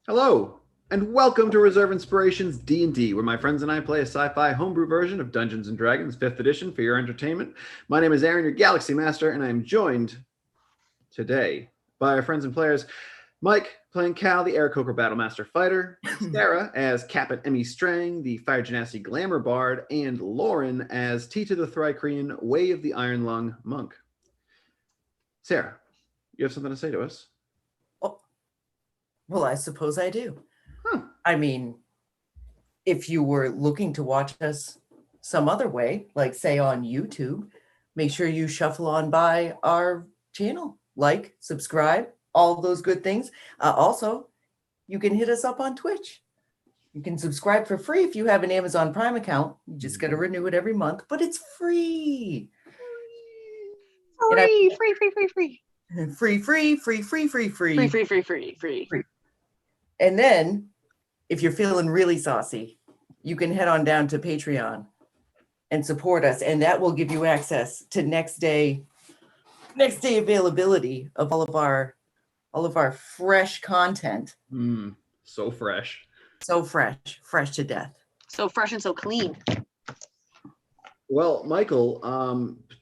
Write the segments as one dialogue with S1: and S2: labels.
S1: Hello, and welcome to Reserve Inspirations D&D, where my friends and I play a sci-fi homebrew version of Dungeons & Dragons 5th edition for your entertainment. My name is Aaron, your Galaxy Master, and I am joined today by our friends and players, Mike playing Cal, the Aarakocra Battlemaster Fighter, Sarah as Captain Emmy Strang, the Fire Genasi Glamour Bard, and Lauren as Tita the Thrycrean, Way of the Iron Lung Monk. Sarah, you have something to say to us?
S2: Well, I suppose I do.
S1: Huh.
S2: I mean, if you were looking to watch us some other way, like say on YouTube, make sure you shuffle on by our channel, like, subscribe, all those good things. Also, you can hit us up on Twitch. You can subscribe for free if you have an Amazon Prime account. You just got to renew it every month, but it's free.
S3: Free.
S2: And then, if you're feeling really saucy, you can head on down to Patreon and support us, and that will give you access to next day availability of all of our fresh content.
S1: So fresh.
S2: So fresh to death.
S3: So fresh and so clean.
S1: Well, Michael,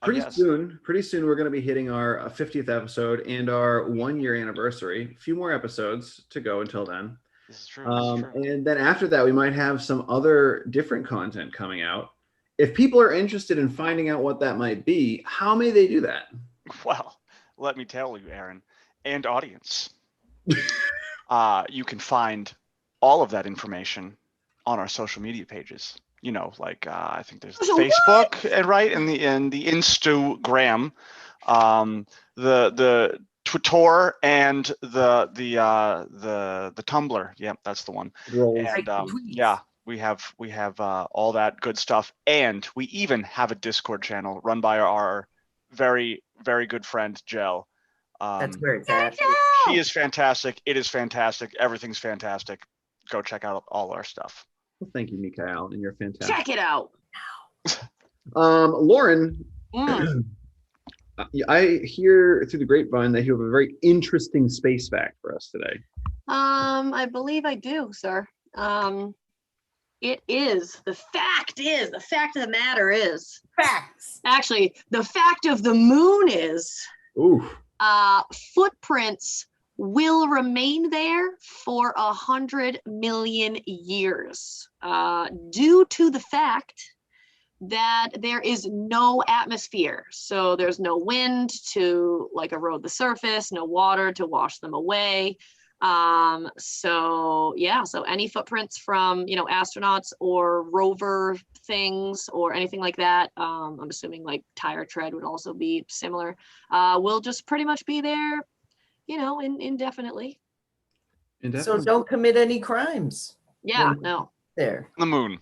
S1: pretty soon we're going to be hitting our 50th episode and our 1-year anniversary. A few more episodes to go until then.
S4: This is true.
S1: And then after that, we might have some other different content coming out. If people are interested in finding out what that might be, how may they do that?
S4: Well, let me tell you, Aaron, and audience, you can find all of that information on our social media pages. You know, like I think there's Facebook, and right, and the Instagram, the Twitter, and the Tumblr. Yep, that's the one. And yeah, we have all that good stuff, and we even have a Discord channel run by our very, very good friend Jel.
S2: That's where it's at.
S4: She is fantastic. It is fantastic. Everything's fantastic. Go check out all our stuff.
S1: Well, thank you, Mikhail, and you're fantastic.
S3: Check it out.
S1: Lauren, I hear through the grapevine that you have a very interesting space fact for us today.
S3: I believe I do, sir. The fact of the matter is.
S2: Facts.
S3: Actually, the fact of the moon is.
S1: Ooh.
S3: Footprints will remain there for 100 million years due to the fact that there is no atmosphere. So there's no wind to erode the surface, no water to wash them away. So any footprints from astronauts or rover things or anything like that, I'm assuming tire tread would also be similar, will just pretty much be there indefinitely.
S2: So don't commit any crimes.
S3: Yeah, no.
S2: There.
S4: The moon.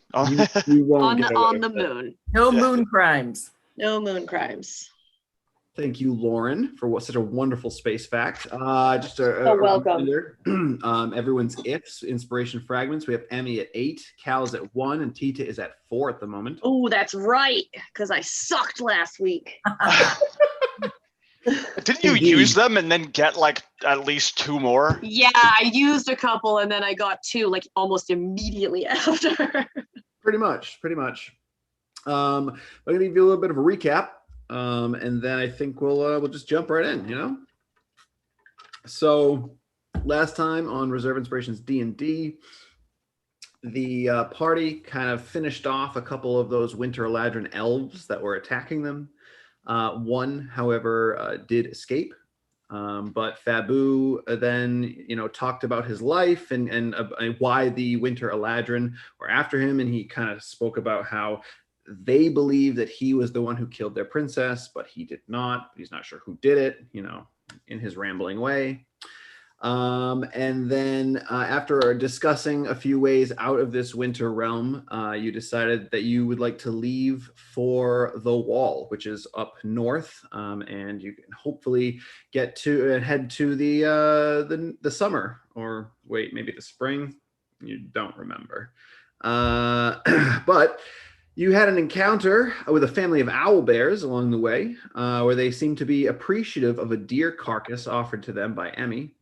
S1: You won't
S3: on the moon.
S2: No moon crimes.
S3: No moon crimes.
S1: Thank you, Lauren, for such a wonderful space fact. Just
S3: welcome.
S1: Reminder, everyone's inspiration fragments. We have Emmy at 8, Cal's at 1, and Tita is at 4 at the moment.
S3: Oh, that's right, because I sucked last week.
S4: Didn't you use them and then get at least 2 more?
S3: Yeah, I used a couple and then I got 2 almost immediately after.
S1: Pretty much. I'm gonna give you a little bit of a recap, and then I think we'll just jump right in. So last time on Reserve Inspirations D&D, the party kind of finished off a couple of those Winter Eladrin elves that were attacking them. One, however, did escape, but Fabu then, talked about his life and why the Winter Eladrin were after him, and he kind of spoke about how they believe that he was the one who killed their princess, but he did not. He's not sure who did it, in his rambling way. And then after discussing a few ways out of this winter realm, you decided that you would like to leave for the wall, which is up north, and you can hopefully get to and head to the summer, or wait, maybe the spring. You don't remember, but you had an encounter with a family of owl bears along the way, where they seemed to be appreciative of a deer carcass offered to them by Emmy.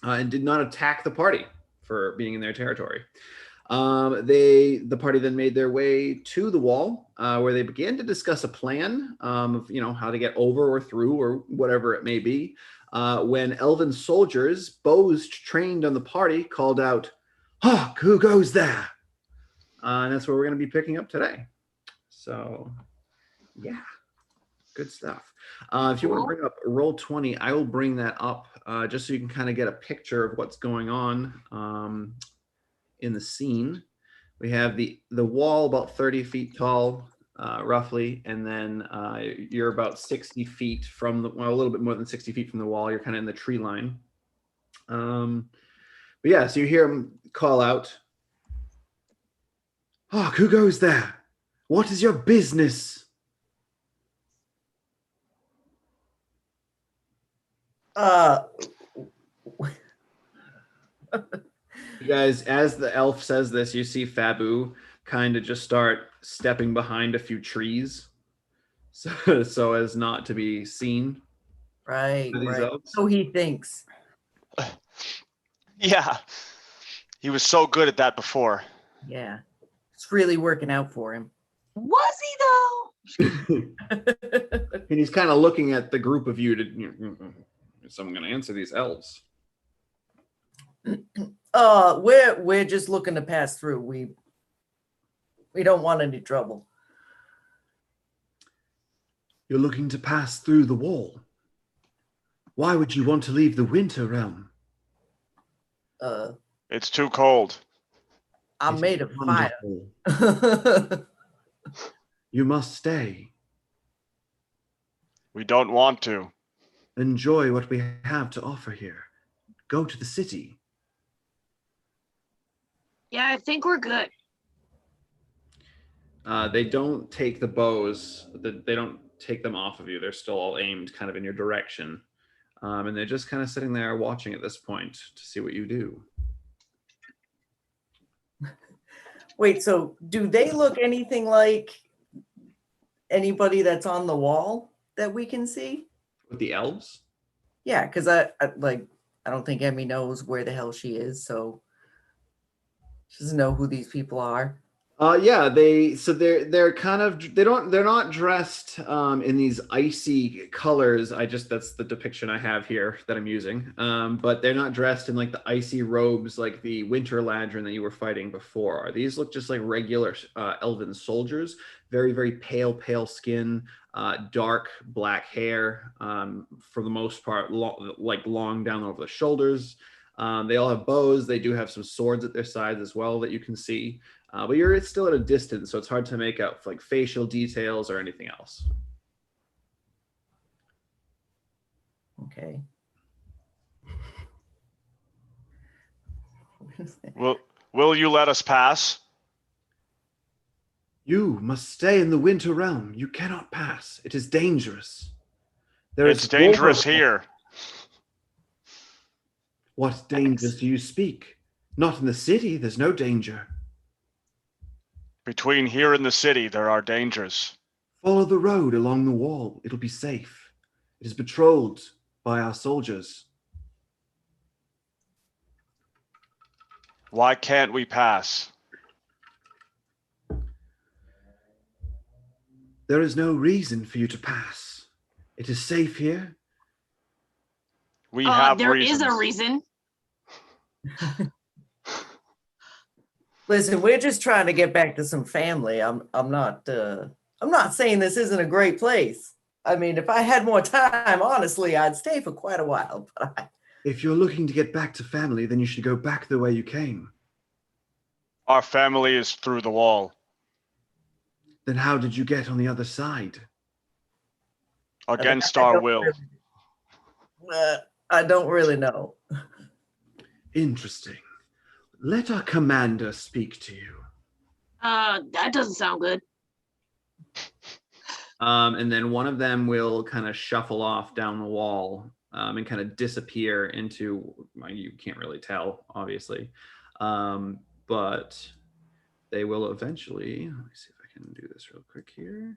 S1: And did not attack the party for being in their territory. The party then made their way to the wall, where they began to discuss a plan of, how to get over or through or whatever it may be. When elven soldiers, bows trained on the party, called out, "Hawk, who goes there?" And that's where we're going to be picking up today. So, yeah, good stuff. If you want to bring up Roll20, I will bring that up just so you can kind of get a picture of what's going on in the scene. We have the wall about 30 feet tall, roughly, and then you're about 60 feet from a little bit more than 60 feet from the wall. You're kind of in the tree line. But yeah, so you hear him call out, "Hawk, who goes there? What is your business?" You guys, as the elf says this, you see Fabu kind of just start stepping behind a few trees so as not to be seen.
S2: Right.
S1: Elves.
S2: So he thinks.
S4: Yeah. He was so good at that before.
S2: Yeah. It's really working out for him.
S3: Was he though?
S1: And he's kind of looking at the group of you to, is someone going to answer these elves?
S2: We're just looking to pass through. We don't want any trouble.
S1: You're looking to pass through the wall. Why would you want to leave the winter realm?
S4: It's too cold.
S2: I'm made of fire.
S1: You must stay.
S4: We don't want to.
S1: Enjoy what we have to offer here. Go to the city.
S3: Yeah, I think we're good.
S1: They don't take the bows. They don't take them off of you. They're still all aimed kind of in your direction. And they're just kind of sitting there watching at this point to see what you do.
S2: Wait, so do they look anything like anybody that's on the wall that we can see?
S1: With the elves?
S2: Yeah, because I don't think Emmy knows where the hell she is, so she doesn't know who these people are.
S1: Yeah, they're kind of they're not dressed in these icy colors. That's the depiction I have here that I'm using. But they're not dressed in like the icy robes like the winter ladron that you were fighting before. These look just like regular elven soldiers. Very, very pale skin, dark black hair, for the most part, long down over the shoulders. They all have bows. They do have some swords at their sides as well that you can see. But you're still at a distance, so it's hard to make out like facial details or anything else.
S2: Okay.
S4: Will you let us pass?
S1: You must stay in the winter realm. You cannot pass. It is dangerous.
S4: It's dangerous here.
S1: What dangers do you speak? Not in the city. There's no danger.
S4: Between here and the city, there are dangers.
S1: Follow the road along the wall. It'll be safe. It is patrolled by our soldiers.
S4: Why can't we pass?
S1: There is no reason for you to pass. It is safe here.
S4: We have
S3: there
S4: reasons.
S3: is a reason.
S2: Listen, we're just trying to get back to some family. I'm not saying this isn't a great place. I mean, if I had more time, honestly, I'd stay for quite a while. But
S1: If you're looking to get back to family, then you should go back the way you came.
S4: Our family is through the wall.
S1: Then how did you get on the other side?
S4: Against our will.
S2: I don't really know.
S1: Interesting. Let our commander speak to you.
S3: That doesn't sound good.
S1: And then one of them will kind of shuffle off down the wall and kind of disappear into, well, you can't really tell, obviously. But they will eventually, let me see if I can do this real quick here.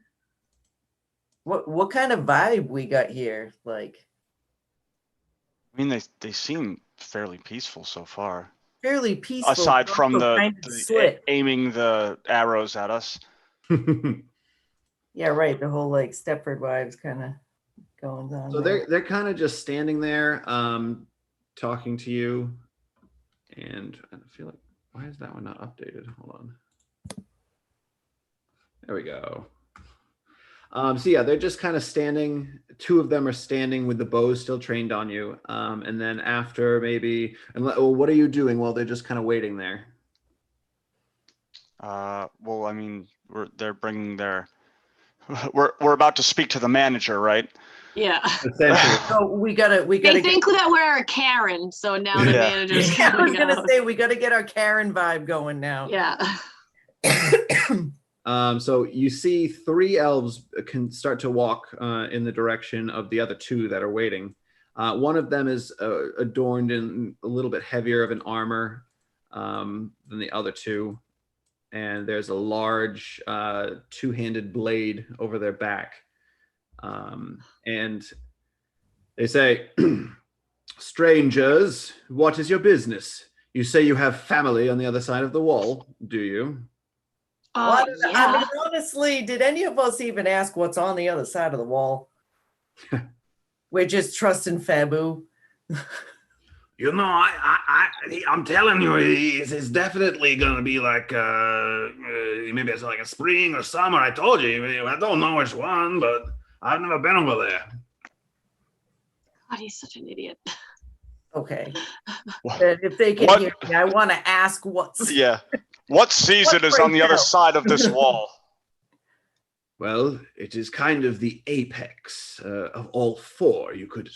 S2: What kind of vibe we got here? Like,
S4: I mean, they seem fairly peaceful so far.
S2: fairly peaceful.
S4: aside
S2: but
S4: from
S2: also
S4: the,
S2: kind of
S4: the
S2: slit.
S4: aiming the arrows at us.
S2: Yeah, right. The whole like Stepford Wives kind of going on.
S1: So they're kind of just standing there, talking to you, and I feel like, why is that one not updated? Hold on. There we go. So yeah, they're just kind of standing. Two of them are standing with the bows still trained on you, and then after maybe, well, what are you doing while they're just kind of waiting there?
S4: Well, I mean, they're bringing their. We're about to speak to the manager, right?
S3: Yeah.
S1: Essentially.
S2: So we gotta
S3: They
S2: get.
S3: think that we're a Karen, so now the
S4: Yeah.
S3: manager's
S2: Yeah, I was
S3: coming
S2: gonna
S3: out.
S2: say we gotta get our Karen vibe going now.
S3: Yeah.
S1: So you see three elves can start to walk in the direction of the other two that are waiting. One of them is adorned in a little bit heavier of an armor than the other two. And there's a large two-handed blade over their back. And they say, strangers, what is your business? You say you have family on the other side of the wall, do you?
S2: I
S3: Yeah.
S2: mean, honestly, did any of us even ask what's on the other side of the wall? We're just trusting Fabu.
S5: You know, I'm telling you, it's definitely gonna be like maybe it's like a spring or summer. I told you, I don't know which one, but I've never been over there.
S3: God, he's such an idiot.
S2: Okay.
S4: What?
S2: But if they can
S4: What?
S2: hear me, I want to ask what's.
S4: Yeah. What season
S2: What
S4: is on the other
S2: breakout?
S4: side of this wall?
S1: Well, it is kind of the apex of all four. You could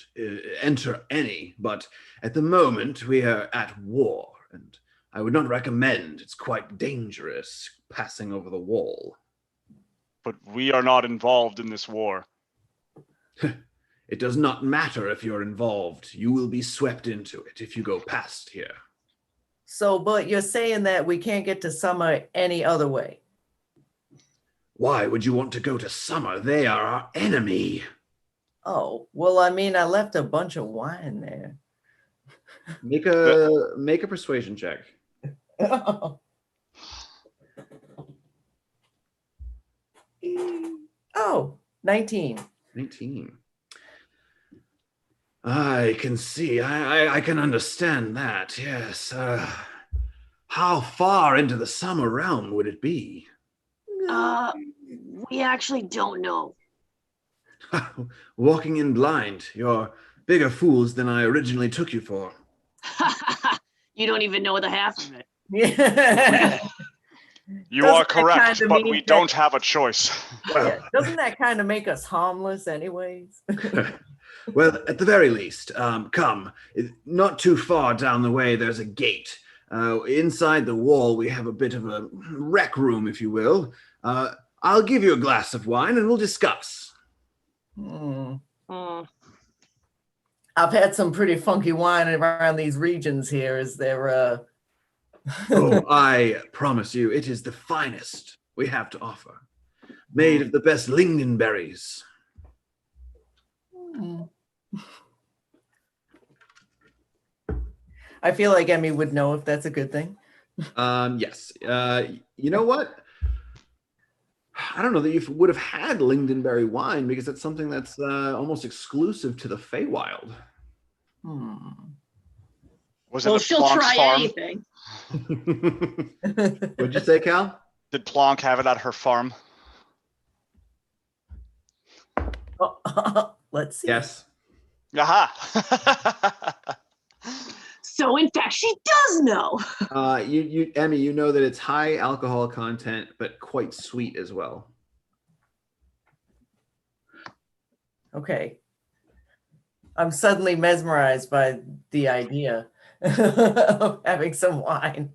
S1: enter any, but at the moment we are at war, and I would not recommend. It's quite dangerous passing over the wall.
S4: But we are not involved in this war.
S1: It does not matter if you're involved. You will be swept into it if you go past here.
S2: So, but you're saying that we can't get to Summer any other way.
S1: Why would you want to go to Summer? They are our enemy.
S2: Oh, well, I mean, I left a bunch of wine there.
S1: Make a persuasion check.
S2: Oh, 19.
S1: 19. I can see. I can understand that. Yes. How far into the Summer realm would it be?
S3: We actually don't know.
S1: Walking in blind. You're bigger fools than I originally took you for.
S3: You don't even know the half of it.
S2: Yeah.
S4: You
S2: Doesn't
S4: are
S2: that
S4: correct,
S2: kinda
S4: but
S2: mean
S4: we
S2: that-
S4: don't have a choice.
S2: Yeah, doesn't that kind of make us harmless anyways?
S1: Well, at the very least, come. Not too far down the way, there's a gate. Inside the wall, we have a bit of a rec room, if you will. I'll give you a glass of wine and we'll discuss.
S2: Hmm. I've had some pretty funky wine around these regions here. Is there
S1: Oh, I promise you, it is the finest we have to offer. Made of the best lingonberries.
S2: I feel like Emmy would know if that's a good thing.
S1: Yes. You know what? I don't know that you would have had lingonberry wine because that's something that's almost exclusive to the Feywild.
S4: Was it
S3: Well,
S4: at
S3: she'll
S4: Plonk's
S3: try
S4: farm?
S3: anything.
S1: What'd you say, Cal?
S4: Did Plonk have it at her farm?
S2: Let's see.
S1: Yes.
S4: Aha!
S3: So in fact, she does know.
S1: You, Emmy, you know that it's high alcohol content, but quite sweet as well.
S2: Okay. I'm suddenly mesmerized by the idea of having some wine.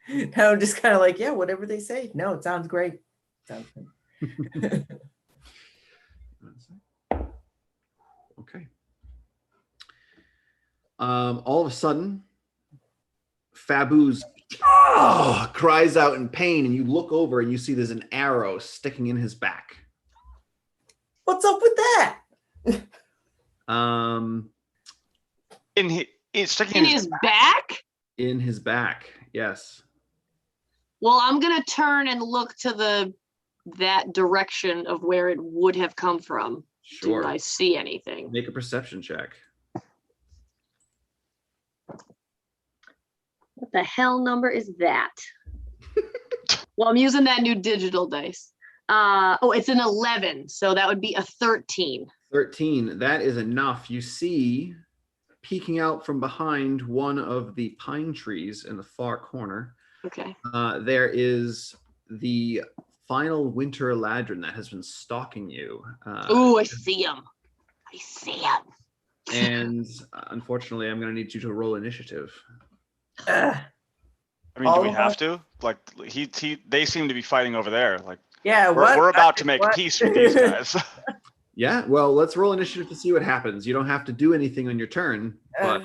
S2: Now I'm just kind of like, yeah, whatever they say. No, it sounds great. Sounds good.
S1: Okay. All of a sudden, Fabu's cries out in pain, and you look over and you see there's an arrow sticking in his back.
S2: What's up with that?
S4: It's sticking
S3: In his back?
S1: in his back. Yes.
S3: Well, I'm gonna turn and look to that direction of where it would have come from.
S1: Sure.
S3: Do I see anything?
S1: Make a perception check.
S3: What the hell number is that? Well, I'm using that new digital dice. Oh, it's an 11, so that would be a 13.
S1: 13. That is enough. You see, peeking out from behind one of the pine trees in the far corner,
S3: Okay.
S1: there is the final winter eladrin that has been stalking you.
S3: Ooh, I see him. I see him.
S1: And unfortunately, I'm going to need you to roll initiative.
S4: I mean,
S2: All
S4: do we
S2: of
S4: have
S2: us?
S4: to? Like, they seem to be fighting over there. Like,
S2: Yeah,
S4: we're about to make
S2: What?
S4: peace with these guys.
S1: Yeah, well, let's roll initiative to see what happens. You don't have to do anything on your turn, but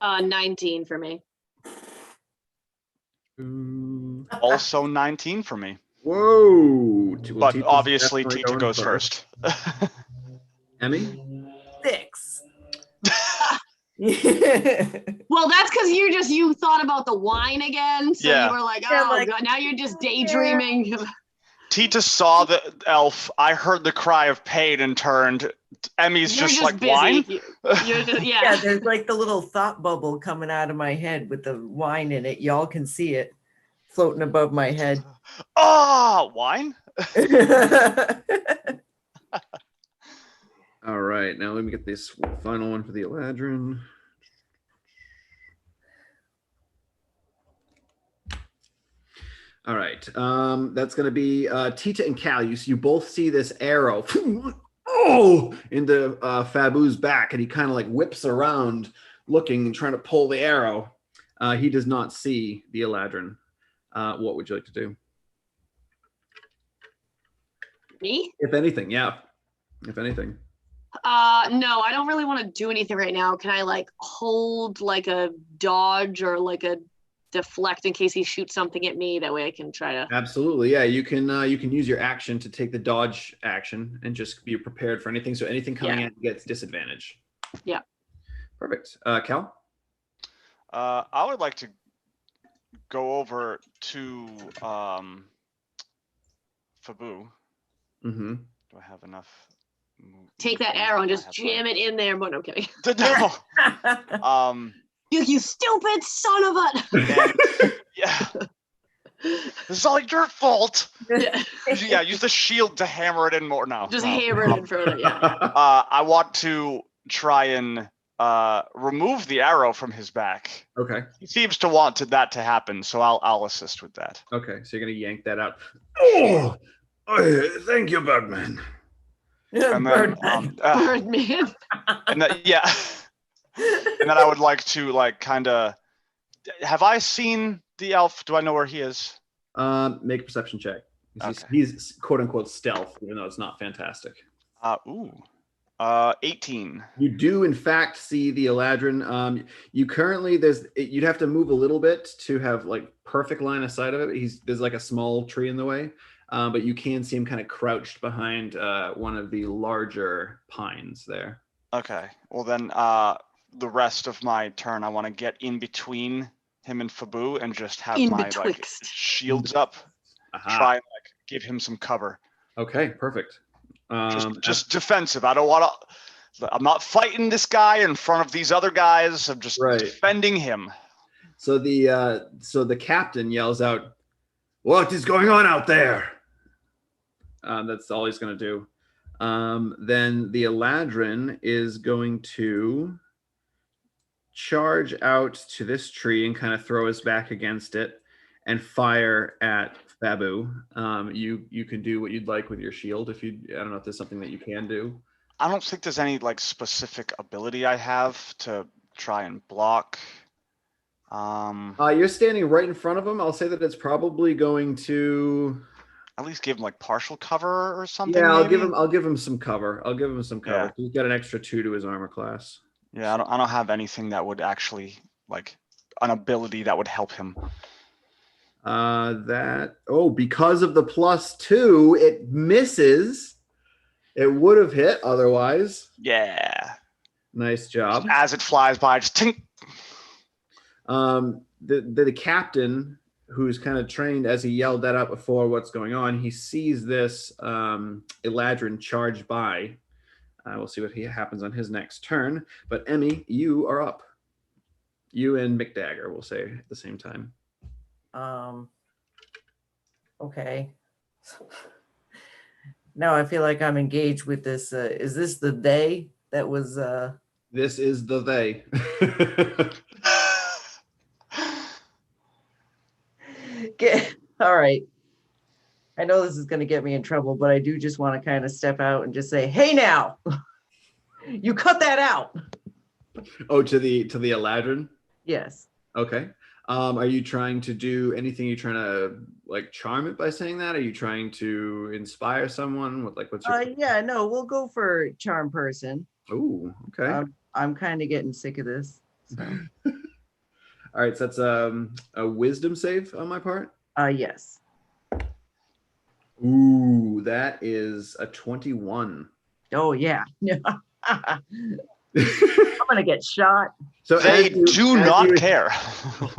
S3: 19 for me.
S4: Also 19 for me.
S1: Whoa!
S4: But obviously, Tita goes first.
S1: Emmy?
S2: 6.
S3: Well, that's because you thought about the wine again. So
S4: Yeah.
S3: you were like,
S2: Yeah,
S3: oh,
S2: like,
S3: God, now you're just daydreaming.
S4: Tita saw the elf. I heard the cry of pain and turned. Emmy's
S3: You're
S4: just like,
S3: busy.
S4: wine?
S3: You're just,
S2: Yeah, there's like the little thought bubble coming out of my head with the wine in it. Y'all can see it floating above my head.
S4: Oh, wine?
S1: All right, now let me get this final one for the Eladrin. All right, that's going to be Tita and Cal. You both see this arrow into Fabu's back, and he kind of like whips around looking and trying to pull the arrow. He does not see the Eladrin. What would you like to do?
S3: Me?
S1: If anything, yeah. If anything.
S3: No, I don't really want to do anything right now. Can I like hold like a dodge or like a deflect in case he shoots something at me? That way I can try to.
S1: Absolutely, yeah. You can use your action to take the dodge action and just be prepared for anything. So anything coming in gets disadvantage.
S3: Yeah.
S1: Perfect. Cal?
S4: I would like to go over to Fabu.
S1: Mm-hmm.
S4: Do I have enough?
S3: Take that arrow and just jam it in there. But no, I'm kidding.
S4: No.
S3: You stupid son of a.
S4: Yeah. This is all your fault.
S3: Yeah.
S4: Yeah, use the shield to hammer it in more now.
S3: Just hammer it in further. Yeah.
S4: I want to try and remove the arrow from his back.
S1: Okay.
S4: He seems to want that to happen, so I'll assist with that.
S1: Okay, so you're gonna yank that out.
S5: Oh, thank you, Birdman.
S4: And then,
S3: Birdman.
S4: And then, yeah. And then I would like to kind of. Have I seen the elf? Do I know where he is?
S1: Make a perception check.
S4: Okay.
S1: He's quote unquote stealth, even though it's not fantastic.
S4: 18.
S1: You do in fact see the Eladrin. You currently you'd have to move a little bit to have like perfect line of sight of it. There's like a small tree in the way, but you can see him kind of crouched behind one of the larger pines there.
S4: Okay. Well then, the rest of my turn, I want to get in between him and Fabu and just have my shields up. Try and give him some cover.
S1: Okay, perfect.
S4: Just defensive. I don't want to. I'm not fighting this guy in front of these other guys. I'm just defending him.
S1: So the captain yells out,
S5: "What is going on out there?"
S1: That's all he's going to do. Then the Eladrin is going to charge out to this tree and kind of throw his back against it and fire at Fabu. You can do what you'd like with your shield I don't know if there's something that you can do.
S4: I don't think there's any specific ability I have to try and block.
S1: You're standing right in front of him. I'll say that it's probably going to
S4: at least give him partial cover or something.
S1: Yeah,
S4: maybe?
S1: I'll give him some cover. Yeah. He's got an extra 2 to his armor class.
S4: Yeah, I don't have anything that would actually an ability that would help him.
S1: Because of the +2, it misses. It would have hit otherwise.
S4: Yeah.
S1: Nice job.
S4: As it flies by, just tink.
S1: The captain, who's kind of trained, as he yelled that out before, what's going on, he sees this Eladrin charge by. We'll see what happens on his next turn. But Emmy, you are up. You and McDagger, we'll say at the same time.
S2: Okay. Now I feel like I'm engaged with this. Is this the they that was?
S1: This is the they.
S2: All right. I know this is going to get me in trouble, but I do just want to kind of step out and just say, "Hey, now, you cut that out."
S1: Oh, to the Eladrin?
S2: Yes.
S1: Okay. Are you trying to do anything? Are you trying to like charm it by saying that? Are you trying to inspire someone? What's your?
S2: Yeah, no, we'll go for charm person.
S1: Oh, okay.
S2: I'm kind of getting sick of this. So.
S1: All right, so that's a wisdom save on my part.
S2: Yes.
S1: Ooh, that is a 21.
S2: Oh yeah. I'm gonna get shot.
S1: So
S4: they do not care.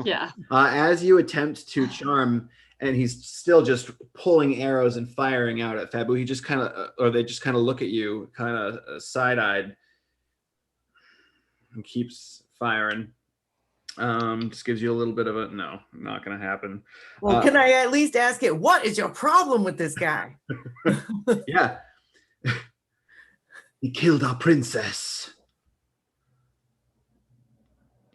S3: Yeah.
S1: As you attempt to charm, and he's still just pulling arrows and firing out at Fabu, he just kind of, or they just kind of look at you, kind of side-eyed, and keeps firing. Just gives you a little bit of a no, not going to happen.
S2: Well, can I at least ask it? What is your problem with this guy?
S1: Yeah, he killed our princess.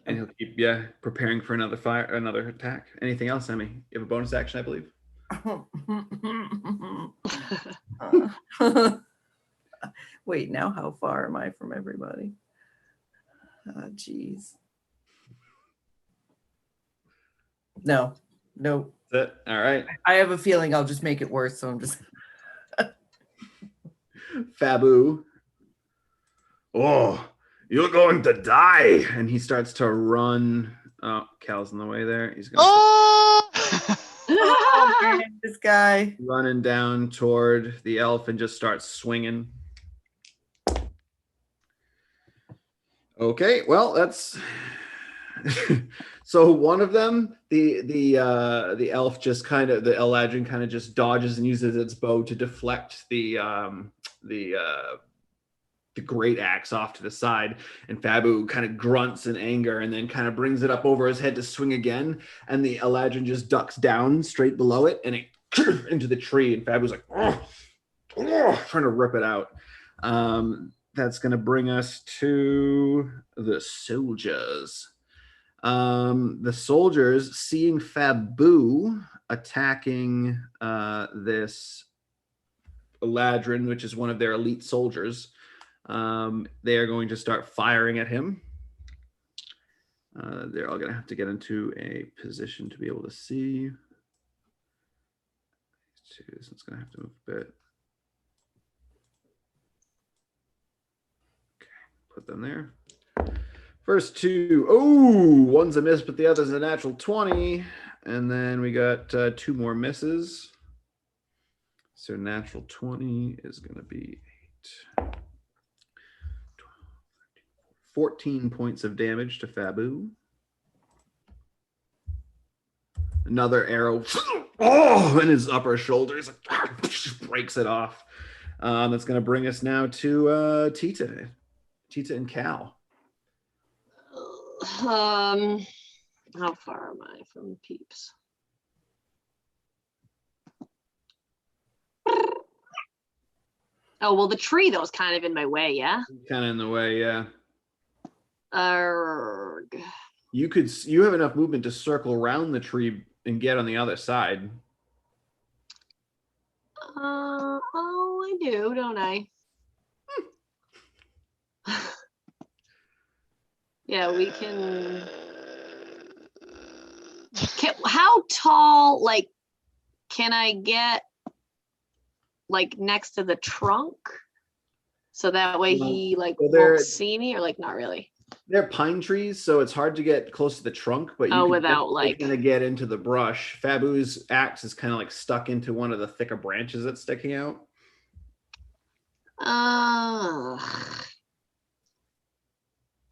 S1: And he'll keep preparing for another attack. Anything else, Emmy? You have a bonus action, I believe.
S2: Wait, now how far am I from everybody? Oh, geez. No.
S1: That's it. All right.
S2: I have a feeling I'll just make it worse, so I'm just.
S1: Fabu. Oh. You're going to die. And he starts to run. Oh, Cal's in the way there. He's going
S4: Oh!
S2: Oh, man, this guy.
S1: Running down toward the elf and just starts swinging. Okay, well, that's... So one of them, the elf just kind of, the Eladrin kind of just dodges and uses its bow to deflect the great axe off to the side, and Fabu kind of grunts in anger and then kind of brings it up over his head to swing again, and the Eladrin just ducks down straight below it and it into the tree, and Fabu's like trying to rip it out. That's going to bring us to the soldiers. The soldiers, seeing Fabu attacking this Eladrin, which is one of their elite soldiers, they are going to start firing at him. They're all going to have to get into a position to be able to see. This one's going to have to move a bit. Okay, put them there. First two. Oh, one's a miss, but the other's a natural 20. And then we got two more misses. So natural 20 is going to be 8. 14 points of damage to Fabu. Another arrow in his upper shoulder. He's like, breaks it off. That's going to bring us now to Tita and Cal.
S3: How far am I from Peeps? Oh, well, the tree, though, is kind of in my way, yeah?
S1: Kind of in the way, yeah.
S3: Arrgh.
S1: You have enough movement to circle around the tree and get on the other side.
S3: Oh, I do, don't I? Yeah, we can... How tall, like, can I get, like, next to the trunk? So that way he, like, won't see me, or, like, not really?
S1: They're pine trees, so it's hard to get close to the trunk, but you can
S3: without, like...
S1: kind of get into the brush. Fabu's axe is kind of, like, stuck into one of the thicker branches that's sticking out.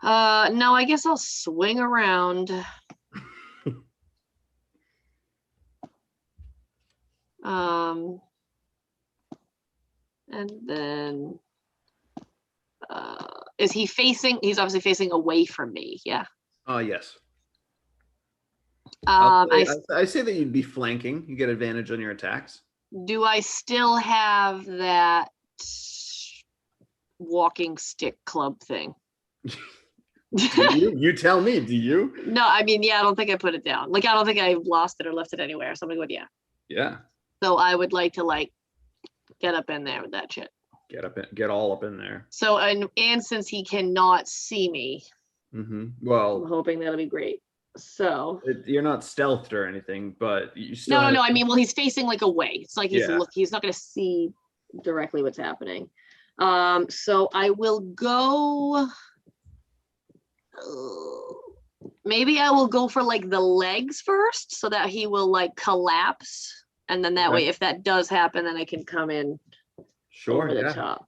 S3: No, I guess I'll swing around. And then, is he facing? He's obviously facing away from me. Yeah.
S1: Yes.
S3: I
S1: I say that you'd be flanking. You get advantage on your attacks.
S3: do I still have that walking stick club thing?
S1: You tell me, do you?
S3: No, I mean, yeah, I don't think I put it down. Like, I don't think I lost it or left it anywhere. Something would, yeah.
S1: Yeah.
S3: So I would like to like get up in there with that shit.
S1: Get all up in there.
S3: So and since he cannot see me, I'm
S1: Well,
S3: hoping that'll be great. So
S1: you're not stealthed or anything, but you still.
S3: no. I mean, well, he's facing like away. It's like he's
S1: Yeah.
S3: he's not going to see directly what's happening. So I will go. Maybe I will go for like the legs first, so that he will like collapse, and then that way, if that does happen, then I can come in.
S1: Sure.
S3: Over the top.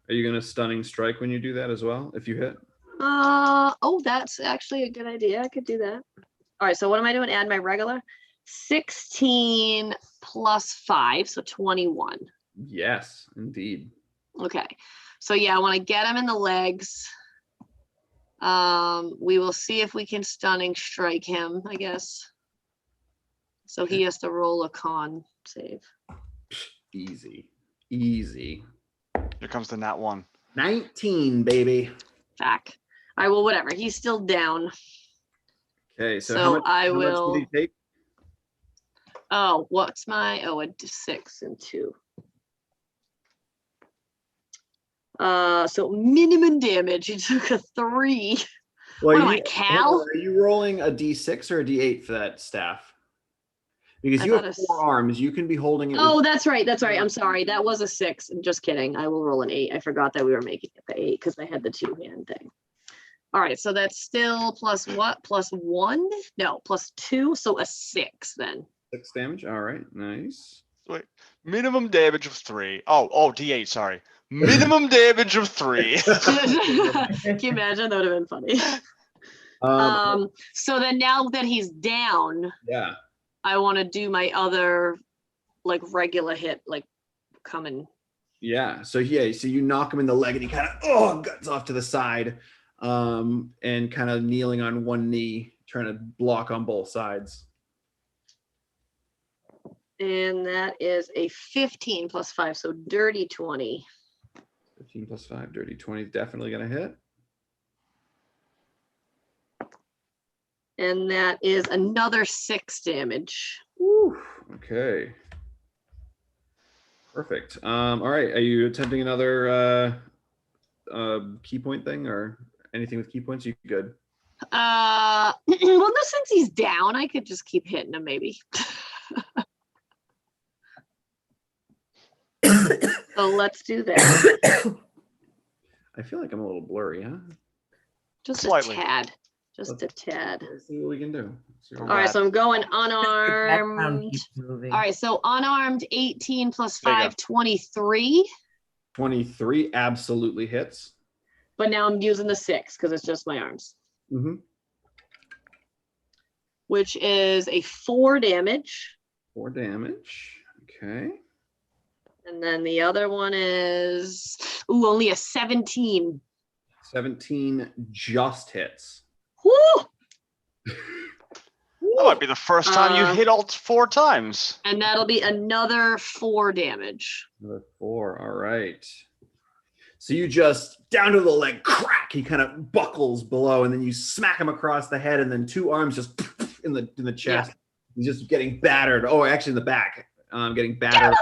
S1: Are you gonna stunning strike when you do that as well? If you hit.
S3: Oh, that's actually a good idea. I could do that. All right. So what am I doing? Add my regular. 16 plus 5, so 21.
S1: Yes, indeed.
S3: Okay. So yeah, I want to get him in the legs. We will see if we can stunning strike him, I guess. So he has to roll a con save.
S1: Easy.
S4: Here comes the nat 1.
S1: 19, baby.
S3: Back. All right, well, whatever. He's still down.
S1: Okay, so how much did he take?
S3: Oh, what's my, a 6 and 2. So minimum damage. He took a 3.
S1: Well,
S3: what am I, Cal?
S1: Are you rolling a D6 or a D8 for that staff? Because you have 4 arms, you can be holding it.
S3: Oh, that's right. I'm sorry. That was a 6. I'm just kidding. I will roll an 8. I forgot that we were making it the 8 because I had the 2-hand thing. All right, so that's still plus what? Plus 1? No, plus 2. So a 6 then.
S1: 6 damage. All right, nice.
S4: Wait, minimum damage of 3. Oh, D8. Sorry, minimum damage of 3.
S3: Can you imagine? That would have been funny. So then now that he's down,
S1: yeah,
S3: I want to do my other like regular hit, like coming.
S1: Yeah. So you knock him in the leg and he kind of guts off to the side, and kind of kneeling on one knee, trying to block on both sides.
S3: And that is a 15 plus 5, so dirty 20.
S1: 15 plus 5, dirty 20 is definitely gonna hit.
S3: And that is another 6 damage.
S1: Woo. Okay. Perfect. All right. Are you attempting another key point thing or anything with key points? You good?
S3: Well, no, since he's down, I could just keep hitting him maybe. So let's do that.
S1: I feel like I'm a little blurry, huh?
S3: Just
S4: Slightly.
S3: a tad. Just a tad.
S1: Let's see what we can do.
S3: All right, so I'm going unarmed. All right, so unarmed 18 plus 5, 23.
S1: 23 absolutely hits.
S3: But now I'm using the 6 because it's just my arms.
S1: Mm-hmm.
S3: Which is a 4 damage.
S1: 4 damage. Okay.
S3: And then the other one is only a 17.
S1: 17 just hits.
S3: Woo!
S4: That might be the first time you hit all 4 times.
S3: And that'll be another 4 damage.
S1: Another 4. All right. So you just down to the leg, crack. He kind of buckles below, and then you smack him across the head, and then 2 arms just in the chest. Yeah. He's just getting battered. Oh, actually in the back. Getting battered.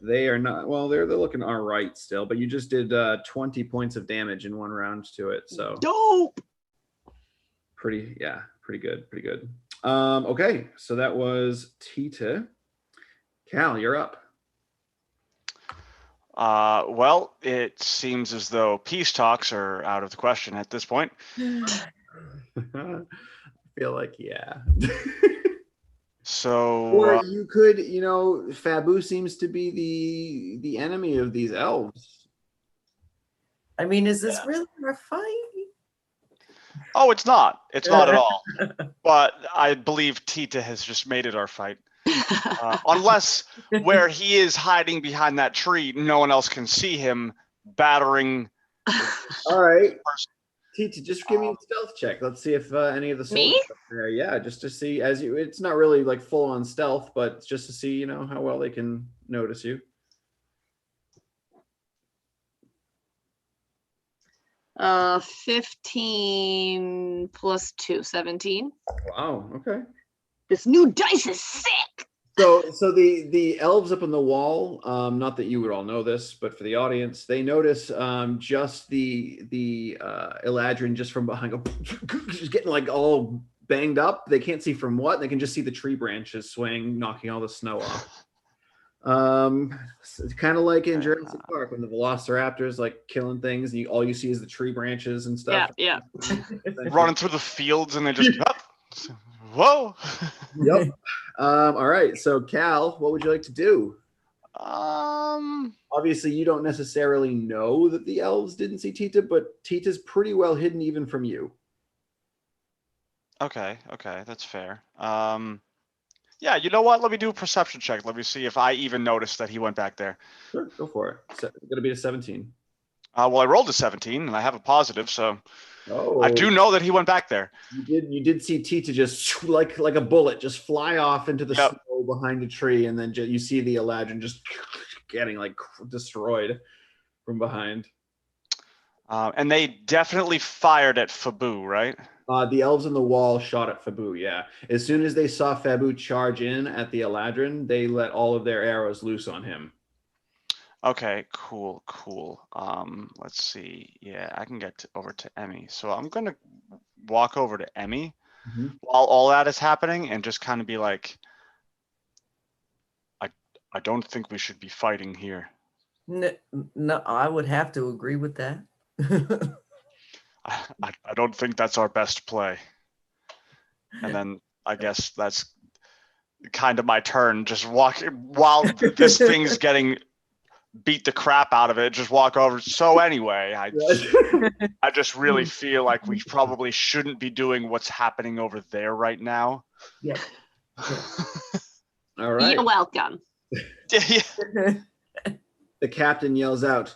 S1: They are not, well, they're looking all right still, but you just did 20 points of damage in 1 round to it. So
S3: dope.
S1: Pretty good. Okay, so that was Tita. Cal, you're up.
S4: Well, it seems as though peace talks are out of the question at this point.
S1: I feel like, yeah.
S4: So,
S1: or you could, Fabu seems to be the enemy of these elves.
S2: I mean, is this really our fight?
S4: Oh, it's not. It's not at all. But I believe Tita has just made it our fight. Unless where he is hiding behind that tree, no one else can see him battering.
S1: All right. Tita, just give me a stealth check. Let's see if any of the
S3: Me?
S1: soldiers up there. Yeah, just to see as you. It's not really like full on stealth, but it's just to see, you know, how well they can notice you.
S3: 15 plus 2, 17.
S1: Wow. Okay.
S3: This new dice is sick.
S1: So the elves up on the wall, not that you would all know this, but for the audience, they notice just the Eladrin just from behind, just getting like all banged up. They can't see from what. They can just see the tree branches swaying, knocking all the snow off. It's kind of like in Jurassic Park when the Velociraptors like killing things, and all you see is the tree branches and stuff.
S3: Yeah.
S4: Running through the fields, and they just whoa.
S1: Yep. All right. So Cal, what would you like to do? Obviously, you don't necessarily know that the elves didn't see Tita, but Tita's pretty well hidden even from you.
S4: Okay, that's fair. Yeah, you know what? Let me do a perception check. Let me see if I even noticed that he went back there.
S1: Sure, go for it. It's gonna be a 17.
S4: Well, I rolled a 17, and I have a positive, so
S1: Oh,
S4: I do know that he went back there.
S1: You did see Tita just like a bullet just fly off into the snow behind a tree, and then you see the Eladrin just getting like destroyed from behind.
S4: And they definitely fired at Fabu, right?
S1: The elves on the wall shot at Fabu, yeah. As soon as they saw Fabu charge in at the Eladrin, they let all of their arrows loose on him.
S4: Okay, cool. Let's see. Yeah, I can get over to Emmy. So I'm going to walk over to Emmy while all that is happening and just kind of be like, I don't think we should be fighting here.
S2: No, I would have to agree with that.
S4: I don't think that's our best play. And then I guess that's kind of my turn. Just walk while this thing's getting beat the crap out of it. Just walk over. So anyway, I just really feel like we probably shouldn't be doing what's happening over there right now.
S2: Yeah.
S1: All right.
S3: You're welcome.
S1: The captain yells out,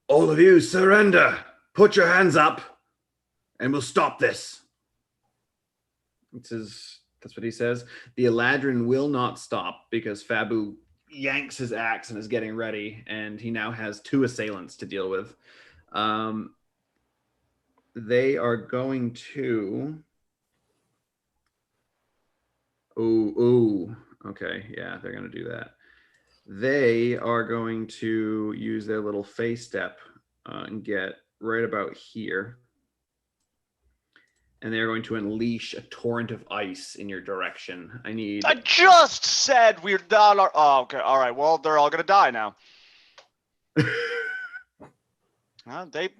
S1: "All of you surrender. Put your hands up, and we'll stop this." That's what he says. The Eladrin will not stop because Fabu yanks his axe and is getting ready, and he now has 2 assailants to deal with. They are going to. Okay, yeah, they're going to do that. They are going to use their little phase step and get right about here. And they're going to unleash a torrent of ice in your direction. I
S4: just said we're done. Oh, okay. All right. Well, they're all going to die now.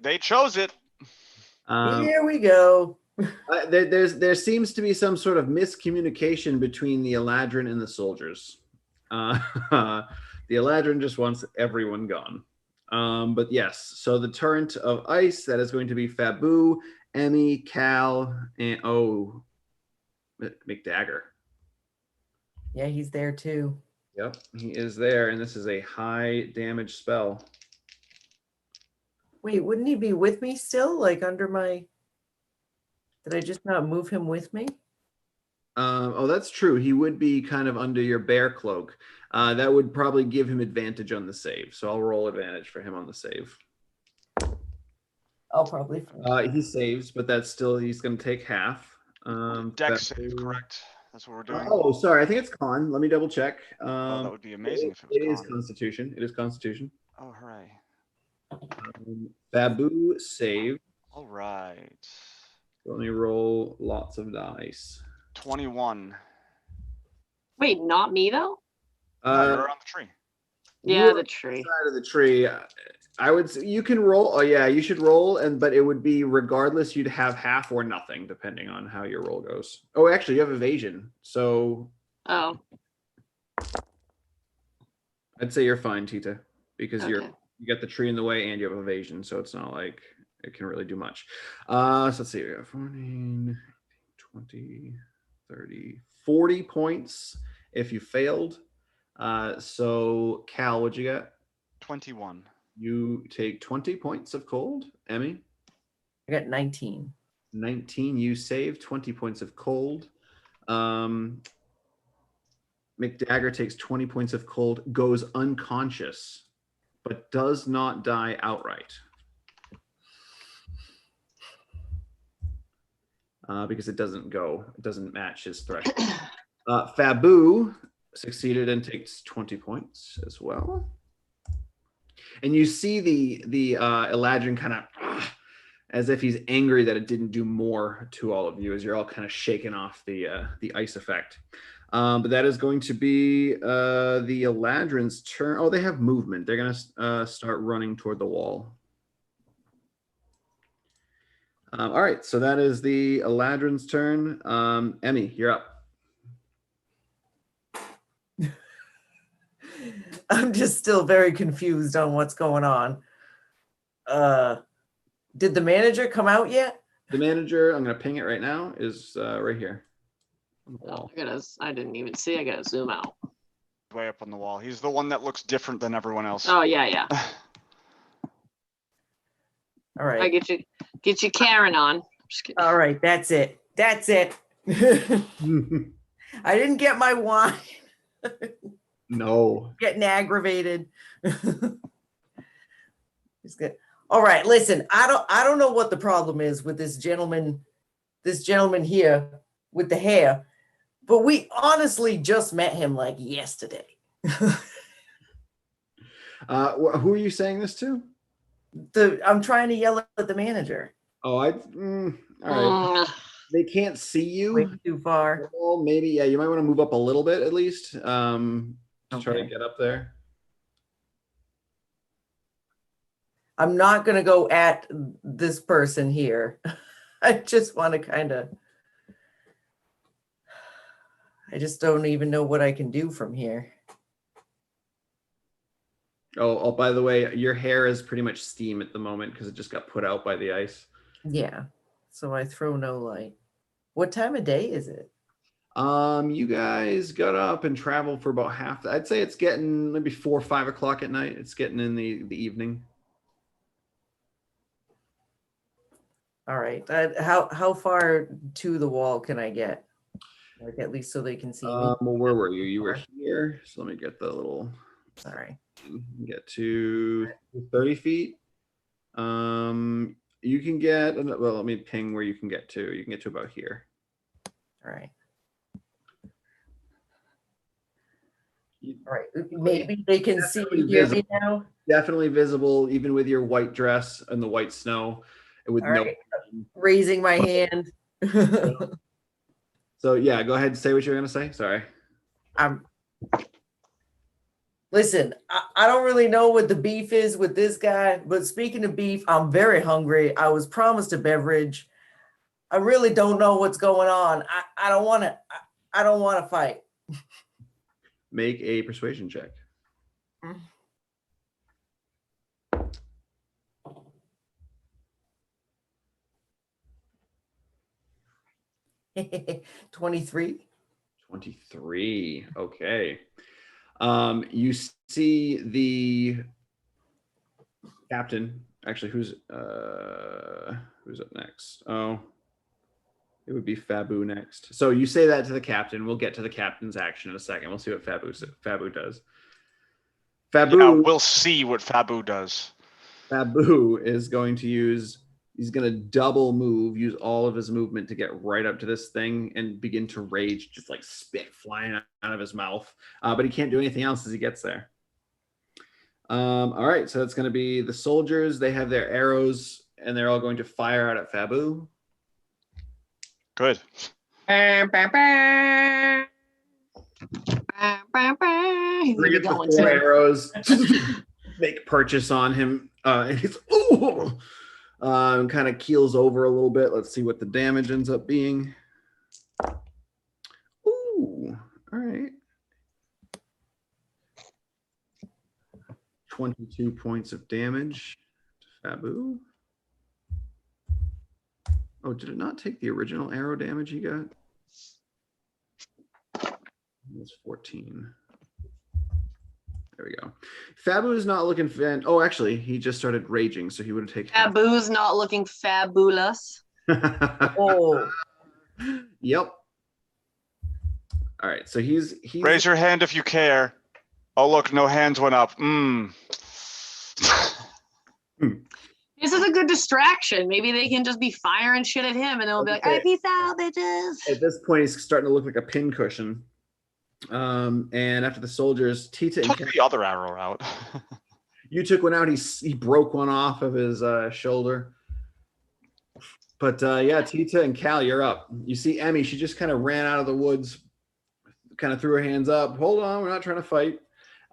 S4: They chose it.
S2: Here we go.
S1: There seems to be some sort of miscommunication between the Eladrin and the soldiers. The Eladrin just wants everyone gone. But yes, so the torrent of ice, that is going to be Fabu, Emmy, Cal, and McDagger.
S2: Yeah, he's there too.
S1: Yep, he is there, and this is a high damage spell.
S2: Wait, wouldn't he be with me still? Like under my... Did I just not move him with me?
S1: Oh, that's true. He would be kind of under your bear cloak. That would probably give him advantage on the save. So I'll roll advantage for him on the save.
S2: I'll probably.
S1: He saves, but that's still, he's going to take half.
S4: Dex save, correct? That's what we're doing.
S1: Oh, sorry. I think it's con. Let me double check.
S4: That would be amazing if it was con.
S1: It is Constitution. It is Constitution.
S4: Oh, hooray.
S1: Babu save.
S4: All right.
S1: Let me roll lots of dice.
S4: 21.
S3: Wait, not me though?
S4: You're on the tree.
S3: Yeah, the tree.
S1: Side of the tree. I would say you can roll. Oh yeah, you should roll, but it would be regardless. You'd have half or nothing depending on how your roll goes. Oh, actually, you have evasion, so.
S3: Oh.
S1: I'd say you're fine, Tita, because
S3: Okay.
S1: You got the tree in the way and you have evasion, so it's not like it can really do much. So let's see. We got 14, 20, 30, 40 points if you failed. So Cal, what'd you get?
S4: 21.
S1: You take 20 points of cold. Emmy?
S2: I got 19.
S1: 19. You save 20 points of cold. McDagger takes 20 points of cold, goes unconscious, but does not die outright. Because it doesn't match his threshold. Fabu succeeded and takes 20 points as well. And you see the Eladrin kind of as if he's angry that it didn't do more to all of you as you're all kind of shaking off the ice effect. But that is going to be the Eladrin's turn. Oh, they have movement. They're going to start running toward the wall. All right, so that is the Eladrin's turn. Emmy, you're up.
S2: I'm just still very confused on what's going on. Did the manager come out yet?
S1: The manager, I'm going to ping it right now, is right here on the wall.
S3: I didn't even see. I gotta zoom out.
S4: Way up on the wall. He's the one that looks different than everyone else.
S3: Oh yeah.
S2: All right.
S3: I get you Karen on. Just kidding.
S2: All right, that's it. That's it. I didn't get my wine.
S1: No.
S2: Getting aggravated. It's good. All right, listen. I don't know what the problem is with this gentleman here with the hair, but we honestly just met him like yesterday.
S1: Who are you saying this to?
S2: I'm trying to yell at the manager.
S1: Oh, all right. They can't see you.
S2: Way too far.
S1: Well, maybe, yeah, you might want to move up a little bit at least to try to
S2: Okay.
S1: get up there.
S2: I'm not going to go at this person here. I just want to I just don't even know what I can do from here.
S1: Oh, by the way, your hair is pretty much steam at the moment because it just got put out by the ice.
S2: Yeah. So I throw no light. What time of day is it?
S1: You guys got up and traveled for about half. I'd say it's getting maybe 4 or 5 o'clock at night. It's getting in the evening.
S2: All right. How far to the wall can I get? Like at least so they can see me.
S1: Well, where were you? You were here. So let me get the little.
S2: Sorry.
S1: Get to 30 feet. You can get. Well, let me ping where you can get to. You can get to about here.
S2: All right. All right. Maybe they can see and hear me now.
S1: Definitely visible, even with your white dress and the white snow. With
S2: All right. Raising my hand.
S1: So yeah, go ahead and say what you're gonna say. Sorry.
S2: Listen, I don't really know what the beef is with this guy, but speaking of beef, I'm very hungry. I was promised a beverage. I really don't know what's going on. I don't want to fight.
S1: Make a persuasion check.
S2: 23.
S1: 23. Okay. You see the captain. Actually, who's up next? Oh, it would be Fabu next. So you say that to the captain. We'll get to the captain's action in a second. We'll see what Fabu does. Fabu.
S4: Yeah, we'll see what Fabu does.
S1: Fabu is going to use. He's going to double move, use all of his movement to get right up to this thing and begin to rage, just like spit flying out of his mouth. But he can't do anything else as he gets there. All right, so that's going to be the soldiers. They have their arrows, and they're all going to fire out at Fabu.
S4: Good.
S3: He's
S1: Bring it the 4 arrows. Make purchase on him. And he's kind of keels over a little bit. Let's see what the damage ends up being. Ooh, all right. 22 points of damage to Fabu. Oh, did it not take the original arrow damage he got? It was 14. There we go. Fabu is not looking fan. Oh, actually, he just started raging, so he would have taken.
S3: Fabu's not looking fabulous.
S2: Oh,
S1: Yep. All right, so he's
S4: Raise your hand if you care. Oh, look, no hands went up.
S3: This is a good distraction. Maybe they can just be firing shit at him and they'll be like, all right, peace out, bitches.
S1: At this point, he's starting to look like a pincushion. And after the soldiers, Tita and
S4: Took the other arrow out.
S1: you took one out. He broke one off of his shoulder. But yeah, Tita and Cal, you're up. You see Emmy, she just kind of ran out of the woods, kind of threw her hands up. Hold on, we're not trying to fight.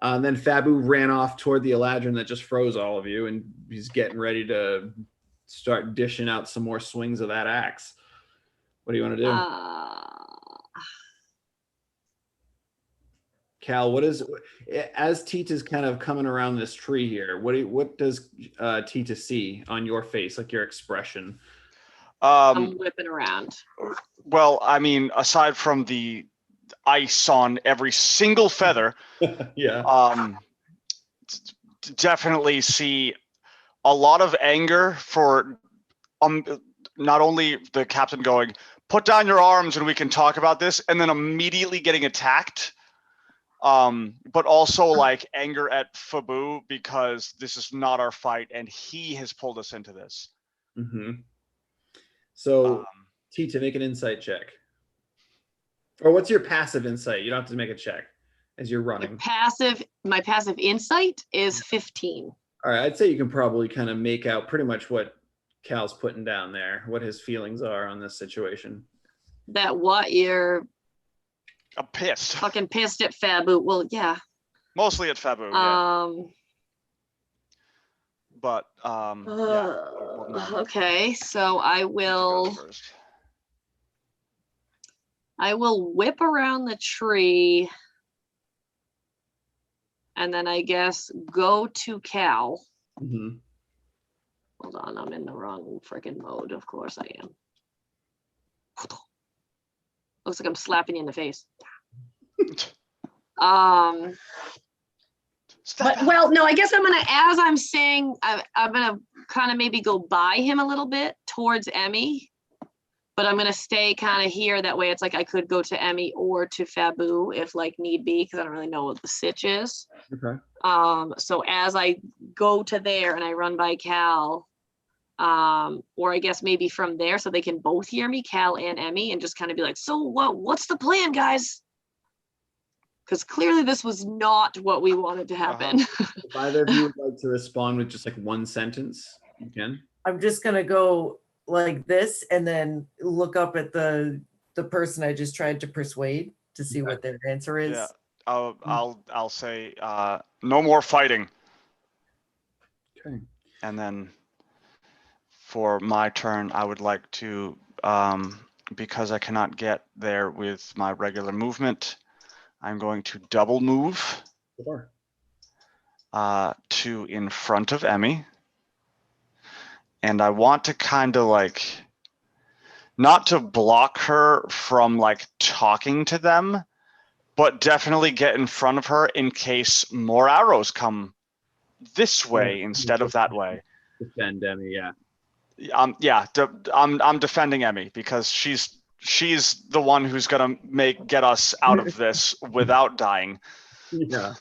S1: And then Fabu ran off toward the Eladrin that just froze all of you, and he's getting ready to start dishing out some more swings of that axe. What do you want to do? Cal, what is, as Tita's kind of coming around this tree here, what does Tita see on your face, like your expression?
S3: I'm whipping around.
S4: Well, I mean, aside from the ice on every single feather,
S1: yeah,
S4: definitely see a lot of anger for not only the captain going, put down your arms and we can talk about this, and then immediately getting attacked. But also like anger at Fabu because this is not our fight and he has pulled us into this.
S1: Mm-hmm. So Tita, make an insight check. Or what's your passive insight? You don't have to make a check as you're running.
S3: My passive insight is 15.
S1: All right, I'd say you can probably kind of make out pretty much what Cal's putting down there, what his feelings are on this situation.
S3: That what you're
S4: I'm pissed.
S3: fucking pissed at Fabu. Well, yeah.
S4: Mostly at Fabu, yeah. But yeah.
S3: Okay, so I will whip around the tree and then I guess go to Cal.
S1: Mm-hmm.
S3: Hold on, I'm in the wrong freaking mode. Of course I am. Looks like I'm slapping you in the face. But well, no, I guess I'm gonna, as I'm saying, I'm gonna kind of maybe go by him a little bit towards Emmy, but I'm gonna stay kind of here. That way, it's like I could go to Emmy or to Fabu if like need be, because I don't really know what the sitch is.
S1: Okay.
S3: So as I go to there and I run by Cal, or I guess maybe from there, so they can both hear me, Cal and Emmy, and just kind of be like, so what's the plan, guys? Because clearly this was not what we wanted to happen.
S1: If either of you would like to respond with just like one sentence, you can.
S2: I'm just gonna go like this and then look up at the person I just tried to persuade to see what their answer is.
S4: Yeah, I'll say no more fighting.
S1: Okay.
S4: And then for my turn, I would like to, because I cannot get there with my regular movement, I'm going to double move to in front of Emmy. And I want to kind of like, not to block her from like talking to them, but definitely get in front of her in case more arrows come this way instead of that way.
S1: Defend Emmy, yeah.
S4: I'm defending Emmy because she's the one who's gonna get us out of this without dying.
S1: Yeah.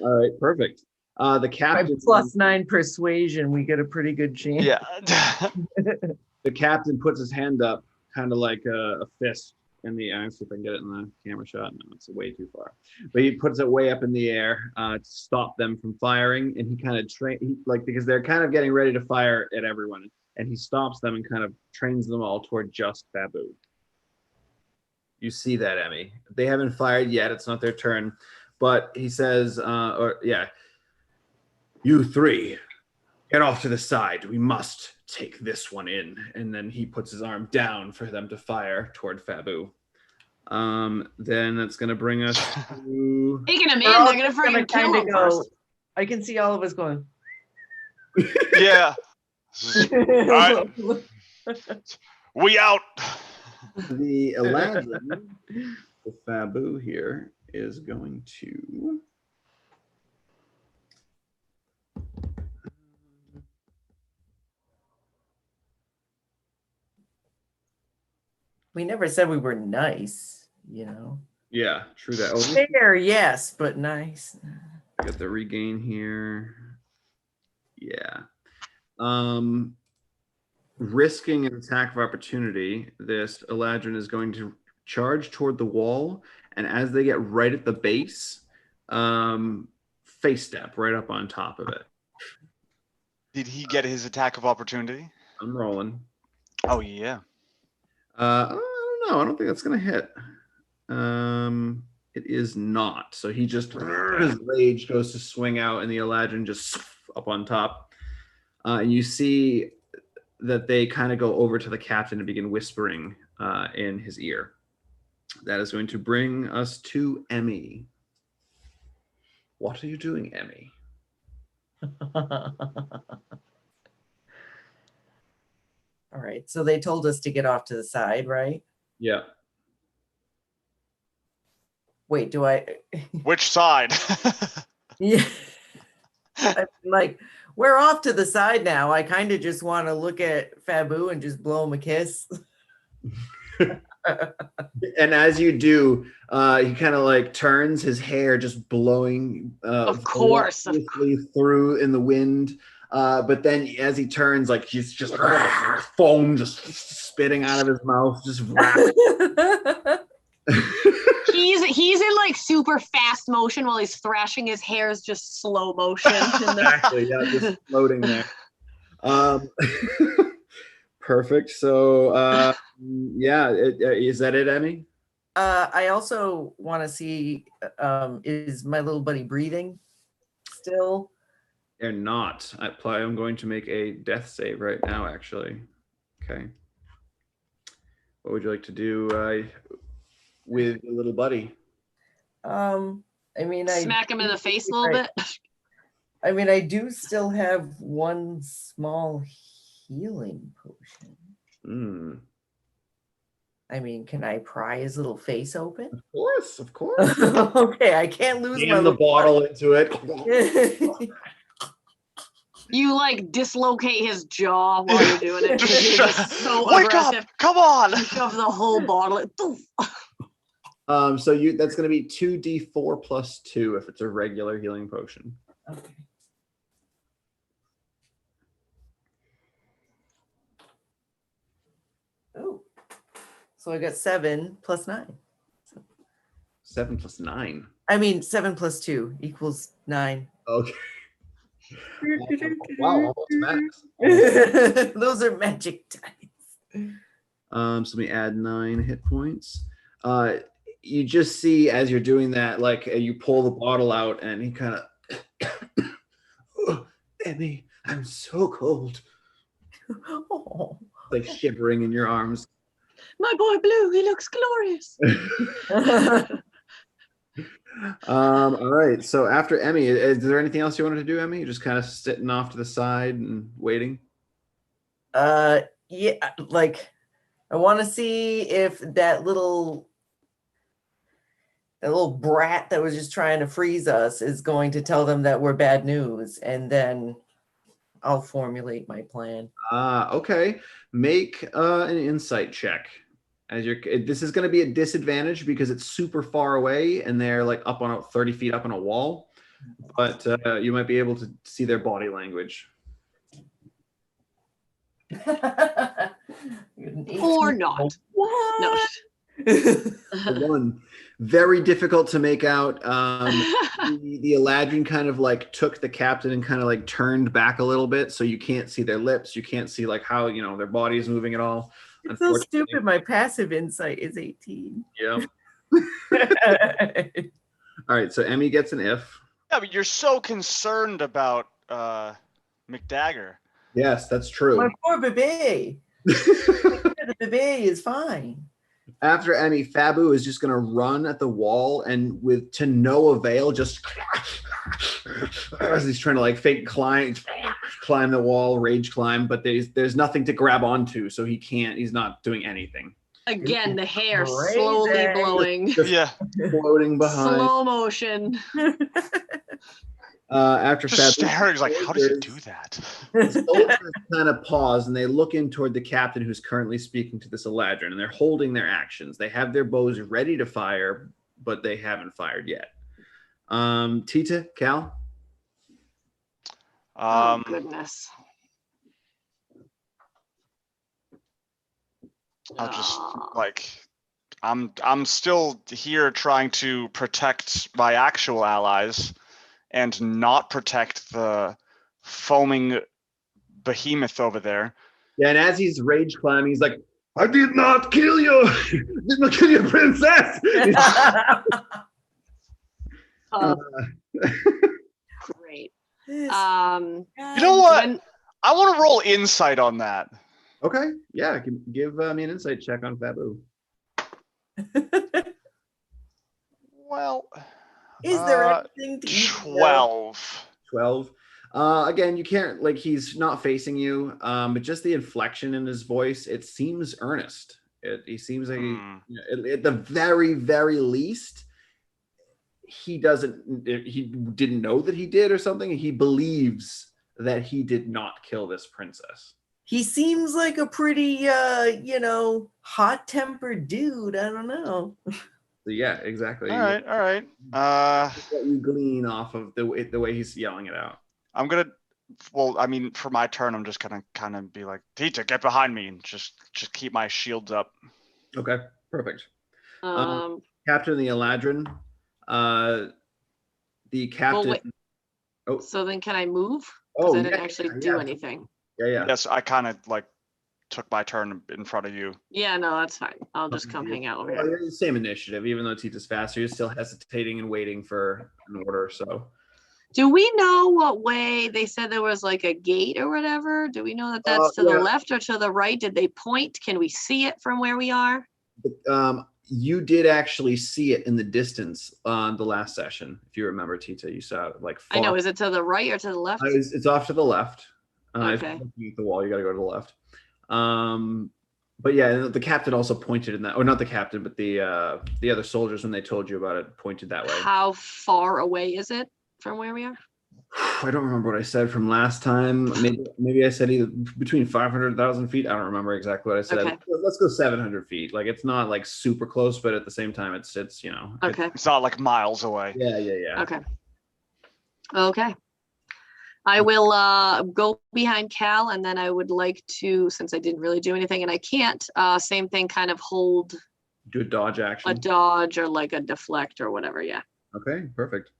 S1: All right, perfect. The captain.
S2: By +9 persuasion, we get a pretty good chance.
S4: Yeah.
S1: The captain puts his hand up, kind of like a fist in the air. See if I can get it in the camera shot. No, it's way too far. But he puts it way up in the air to stop them from firing. And he kind of because they're kind of getting ready to fire at everyone. And he stops them and kind of trains them all toward just Fabu. You see that, Emmy. They haven't fired yet. It's not their turn. But he says, you three, get off to the side. We must take this one in. And then he puts his arm down for them to fire toward Fabu. Then that's going to bring us to...
S3: Taking him in, they're going to freaking kill him first.
S2: I can see all of us going.
S4: Yeah. All right. We out.
S1: The Eladrin, the Fabu here, is going to.
S2: We never said we were nice, you know.
S1: Yeah, true that. Oh,
S2: Fair, yes, but nice.
S1: I got the regain here. Yeah. Risking an attack of opportunity, this Eladrin is going to charge toward the wall, and as they get right at the base, face step right up on top of it.
S4: Did he get his attack of opportunity?
S1: I'm rolling.
S4: Oh yeah.
S1: I don't know. I don't think that's gonna hit. It is not. So he just his rage goes to swing out, and the Eladrin just up on top. And you see that they kind of go over to the captain and begin whispering in his ear. That is going to bring us to Emmy. What are you doing, Emmy?
S2: All right. So they told us to get off to the side, right?
S1: Yeah.
S2: Wait, do I?
S4: Which side?
S2: Yeah. I'm like, we're off to the side now. I kind of just want to look at Fabu and just blow him a kiss.
S1: And as you do, he kind of like turns, his hair just blowing
S3: Of course.
S1: through in the wind. But then as he turns, like he's just foam just spitting out of his mouth, just
S3: He's in like super fast motion while he's thrashing. His hair is just slow motion.
S1: Exactly, yeah, just floating there. Perfect. So yeah, is that it, Emmy?
S2: I also want to see, is my little buddy breathing still?
S1: They're not. I'm going to make a death save right now, actually. Okay. What would you like to do with your little buddy?
S2: I mean,
S3: Smack him in the face a little bit.
S2: I mean, I do still have one small healing potion.
S1: Hmm.
S2: I mean, can I pry his little face open?
S1: Of course.
S2: Okay, I can't lose my
S1: the bottle into it.
S3: You like dislocate his jaw while you're doing it. You're just so
S4: Wake
S3: aggressive.
S4: up! Come on!
S3: You shove the whole bottle.
S1: So that's going to be 2d4 plus 2 if it's a regular healing potion.
S2: Okay. Oh, so I got 7 plus 9.
S1: 7 plus 9.
S2: I mean, 7 plus 2 equals 9.
S1: Okay. Wow, almost max.
S2: Those are magic dice.
S1: So let me add 9 hit points. You just see as you're doing that, like you pull the bottle out, and he kind of, oh, Emmy, I'm so cold.
S2: Oh.
S1: Like shivering in your arms.
S3: My boy Blue, he looks glorious.
S1: All right. So after Emmy, is there anything else you wanted to do, Emmy? You're just kind of sitting off to the side and waiting?
S2: Yeah, like I want to see if that little brat that was just trying to freeze us is going to tell them that we're bad news, and then I'll formulate my plan.
S1: Okay. Make an insight check. This is going to be a disadvantage because it's super far away and they're like up on 30 feet up on a wall, but you might be able to see their body language.
S3: Or not.
S2: What?
S3: No.
S1: One, very difficult to make out. The Eladrin kind of like took the captain and kind of like turned back a little bit, so you can't see their lips. You can't see like how their body is moving at all.
S2: It's so stupid. My passive insight is 18.
S1: Yeah. All right, so Emmy gets an if.
S4: Yeah, but you're so concerned about McDagger.
S1: Yes, that's true.
S2: My poor baby. The baby is fine.
S1: After Emmy, Fabu is just going to run at the wall and to no avail, just as he's trying to like fake climb the wall, rage climb, but there's nothing to grab onto, so he's not doing anything.
S3: Again, the hair
S2: Crazy.
S3: slowly blowing.
S4: Yeah.
S1: Floating behind.
S3: Slow motion.
S1: After
S4: Just
S1: Fabu,
S4: staring, like, how does he do that?
S1: the soldiers kind of pause and they look in toward the captain who's currently speaking to this Eladrin, and they're holding their actions. They have their bows ready to fire, but they haven't fired yet. Tita, Cal?
S3: Oh goodness.
S4: I'll just like I'm still here trying to protect my actual allies and not protect the foaming behemoth over there.
S1: Yeah, and as he's rage climbing, he's like, I did not kill you! Did not kill your princess!
S3: Great.
S4: You know what? I want to roll insight on that.
S1: Okay, yeah, give me an insight check on Fabu.
S2: Well, is there anything to
S4: 12.
S1: 12. Again, you can't, like, he's not facing you, but just the inflection in his voice, it seems earnest. He seems like at the very, very least, he didn't know that he did or something. He believes that he did not kill this princess.
S2: He seems like a pretty, hot-tempered dude. I don't know.
S1: So yeah, exactly.
S4: All right.
S1: What you glean off of the way he's yelling it out.
S4: I'm gonna. Well, I mean, for my turn, I'm just gonna kind of be like, Tita, get behind me, and just keep my shields up.
S1: Okay, perfect. Captain of the Eladrin. The captain.
S3: Oh, so then can I move?
S1: Oh,
S3: I didn't actually do anything.
S1: Yeah.
S4: Yes, I kind of like took my turn in front of you.
S3: Yeah, no, that's fine. I'll just come hang out over here.
S1: You're the same initiative, even though Tita's faster. You're still hesitating and waiting for an order. So,
S3: do we know what way they said there was like a gate or whatever? Do we know that that's to the left or to the right? Did they point? Can we see it from where we are?
S1: You did actually see it in the distance on the last session, if you remember, Tita. You saw it like far.
S3: I know. Is it to the right or to the left?
S1: It's off to the left.
S3: Okay.
S1: If you're looking at the wall, you got to go to the left. But yeah, the captain also pointed in that, or not the captain, but the other soldiers, when they told you about it, pointed that way.
S3: How far away is it from where we are?
S1: I don't remember what I said from last time. Maybe I said either between 500 and 1,000 feet. I don't remember exactly what I said.
S3: Okay.
S1: Let's go 700 feet. Like, it's not like super close, but at the same time, it's
S3: Okay.
S4: It's not like miles away.
S1: Yeah.
S3: Okay. I will go behind Cal, and then I would like to, since I didn't really do anything and I can't, same thing, kind of hold.
S1: Do a dodge action.
S3: A dodge or like a deflect or whatever. Yeah.
S1: Okay, perfect.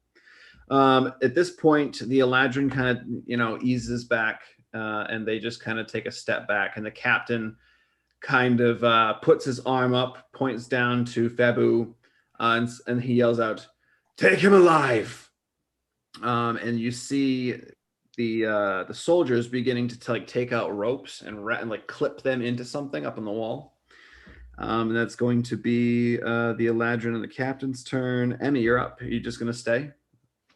S1: At this point, the Eladrin kind of, eases back, and they just kind of take a step back, and the captain kind of puts his arm up, points down to Fabu, and he yells out, "Take him alive!" And you see the soldiers beginning to take out ropes and like clip them into something up on the wall. And that's going to be the Eladrin and the captain's turn. Emmy, you're up. Are you just going to stay?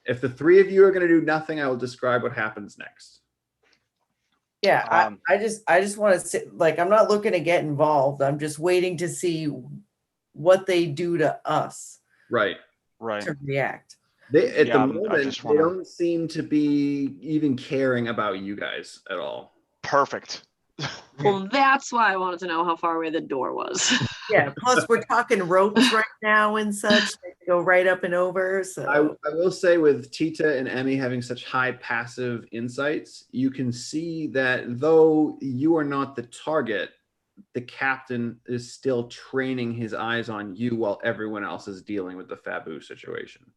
S1: If the three of you are going to do nothing, I will describe what happens next.
S2: Yeah, I just want to sit, like, I'm not looking to get involved. I'm just waiting to see what they do to us.
S1: Right.
S2: To react.
S1: The moment, they don't seem to be even caring about you guys at all.
S4: Perfect.
S3: Well, that's why I wanted to know how far away the door was.
S2: Yeah, plus we're talking ropes right now and such. They go right up and over. So
S1: I will say, with Tita and Emmy having such high passive insights, you can see that though you are not the target, the captain is still training his eyes on you while everyone else is dealing with the Fabu situation.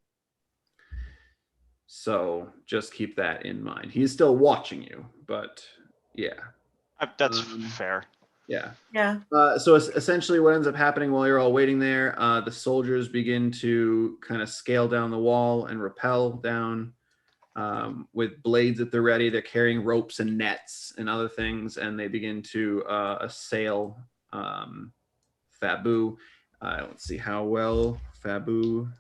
S1: So just keep that in mind. He's still watching you, but yeah.
S4: That's fair.
S2: Yeah.
S1: So essentially what ends up happening while you're all waiting there, the soldiers begin to kind of scale down the wall and rappel down with blades at the ready. They're carrying ropes and nets and other things, and they begin to assail Fabu. Let's see how well Fabu.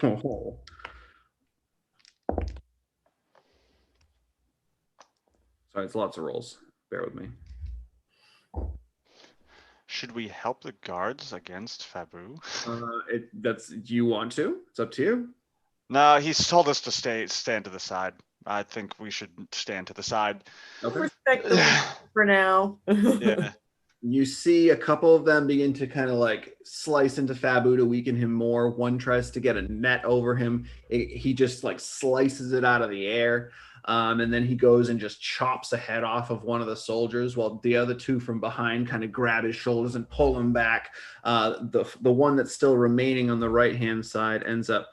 S1: Oh. Sorry, it's lots of rolls. Bear with me.
S4: Should we help the guards against Fabu?
S1: Do you want to? It's up to you.
S4: No, he's told us to stand to the side. I think we should stand to the side.
S2: Okay. Respect the for now.
S4: Yeah.
S1: You see a couple of them begin to kind of like slice into Fabu to weaken him more. One tries to get a net over him. He just like slices it out of the air. And then he goes and just chops a head off of one of the soldiers while the other two from behind kind of grab his shoulders and pull him back. The one that's still remaining on the right-hand side ends up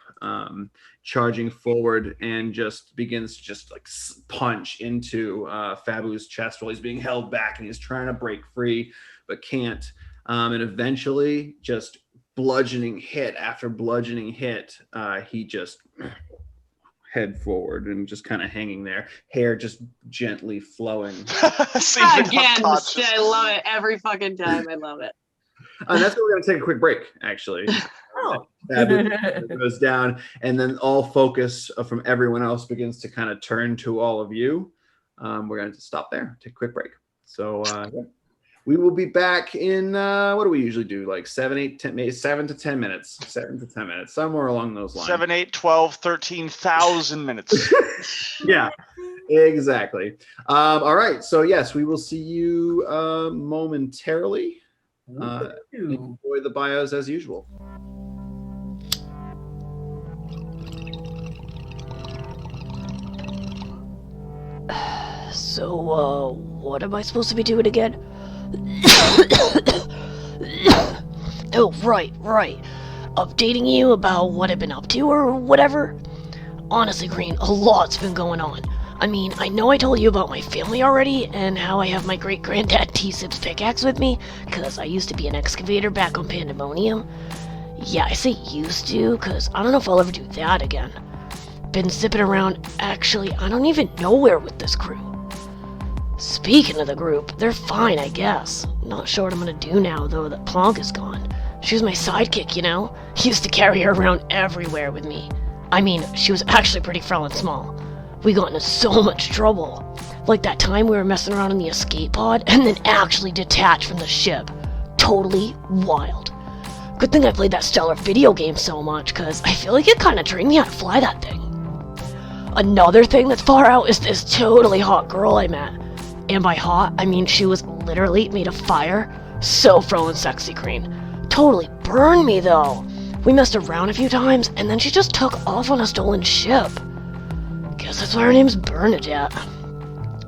S1: charging forward and just begins to just like punch into Fabu's chest while he's being held back, and he's trying to break free but can't. And eventually, just bludgeoning hit after bludgeoning hit, he just head forward and just kind of hanging there, hair just gently flowing.
S3: Again, I love it every fucking time. I love it.
S1: And that's where we're going to take a quick break, actually. Goes down, and then all focus from everyone else begins to kind of turn to all of you. We're going to stop there, take a quick break. So we will be back in, what do we usually do? Like 7 to 10 minutes, somewhere along those lines.
S4: 7, 8, 12, 13,000 minutes.
S1: Yeah, exactly. All right. So yes, we will see you momentarily. Enjoy the bios as usual.
S6: So, what am I supposed to be doing again? Oh, right. Updating you about what I've been up to or whatever? Honestly, Green, a lot's been going on. I mean, I know I told you about my family already, and how I have my great-granddad T-Sip's pickaxe with me, because I used to be an excavator back on Pandemonium. Yeah, I say used to, because I don't know if I'll ever do that again. Been zipping around, actually, I don't even know where with this crew. Speaking of the group, they're fine, I guess. Not sure what I'm gonna do now, though, that Plonk is gone. She was my sidekick, you know? Used to carry her around everywhere with me. I mean, she was actually pretty frail and small. We got into so much trouble. Like that time we were messing around in the escape pod and then actually detached from the ship. Totally wild. Good thing I played that stellar video game so much, cause I feel like it kinda trained me how to fly that thing. Another thing that's far out is this totally hot girl I met. And by hot, I mean she was literally made of fire. So fro and sexy, Green. Totally burned me though. We messed around a few times and then she just took off on a stolen ship. Guess that's why her name's Bernadette.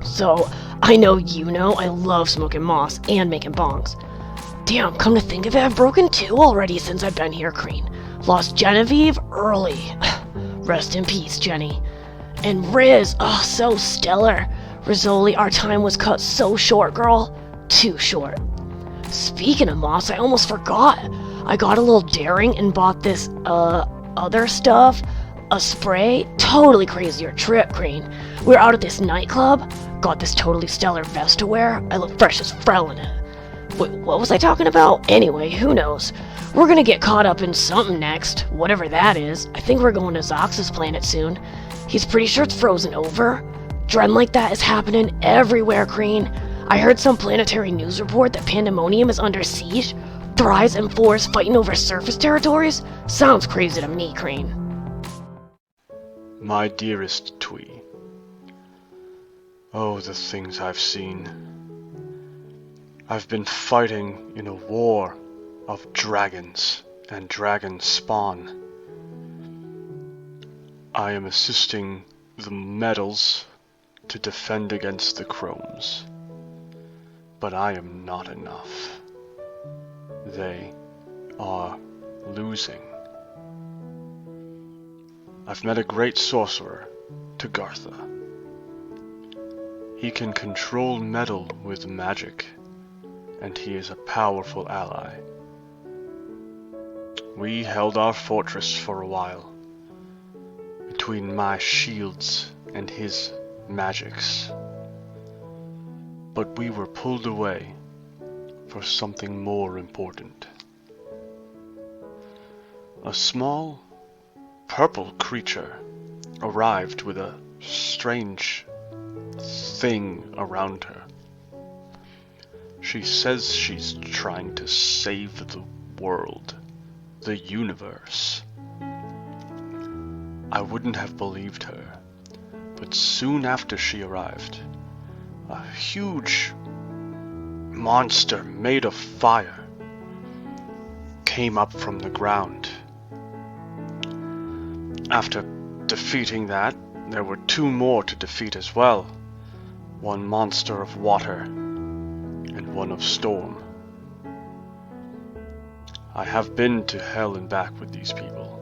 S6: So, I know you know I love smoking moss and making bongs. Damn, come to think of it, I've broken 2 already since I've been here, Green. Lost Genevieve early. Rest in peace, Jenny. And Riz, oh, so stellar. Rizzoli, our time was cut so short, girl. Too short. Speaking of moss, I almost forgot. I got a little daring and bought this, other stuff. A spray. Totally crazier trip, Green. We were out at this nightclub. Got this totally stellar vest to wear. I look fresh as Frel in it. Wait, what was I talking about? Anyway, who knows? We're gonna get caught up in something next. Whatever that is. I think we're going to Zox's planet soon. He's pretty sure it's frozen over. Dread like that is happening everywhere, Green. I heard some planetary news report that Pandemonium is under siege. Thrice and Fours fighting over surface territories? Sounds crazy to me, Green.
S7: My dearest Twee. Oh, the things I've seen. I've been fighting in a war of dragons and dragon spawn. I am assisting the metals to defend against the chromes. But I am not enough. They are losing. I've met a great sorcerer, Tagartha. He can control metal with magic, and he is a powerful ally. We held our fortress for a while, between my shields and his magics. But we were pulled away for something more important. A small, purple creature arrived with a strange thing around her. She says she's trying to save the world, the universe. I wouldn't have believed her, but soon after she arrived, a huge monster made of fire came up from the ground. After defeating that, there were 2 more to defeat as well. One monster of water and one of storm. I have been to hell and back with these people,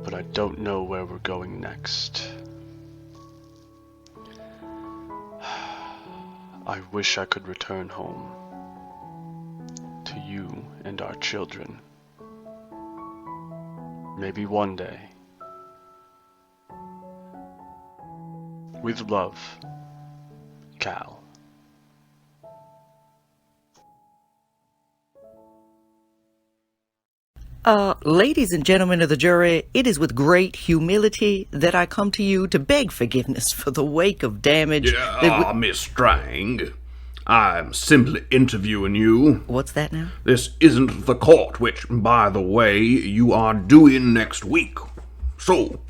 S7: but I don't know where we're going next. I wish I could return home to you and our children. Maybe one day. With love, Cal.
S2: Ladies and gentlemen of the jury, it is with great humility that I come to you to beg forgiveness for the wake of damage
S5: Miss Strang, I'm simply interviewing you.
S2: What's that now?
S5: This isn't the court, which, by the way, you are doing next week. So,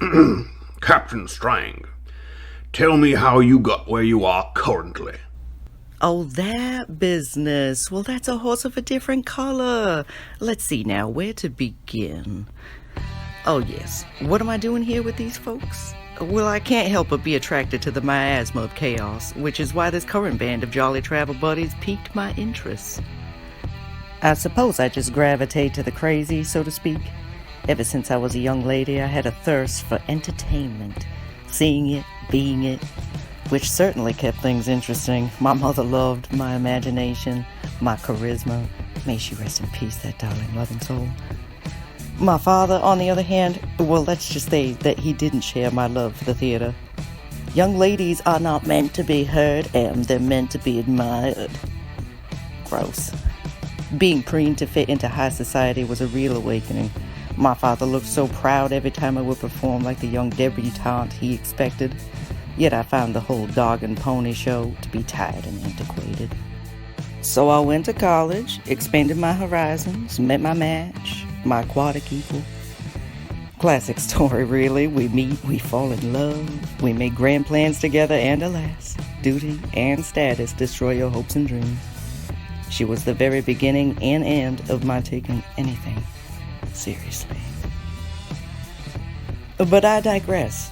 S5: Captain Strang, tell me how you got where you are currently.
S2: Oh, that business. Well, that's a horse of a different color. Let's see now, where to begin? Oh, yes. What am I doing here with these folks? Well, I can't help but be attracted to the miasma of chaos, which is why this current band of jolly travel buddies piqued my interest. I suppose I just gravitate to the crazy, so to speak. Ever since I was a young lady, I had a thirst for entertainment, seeing it, being it, which certainly kept things interesting. My mother loved my imagination, my charisma. May she rest in peace, that darling, loving soul. My father, on the other hand, well, let's just say that he didn't share my love for the theater. Young ladies are not meant to be heard, and they're meant to be admired. Gross. Being preened to fit into high society was a real awakening. My father looked so proud every time I would perform like the young debutante he expected. Yet I found the whole dog and pony show to be tired and antiquated. So I went to college, expanded my horizons, met my match, my aquatic equal. Classic story, really. We meet, we fall in love, we make grand plans together, and alas, duty and status destroy your hopes and dreams. She was the very beginning and end of my taking anything seriously. But I digress.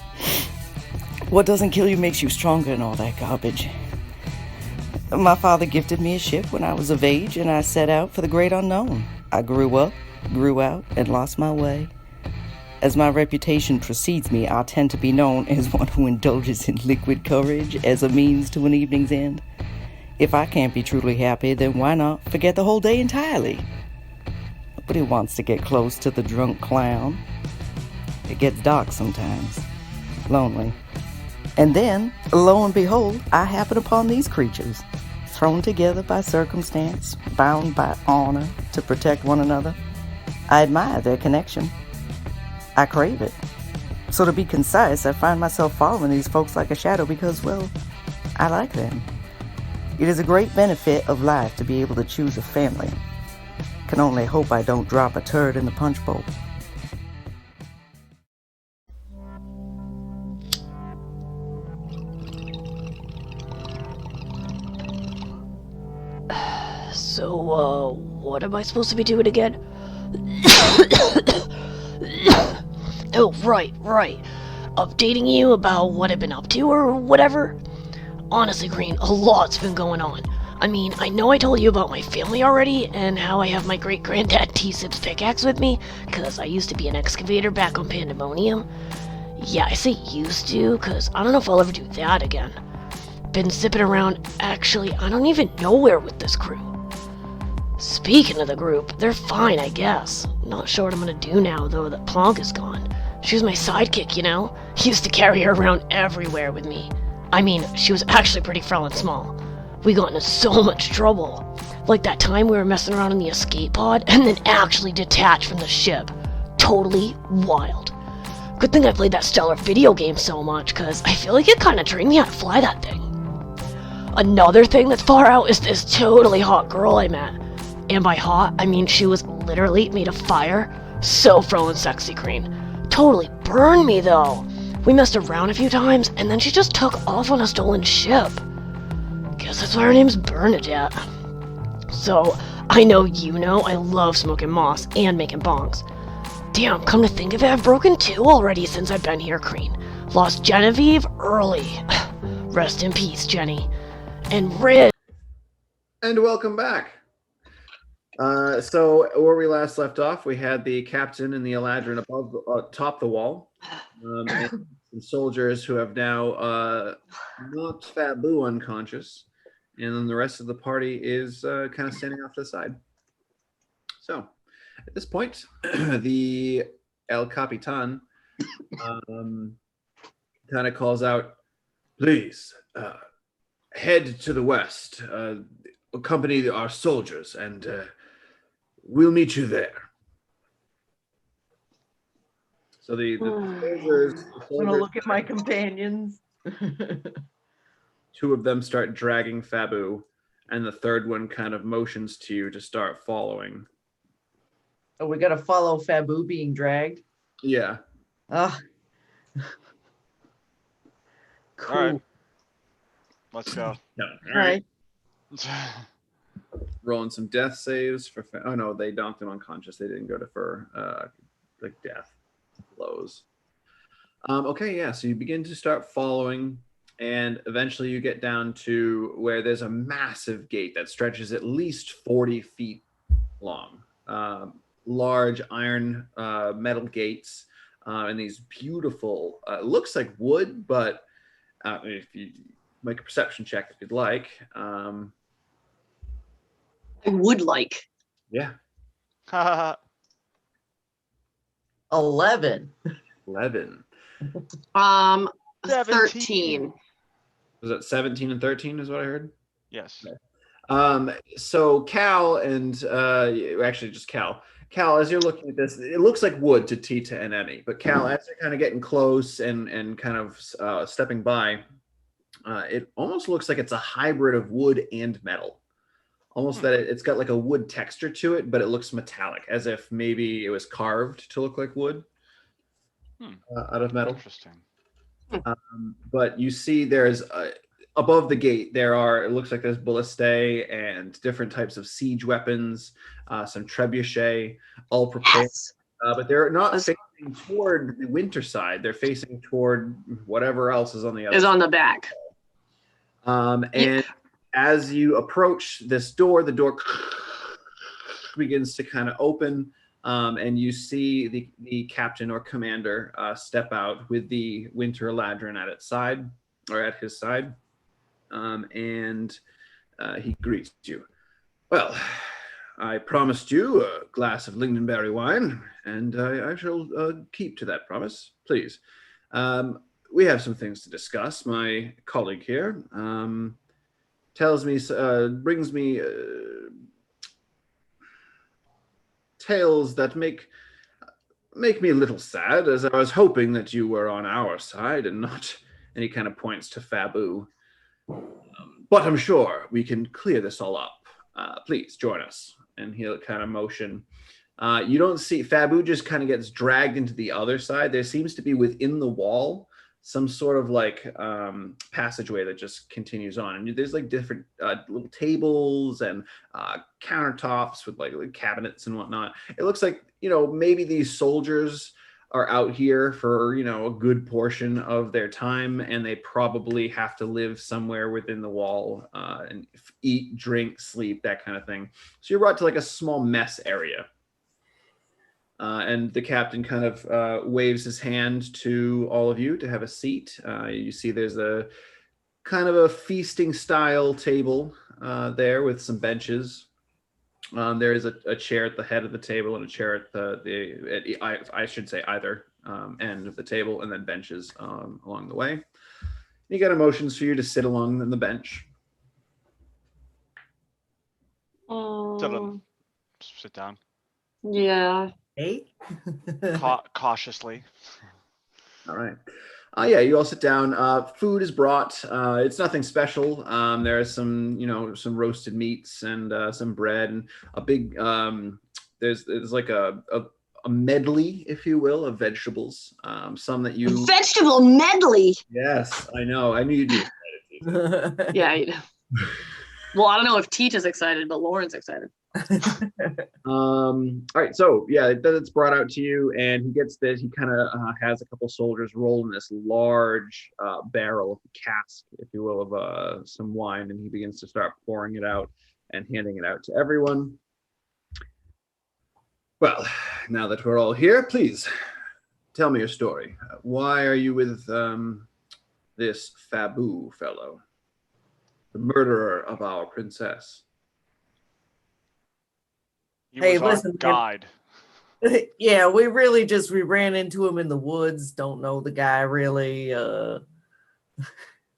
S2: What doesn't kill you makes you stronger and all that garbage. My father gifted me a ship when I was of age, and I set out for the great unknown. I grew up, grew out, and lost my way. As my reputation precedes me, I tend to be known as one who indulges in liquid courage as a means to an evening's end. If I can't be truly happy, then why not forget the whole day entirely? Nobody wants to get close to the drunk clown. It gets dark sometimes. Lonely. And then, lo and behold, I happen upon these creatures, thrown together by circumstance, bound by honor to protect one another. I admire their connection. I crave it. So to be concise, I find myself following these folks like a shadow because, well, I like them. It is a great benefit of life to be able to choose a family. Can only hope I don't drop a turd in the punch bowl.
S6: So, what am I supposed to be doing again? Oh, right. Updating you about what I've been up to or whatever? Honestly, Green, a lot's been going on. I mean, I know I told you about my family already, and how I have my great-granddad T-Sip's pickaxe with me, because I used to be an excavator back on Pandemonium. Yeah, I say used to, because I don't know if I'll ever do that again. Been zipping around, actually, I don't even know where with this crew. Speaking of the group, they're fine, I guess. Not sure what I'm gonna do now, though, that Plonk is gone. She was my sidekick, you know? Used to carry her around everywhere with me. I mean, she was actually pretty frellin' small. We got into so much trouble. Like that time we were messing around in the escape pod and then actually detached from the ship. Totally wild. Good thing I played that stellar video game so much, because I feel like it kind of trained me how to fly that thing. Another thing that's far out is this totally hot girl I met. And by hot, I mean she was literally made of fire. So frozen sexy green. Totally burned me though. We messed around a few times, and then she just took off on a stolen ship. Guess that's why her name's Bernadette. So, I know you know I love smoking moss and making bongs. Damn, come to think of it, I've broken 2 already since I've been here, Crean. Lost Genevieve early. Rest in peace, Jenny. And Riz.
S1: And welcome back. So where we last left off, we had the captain and the Eladrin above, atop the wall, and some soldiers who have now knocked Fabu unconscious, and then the rest of the party is kind of standing off to the side. So at this point, the El Capitan kind of calls out, "Please head to the west, accompany our soldiers, and we'll meet you there." So the soldiers,
S2: I'm gonna look at my companions.
S1: 2 of them start dragging Fabu, and the third one kind of motions to you to start following.
S2: Oh, we gotta follow Fabu being dragged.
S1: Yeah.
S2: Ah. Cool.
S4: All right. Let's go.
S1: No.
S2: All right.
S1: Rolling some death saves for. Oh no, they knocked him unconscious. They didn't go to for like death blows. Okay, yeah. So you begin to start following, and eventually you get down to where there's a massive gate that stretches at least 40 feet long. Large iron metal gates, and these beautiful. Looks like wood, but if you make a perception check if you'd like.
S3: I would like.
S1: Yeah.
S2: 11.
S1: 11.
S3: 13.
S1: Was that 17 and 13 is what I heard?
S4: Yes.
S1: So Cal and actually just Cal. Cal, as you're looking at this, it looks like wood to Tita and Emmy, but Cal, as you're kind of getting close and kind of stepping by, it almost looks like it's a hybrid of wood and metal. Almost that it's got like a wood texture to it, but it looks metallic, as if maybe it was carved to look like wood out of metal.
S4: Interesting.
S1: But you see there's above the gate, it looks like there's ballistae and different types of siege weapons, some trebuchet, all prepared.
S3: Yes.
S1: But they're not facing toward the winter side. They're facing toward whatever else is on the other
S3: Is
S1: side.
S3: on the back.
S1: And as you approach this door, the door begins to kind of open, and you see the captain or commander step out with the Winter Eladrin at its side, or at his side, and he greets you. "Well, I promised you a glass of lingonberry wine, and I shall keep to that promise. Please. We have some things to discuss. My colleague here brings me tales that make me a little sad, as I was hoping that you were on our side and not," and he kind of points to Fabu. "But I'm sure we can clear this all up. Please join us." And he'll kind of motion. You don't see Fabu just kind of gets dragged into the other side. There seems to be within the wall some sort of like passageway that just continues on, and there's like different little tables and countertops with like cabinets and whatnot. It looks like, maybe these soldiers are out here for, a good portion of their time, and they probably have to live somewhere within the wall and eat, drink, sleep, that kind of thing. So you're brought to like a small mess area. And the captain kind of waves his hand to all of you to have a seat. You see there's a kind of a feasting style table there with some benches. There is a chair at the head of the table and a chair at I should say either end of the table, and then benches along the way. You got motions for you to sit along on the bench.
S3: Oh,
S4: Sit down
S3: yeah.
S2: Hey.
S4: cautiously.
S1: All right. Yeah, you all sit down. Food is brought. It's nothing special. There are some, some roasted meats and some bread and a big. There's like a medley, if you will, of vegetables. Some that you.
S3: Vegetable medley.
S1: Yes, I know. I knew you'd be excited.
S3: Yeah. Well, I don't know if Tita's excited, but Lauren's excited.
S1: All right, so yeah, it's brought out to you, and he gets this. He kind of has a couple soldiers roll in this large barrel, cask, if you will, of some wine, and he begins to start pouring it out and handing it out to everyone. Well, now that we're all here, please tell me your story. Why are you with this Fabu fellow, the murderer of our princess?
S4: He
S2: Hey,
S4: was our
S2: listen, man.
S4: guide.
S2: Yeah, we ran into him in the woods. Don't know the guy really.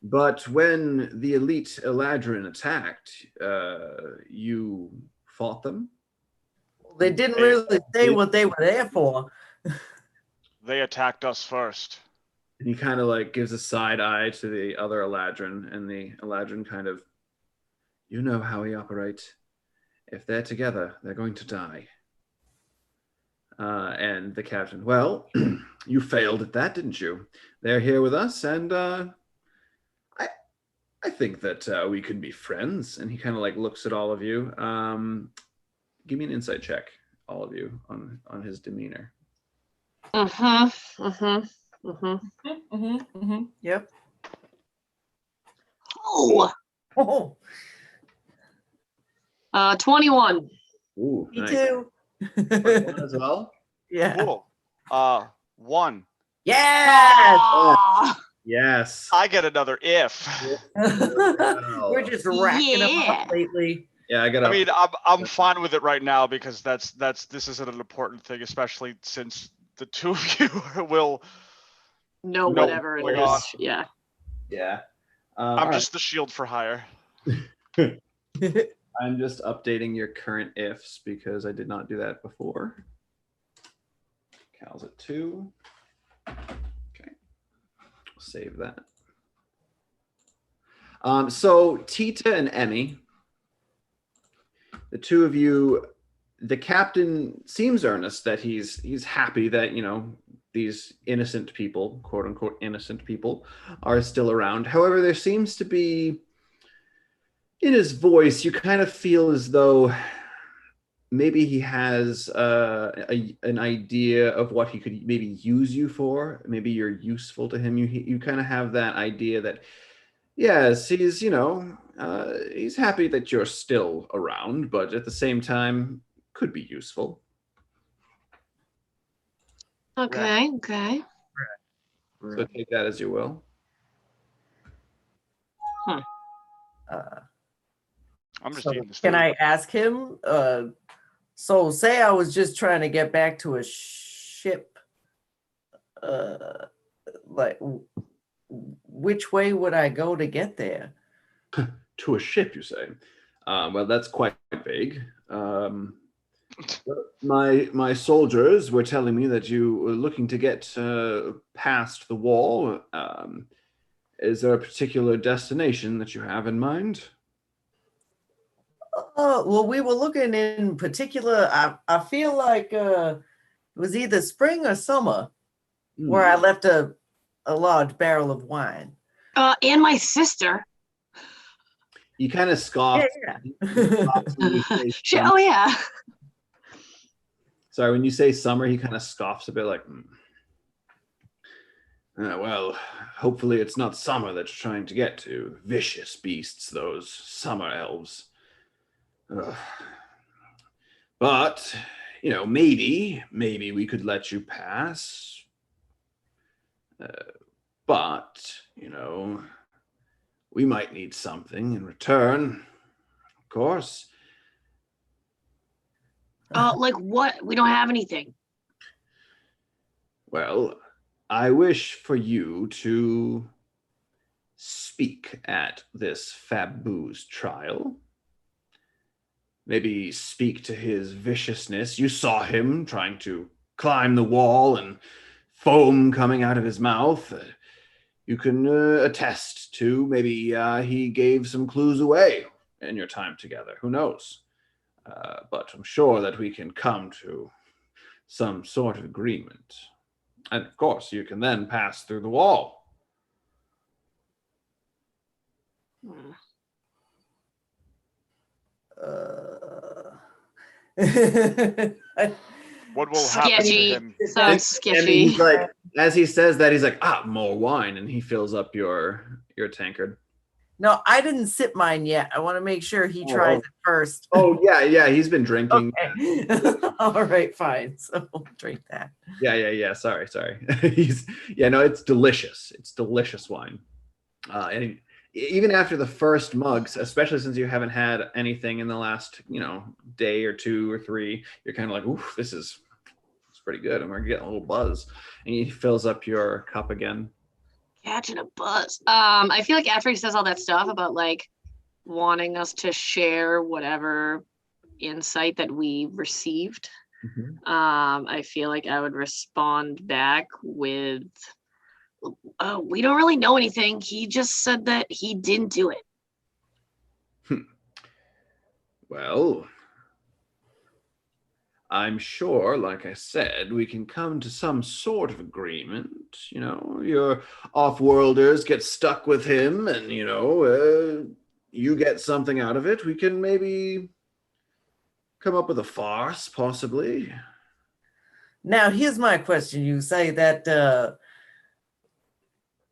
S1: But when the elite Eladrin attacked, you fought them?
S2: They didn't really say what they were there for.
S4: They attacked us first.
S1: And he kind of like gives a side eye to the other Eladrin, and the Eladrin kind of, you know how we operate. If they're together, they're going to die. And the captain, well, you failed at that, didn't you? They're here with us, and I think that we could be friends. And he kind of like looks at all of you. Give me an insight check, all of you, on his demeanor.
S2: Yep.
S3: Oh. 21.
S1: Ooh,
S2: Me
S1: nice.
S2: too.
S1: 21 as well?
S2: Yeah.
S4: Cool. 1.
S2: Yes.
S3: Ah,
S1: Yes.
S4: I get another if.
S2: We're just racking them up lately.
S1: Yeah,
S4: I mean, I'm fine with it right now because this isn't an important thing, especially since the two of you will
S3: no,
S4: know
S3: whatever it
S4: what's going on.
S3: is. Yeah.
S1: Yeah.
S4: I'm just the shield for hire.
S1: I'm just updating your current ifs because I did not do that before. Cal's at 2. Okay. Save that. So Tita and Emmy, the two of you, the captain seems earnest that he's happy that, these innocent people, quote unquote innocent people, are still around. However, there seems to be, in his voice, you kind of feel as though maybe he has an idea of what he could maybe use you for. Maybe you're useful to him. You kind of have that idea that, yes, he's, he's happy that you're still around, but at the same time, could be useful.
S3: Okay. Okay.
S1: So take that as you will.
S4: I'm just
S2: So
S4: eating this
S2: can
S4: food.
S2: I ask him? So say I was just trying to get back to a ship. Like, which way would I go to get there?
S1: To a ship, you say? Well, that's quite vague. My soldiers were telling me that you were looking to get past the wall. Is there a particular destination that you have in mind?
S2: Well, we were looking in particular. I feel like it was either spring or summer where I left a large barrel of wine.
S3: And my sister.
S1: You kind of scoff.
S3: Oh yeah.
S1: Sorry, when you say summer, he kind of scoffs a bit like, well, hopefully it's not summer that you're trying to get to. Vicious beasts, those summer elves. But, maybe we could let you pass. But, we might need something in return, of course.
S3: Like what? We don't have anything.
S1: Well, I wish for you to speak at this Fabu's trial. maybe speak to his viciousness. You saw him trying to climb the wall and foam coming out of his mouth. You can attest to maybe he gave some clues away in your time together. Who knows? But I'm sure that we can come to some sort of agreement. And of course, you can then pass through the wall.
S3: Hmm.
S4: What will happen to
S3: Sketchy.
S4: him?
S3: Sounds sketchy.
S1: He's like, as he says that, he's like, more wine, and he fills up your tankard.
S2: No, I didn't sip mine yet. I want to make sure he
S1: Oh,
S2: tries
S1: oh.
S2: it first.
S1: Oh yeah, he's been drinking.
S2: Okay. All right, fine. So we'll drink that.
S1: Yeah. Sorry. No, it's delicious. It's delicious wine. And even after the first mugs, especially since you haven't had anything in the last, day or 2 or 3, you're kind of like, ooh, this is pretty good. And we're getting a little buzz. And he fills up your cup again.
S3: Catching a buzz. I feel like after he says all that stuff about like wanting us to share whatever insight that we received, I feel like I would respond back with, "Oh, we don't really know anything. He just said that he didn't do it."
S1: Well, I'm sure, like I said, we can come to some sort of agreement. Your off-worlders get stuck with him and, you get something out of it. We can maybe come up with a farce, possibly.
S2: Now, here's my question. You say that,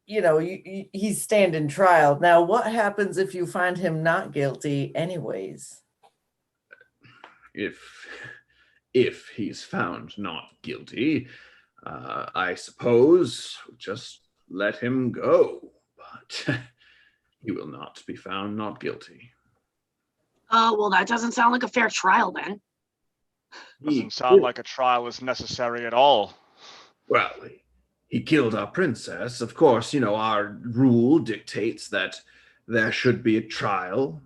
S2: he's standing trial. Now, what happens if you find him not guilty anyways?
S1: If he's found not guilty, I suppose just let him go. But he will not be found not guilty.
S3: Well, that doesn't sound like a fair trial then.
S4: Doesn't sound like a trial is necessary at all.
S1: Well, he killed our princess. Of course, our rule dictates that there should be a trial,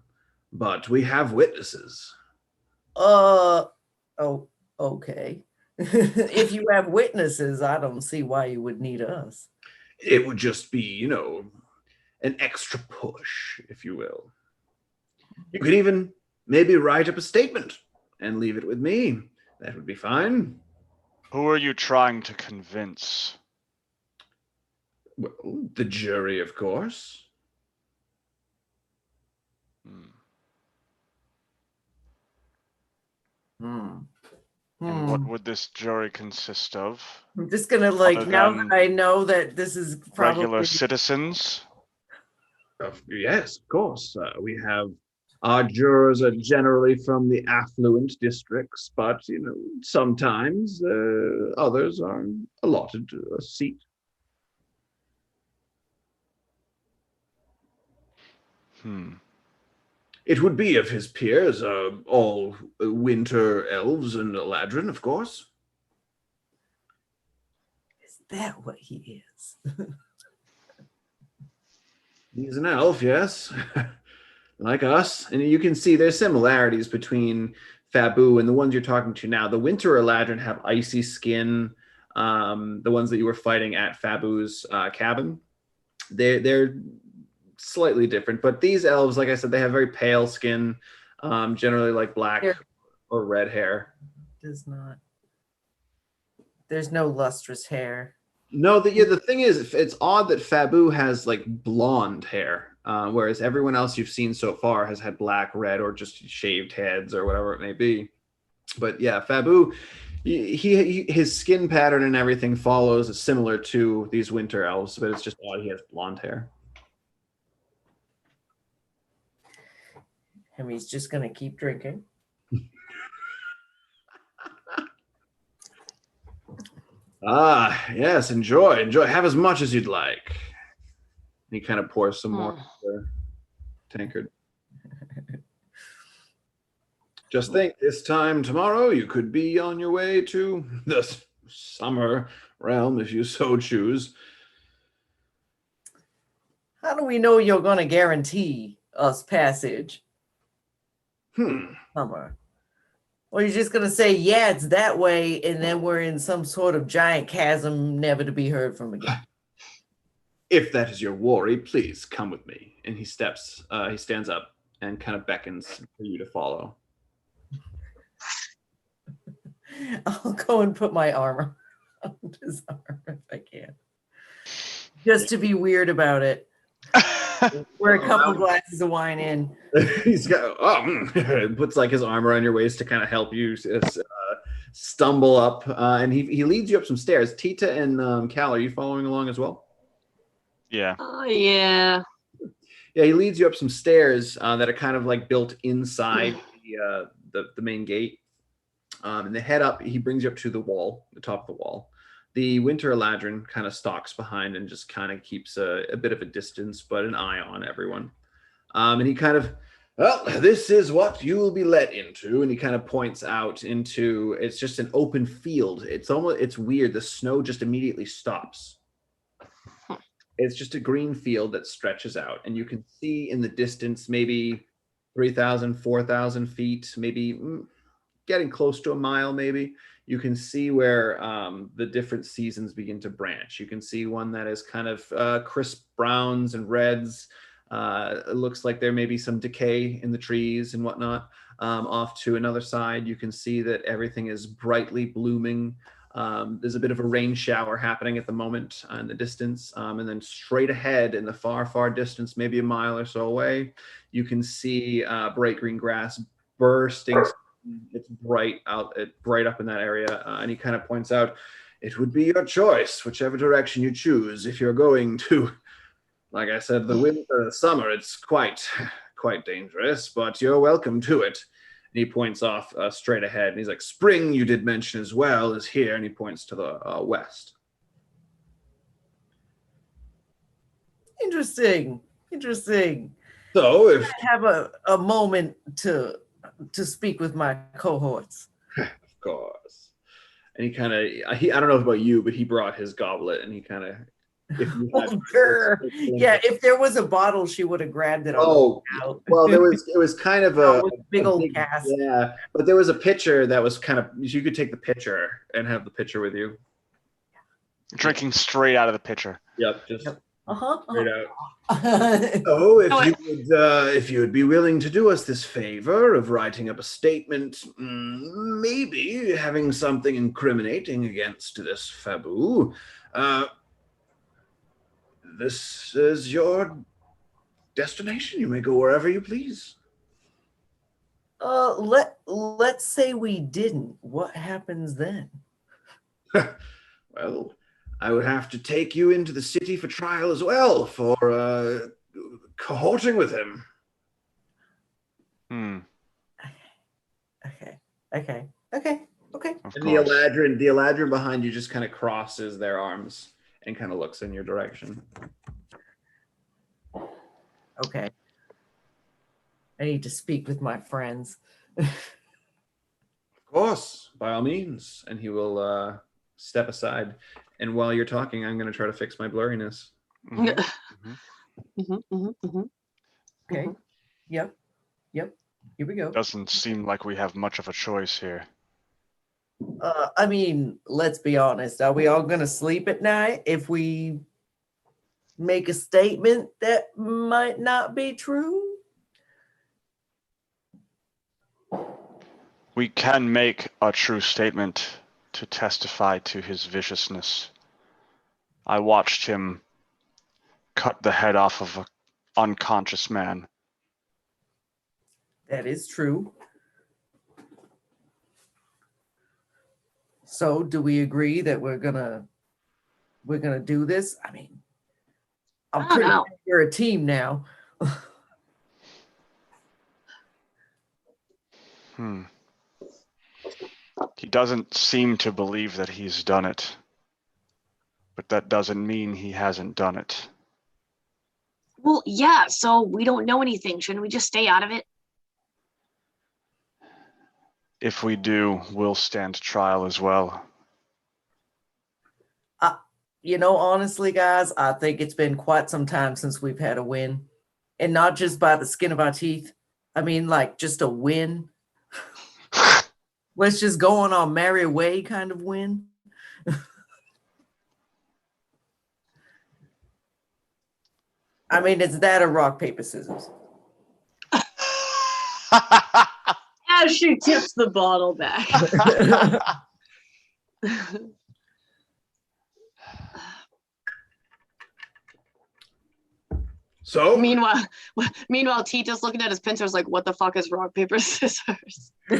S1: but we have witnesses.
S2: Oh, okay. If you have witnesses, I don't see why you would need us.
S1: It would just be, an extra push, if you will. You could even maybe write up a statement and leave it with me. That would be fine.
S4: Who are you trying to convince?
S1: Well, the jury, of course.
S4: And what would this jury consist of?
S2: I'm just gonna now that I know that this is probably
S4: regular citizens.
S1: Yes, of course. We have our jurors are generally from the affluent districts, but sometimes others are allotted a seat. It would be of his peers, all winter elves and Eladrin, of course.
S2: Is that what he is?
S1: He's an elf, yes. Like us. And you can see there's similarities between Fabu and the ones you're talking to now. The winter Eladrin have icy skin. The ones that you were fighting at Fabu's cabin. They're slightly different, but these elves, like I said, they have very pale skin, generally like black or red hair.
S2: Does not. There's no lustrous hair.
S1: No, the thing is, it's odd that Fabu has like blonde hair, whereas everyone else you've seen so far has had black, red, or just shaved heads or whatever it may be. But yeah, Fabu, his skin pattern and everything follows similar to these winter elves, but it's just odd he has blonde hair.
S2: And he's just going to keep drinking.
S1: Yes, enjoy. Have as much as you'd like. He kind of pours some more into the tankard. Just think, this time tomorrow, you could be on your way to the summer realm if you so choose.
S2: How do we know you're going to guarantee us passage? Summer. Or you're just gonna say, yeah, it's that way, and then we're in some sort of giant chasm, never to be heard from again.
S1: If that is your worry, please come with me. And he stands up and kind of beckons for you to follow.
S2: I'll go and put my arm around his arm if I can. Just to be weird about it. We're a couple glasses of wine in.
S1: He's got puts like his arm around your waist to kind of help you stumble up, and he leads you up some stairs. Tita and Cal, are you following along as well?
S4: Yeah.
S3: Oh, yeah.
S1: Yeah, he leads you up some stairs that are kind of like built inside the main gate, and they head up. He brings you up to the wall, the top of the wall. The Winter Eladrin kind of stalks behind and just kind of keeps a bit of a distance, but an eye on everyone. And he kind of, well, this is what you will be let into. And he kind of points out into, it's just an open field. It's weird. The snow just immediately stops. It's just a green field that stretches out. And you can see in the distance, maybe 3,000, 4,000 feet, maybe getting close to a mile, maybe. You can see where the different seasons begin to branch. You can see one that is kind of crisp browns and reds. It looks like there may be some decay in the trees and whatnot. Off to another side, you can see that everything is brightly blooming. There's a bit of a rain shower happening at the moment in the distance. And then straight ahead in the far, far distance, maybe a mile or so away, you can see bright green grass bursting. It's bright up in that area, and he kind of points out, it would be your choice, whichever direction you choose. If you're going to, like I said, the winter, the summer, it's quite dangerous, but you're welcome to it. And he points off straight ahead, and he's like, spring, you did mention as well, is here, and he points to the west.
S2: Interesting.
S1: So if
S2: I have a moment to speak with my cohorts.
S1: Of course. And he kind of, I don't know about you, but he brought his goblet, and he kind of,
S2: if there was a bottle, she would have grabbed it.
S1: Well, it was kind of a
S2: big old cask.
S1: Yeah, but there was a pitcher that was kind of, you could take the pitcher and have the pitcher with you.
S4: Drinking straight out of the pitcher.
S1: Yep, just straight out.
S3: Oh,
S1: If you would be willing to do us this favor of writing up a statement, maybe having something incriminating against this Fabu, this is your destination. You may go wherever you please.
S2: Let's say we didn't. What happens then?
S1: Well, I would have to take you into the city for trial as well for cohorting with him.
S2: Okay.
S1: And the Eladrin behind you just kind of crosses their arms and kind of looks in your direction.
S2: Okay. I need to speak with my friends.
S1: Of course, by all means. And he will step aside. And while you're talking, I'm going to try to fix my blurriness.
S2: Okay. Yep. Here we go.
S4: Doesn't seem like we have much of a choice here.
S2: I mean, let's be honest. Are we all going to sleep at night if we make a statement that might not be true?
S7: We can make a true statement to testify to his viciousness. I watched him cut the head off of an unconscious man.
S2: That is true. So, do we agree that we're gonna do this? I mean, I'm pretty sure you're a team now.
S7: He doesn't seem to believe that he's done it, but that doesn't mean he hasn't done it.
S3: Well, yeah, so we don't know anything. Shouldn't we just stay out of it?
S7: If we do, we'll stand trial as well.
S2: Honestly, guys, I think it's been quite some time since we've had a win. And not just by the skin of our teeth. I mean, like just a win. Let's just go on our merry way kind of win. I mean, it's that or rock, paper, scissors.
S3: As she tips the bottle back.
S5: So
S3: meanwhile, Tita's looking at his pincers like, what the fuck is rock, paper, scissors?
S4: So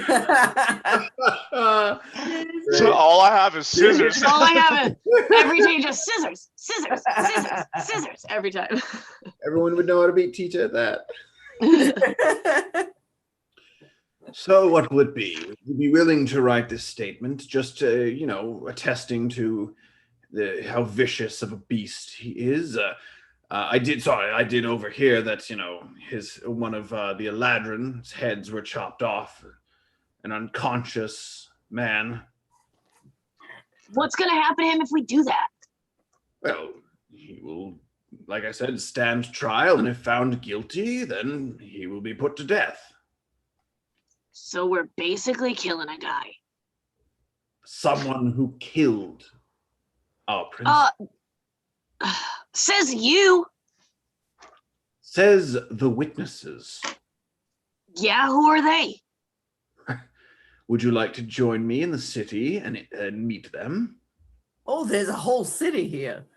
S4: all I have is scissors.
S3: All I have is every day just scissors, scissors, scissors, scissors every time.
S1: Everyone would know how to beat Tita at that. So what will it be? Would you be willing to write this statement, just attesting to how vicious of a beast he is? I did overhear that one of the Eladrin's heads were chopped off. An unconscious man.
S3: What's gonna happen to him if we do that?
S1: Well, he will, like I said, stand trial, and if found guilty, then he will be put to death.
S3: So we're basically killing a guy.
S1: Someone who killed our prince.
S3: Says you.
S1: Says the witnesses.
S3: Yeah, who are they?
S1: Would you like to join me in the city and meet them?
S2: Oh, there's a whole city here.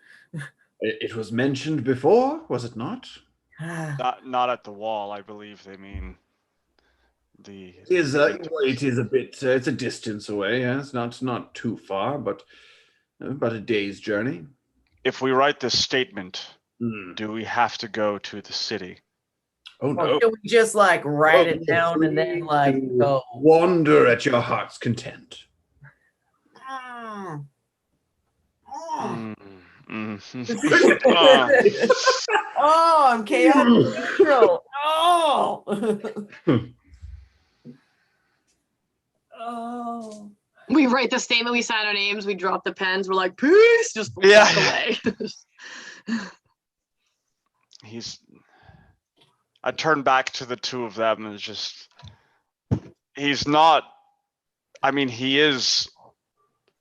S1: It was mentioned before, was it not?
S4: Not at the wall, I believe they mean the.
S1: It is a bit. It's a distance away. Yes, not too far, but about a day's journey.
S4: If we write this statement, do we have to go to the city?
S1: Oh
S2: Or
S1: no!
S2: can we just like write it down and then like go?
S1: Wander at your heart's content.
S2: Oh, I'm chaotic neutral. Oh. Oh.
S3: We write the statement, we sign our names, we drop the pens, we're like, peace, just walk away.
S4: I turn back to the two of them and he's not, I mean, he is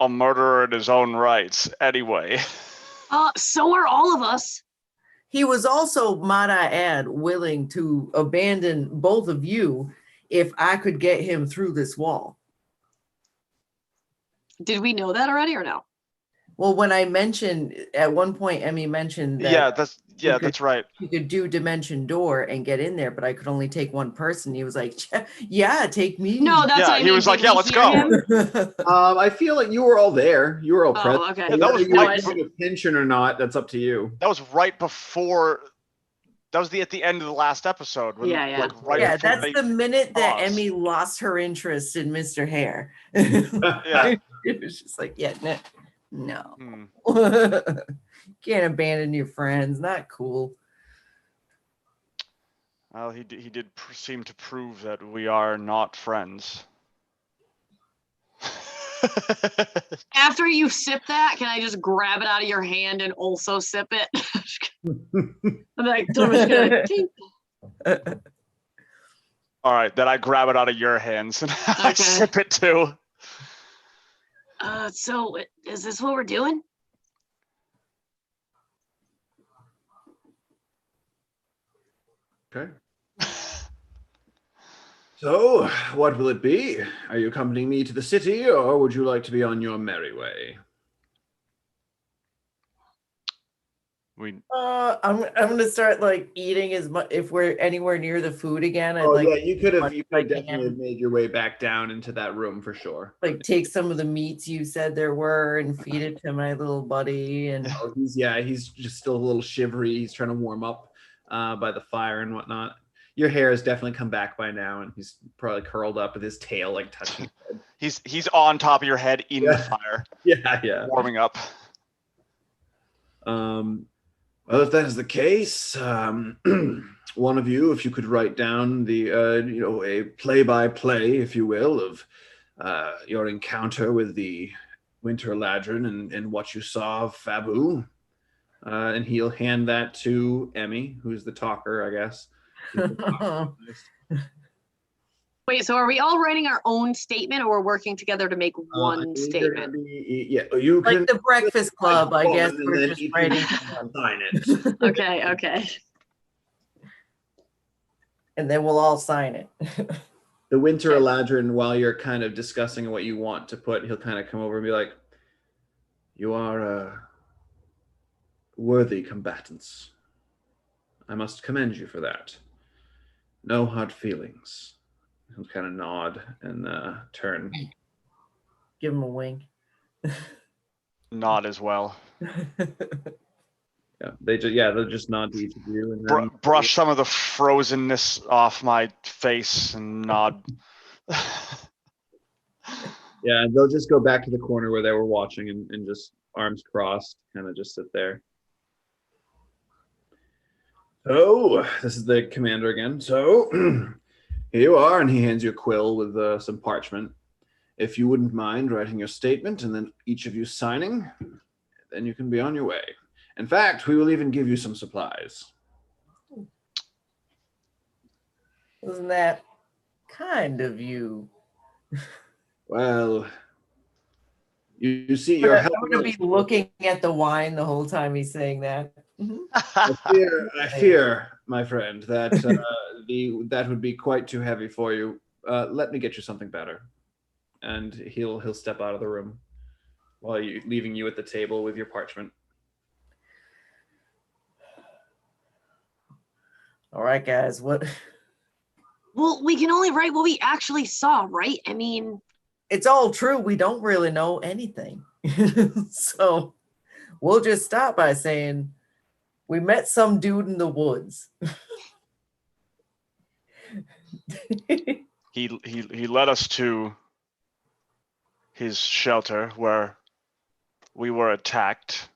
S4: a murderer in his own rights anyway.
S3: So are all of us.
S2: He was also, might I add, willing to abandon both of you if I could get him through this wall.
S3: Did we know that already or no?
S2: Well, when I mentioned at one point, Emmy mentioned that
S4: that's right.
S2: You could do Dimension Door and get in there, but I could only take one person. He was like, "Yeah, take me."
S3: No, that's what I mean.
S4: He was like, "Yeah, let's go."
S1: I feel like you were all there. You were all present.
S3: Okay.
S1: Yeah,
S4: that was
S1: right. Attention or not? That's up to you.
S4: That was right before. That was at the end of the last episode.
S2: That's the minute that Emmy lost her interest in Mr. Hare.
S4: Yeah.
S2: It was just like, no. Can't abandon your friends. Not cool.
S4: Well, he did seem to prove that we are not friends.
S3: After you sip that, can I just grab it out of your hand and also sip it? I'm like, I'm just gonna tink.
S4: All right, then I grab it out of your hands and I sip it too.
S3: So is this what we're doing?
S1: Okay. So, what will it be? Are you accompanying me to the city, or would you like to be on your merry way?
S2: I'm gonna start like eating as much if we're anywhere near the food again.
S1: You could have definitely made your way back down into that room for sure.
S2: Like take some of the meats you said there were and feed it to my little buddy. And
S1: he's just still a little shivery. He's trying to warm up by the fire and whatnot. Your hair has definitely come back by now, and he's probably curled up with his tail like touching his head.
S4: He's on top of your head in the fire.
S1: Yeah.
S4: Warming up.
S1: Well, if that is the case, one of you, if you could write down the, a play-by-play, if you will, of your encounter with the Winter Eladrin and what you saw of Fabu, and he'll hand that to Emmy, who's the talker, I guess.
S3: Wait, so are we all writing our own statement, or we're working together to make
S1: I
S3: one
S1: believe they're gonna
S3: statement?
S1: yeah, you
S2: Like
S1: can
S2: the Breakfast Club, I guess
S1: and
S2: we're
S1: then
S2: just
S1: each of
S2: writing.
S1: you can sign it.
S3: Okay, okay.
S2: And then we'll all sign it.
S1: The Winter
S3: Okay.
S1: Eladrin, while you're kind of discussing what you want to put, he'll kind of come over and be like, "You are worthy combatants. I must commend you for that. No hard feelings." He'll kind of nod and turn.
S2: Give him a wink.
S4: Nod as well.
S1: Yeah, they'll just nod to each of you and then
S4: Brush some of the frozenness off my face and nod.
S1: yeah, they'll just go back to the corner where they were watching and just arms crossed, kind of just sit there. So this is the commander again. So here you are, and he hands you a quill with some parchment. If you wouldn't mind writing your statement and then each of you signing, then you can be on your way. In fact, we will even give you some supplies.
S2: Isn't that kind of you?
S1: Well, you see,
S2: I'm
S1: you're
S2: gonna
S1: helping
S2: be
S1: us.
S2: looking at the wine the whole time he's saying that.
S1: I fear, my friend, that that would be quite too heavy for you. Let me get you something better. And he'll step out of the room while leaving you at the table with your parchment.
S2: All right, guys. What?
S3: Well, we can only write what we actually saw, right? I mean,
S2: It's all true. We don't really know anything. So we'll just start by saying we met some dude in the woods.
S4: He led us to his shelter where we were attacked.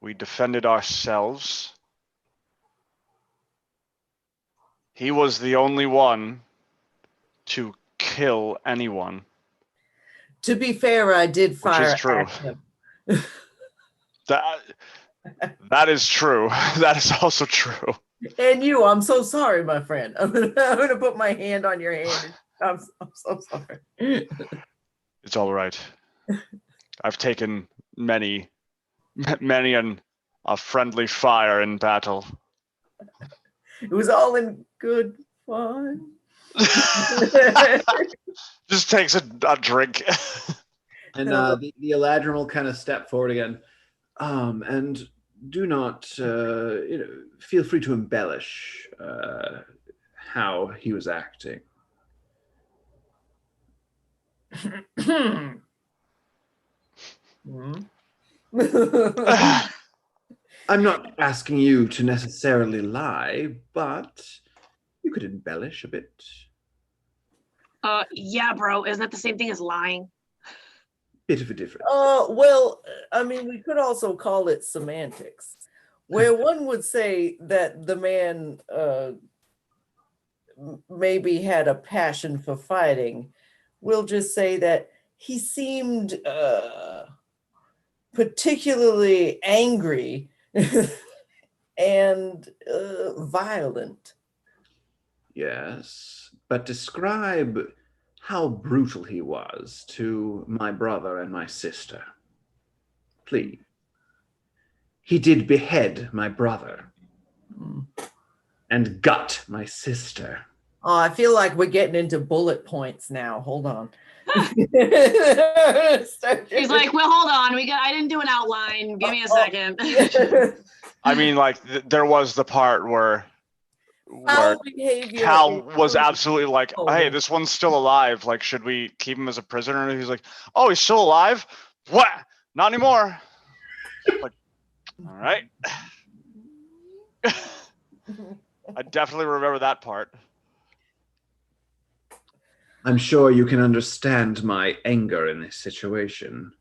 S4: We defended ourselves. He was the only one to kill anyone.
S2: To be fair, I did fire
S4: is true.
S2: at him.
S4: That is true. That is also true.
S2: And you, I'm so sorry, my friend. I'm gonna put my hand on your hand. I'm so sorry.
S4: It's all right. I've taken many a friendly fire in battle.
S2: It was all in good fun.
S4: Just takes a drink.
S1: And the Eladrin will kind of step forward again. And do not, feel free to embellish how he was acting. I'm not asking you to necessarily lie, but you could embellish a bit.
S3: yeah, bro. Isn't that the same thing as lying?
S1: Bit of a difference.
S2: Well, I mean, we could also call it semantics, where one would say that the man maybe had a passion for fighting. We'll just say that he seemed particularly angry and violent.
S1: Yes, but describe how brutal he was to my brother and my sister. Please. He did behead my brother and gut my sister.
S2: Oh, I feel like we're getting into bullet points now. Hold on.
S3: He's like, well, hold on. I didn't do an outline. Give me a second.
S4: I mean, like there was the part where Cal was absolutely like, hey, this one's still alive. Like, should we keep him as a prisoner? And he's like, oh, he's still alive? What? Not anymore. Like, all right. I definitely remember that part.
S1: I'm sure you can understand my anger in this situation.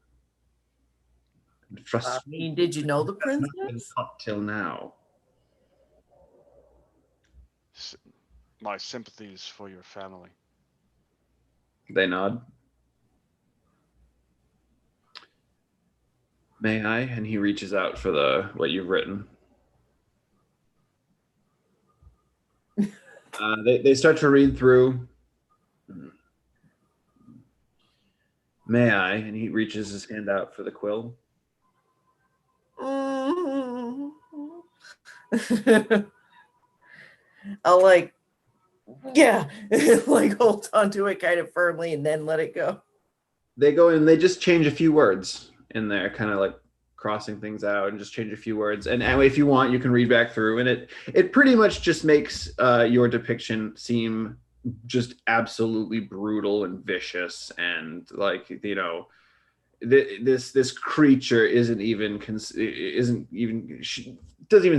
S2: I mean, did you know the princess?
S1: Up till now.
S7: My sympathies for your family.
S1: They nod. May I? And he reaches out for what you've written. They start to read through. May I? And he reaches his hand out for the quill.
S2: I'll like, yeah, like hold onto it kind of firmly and then let it go.
S1: They go in, they just change a few words in there, kind of like crossing things out and just change a few words. And if you want, you can read back through. And it pretty much just makes your depiction seem just absolutely brutal and vicious. And like, you know, this creature doesn't even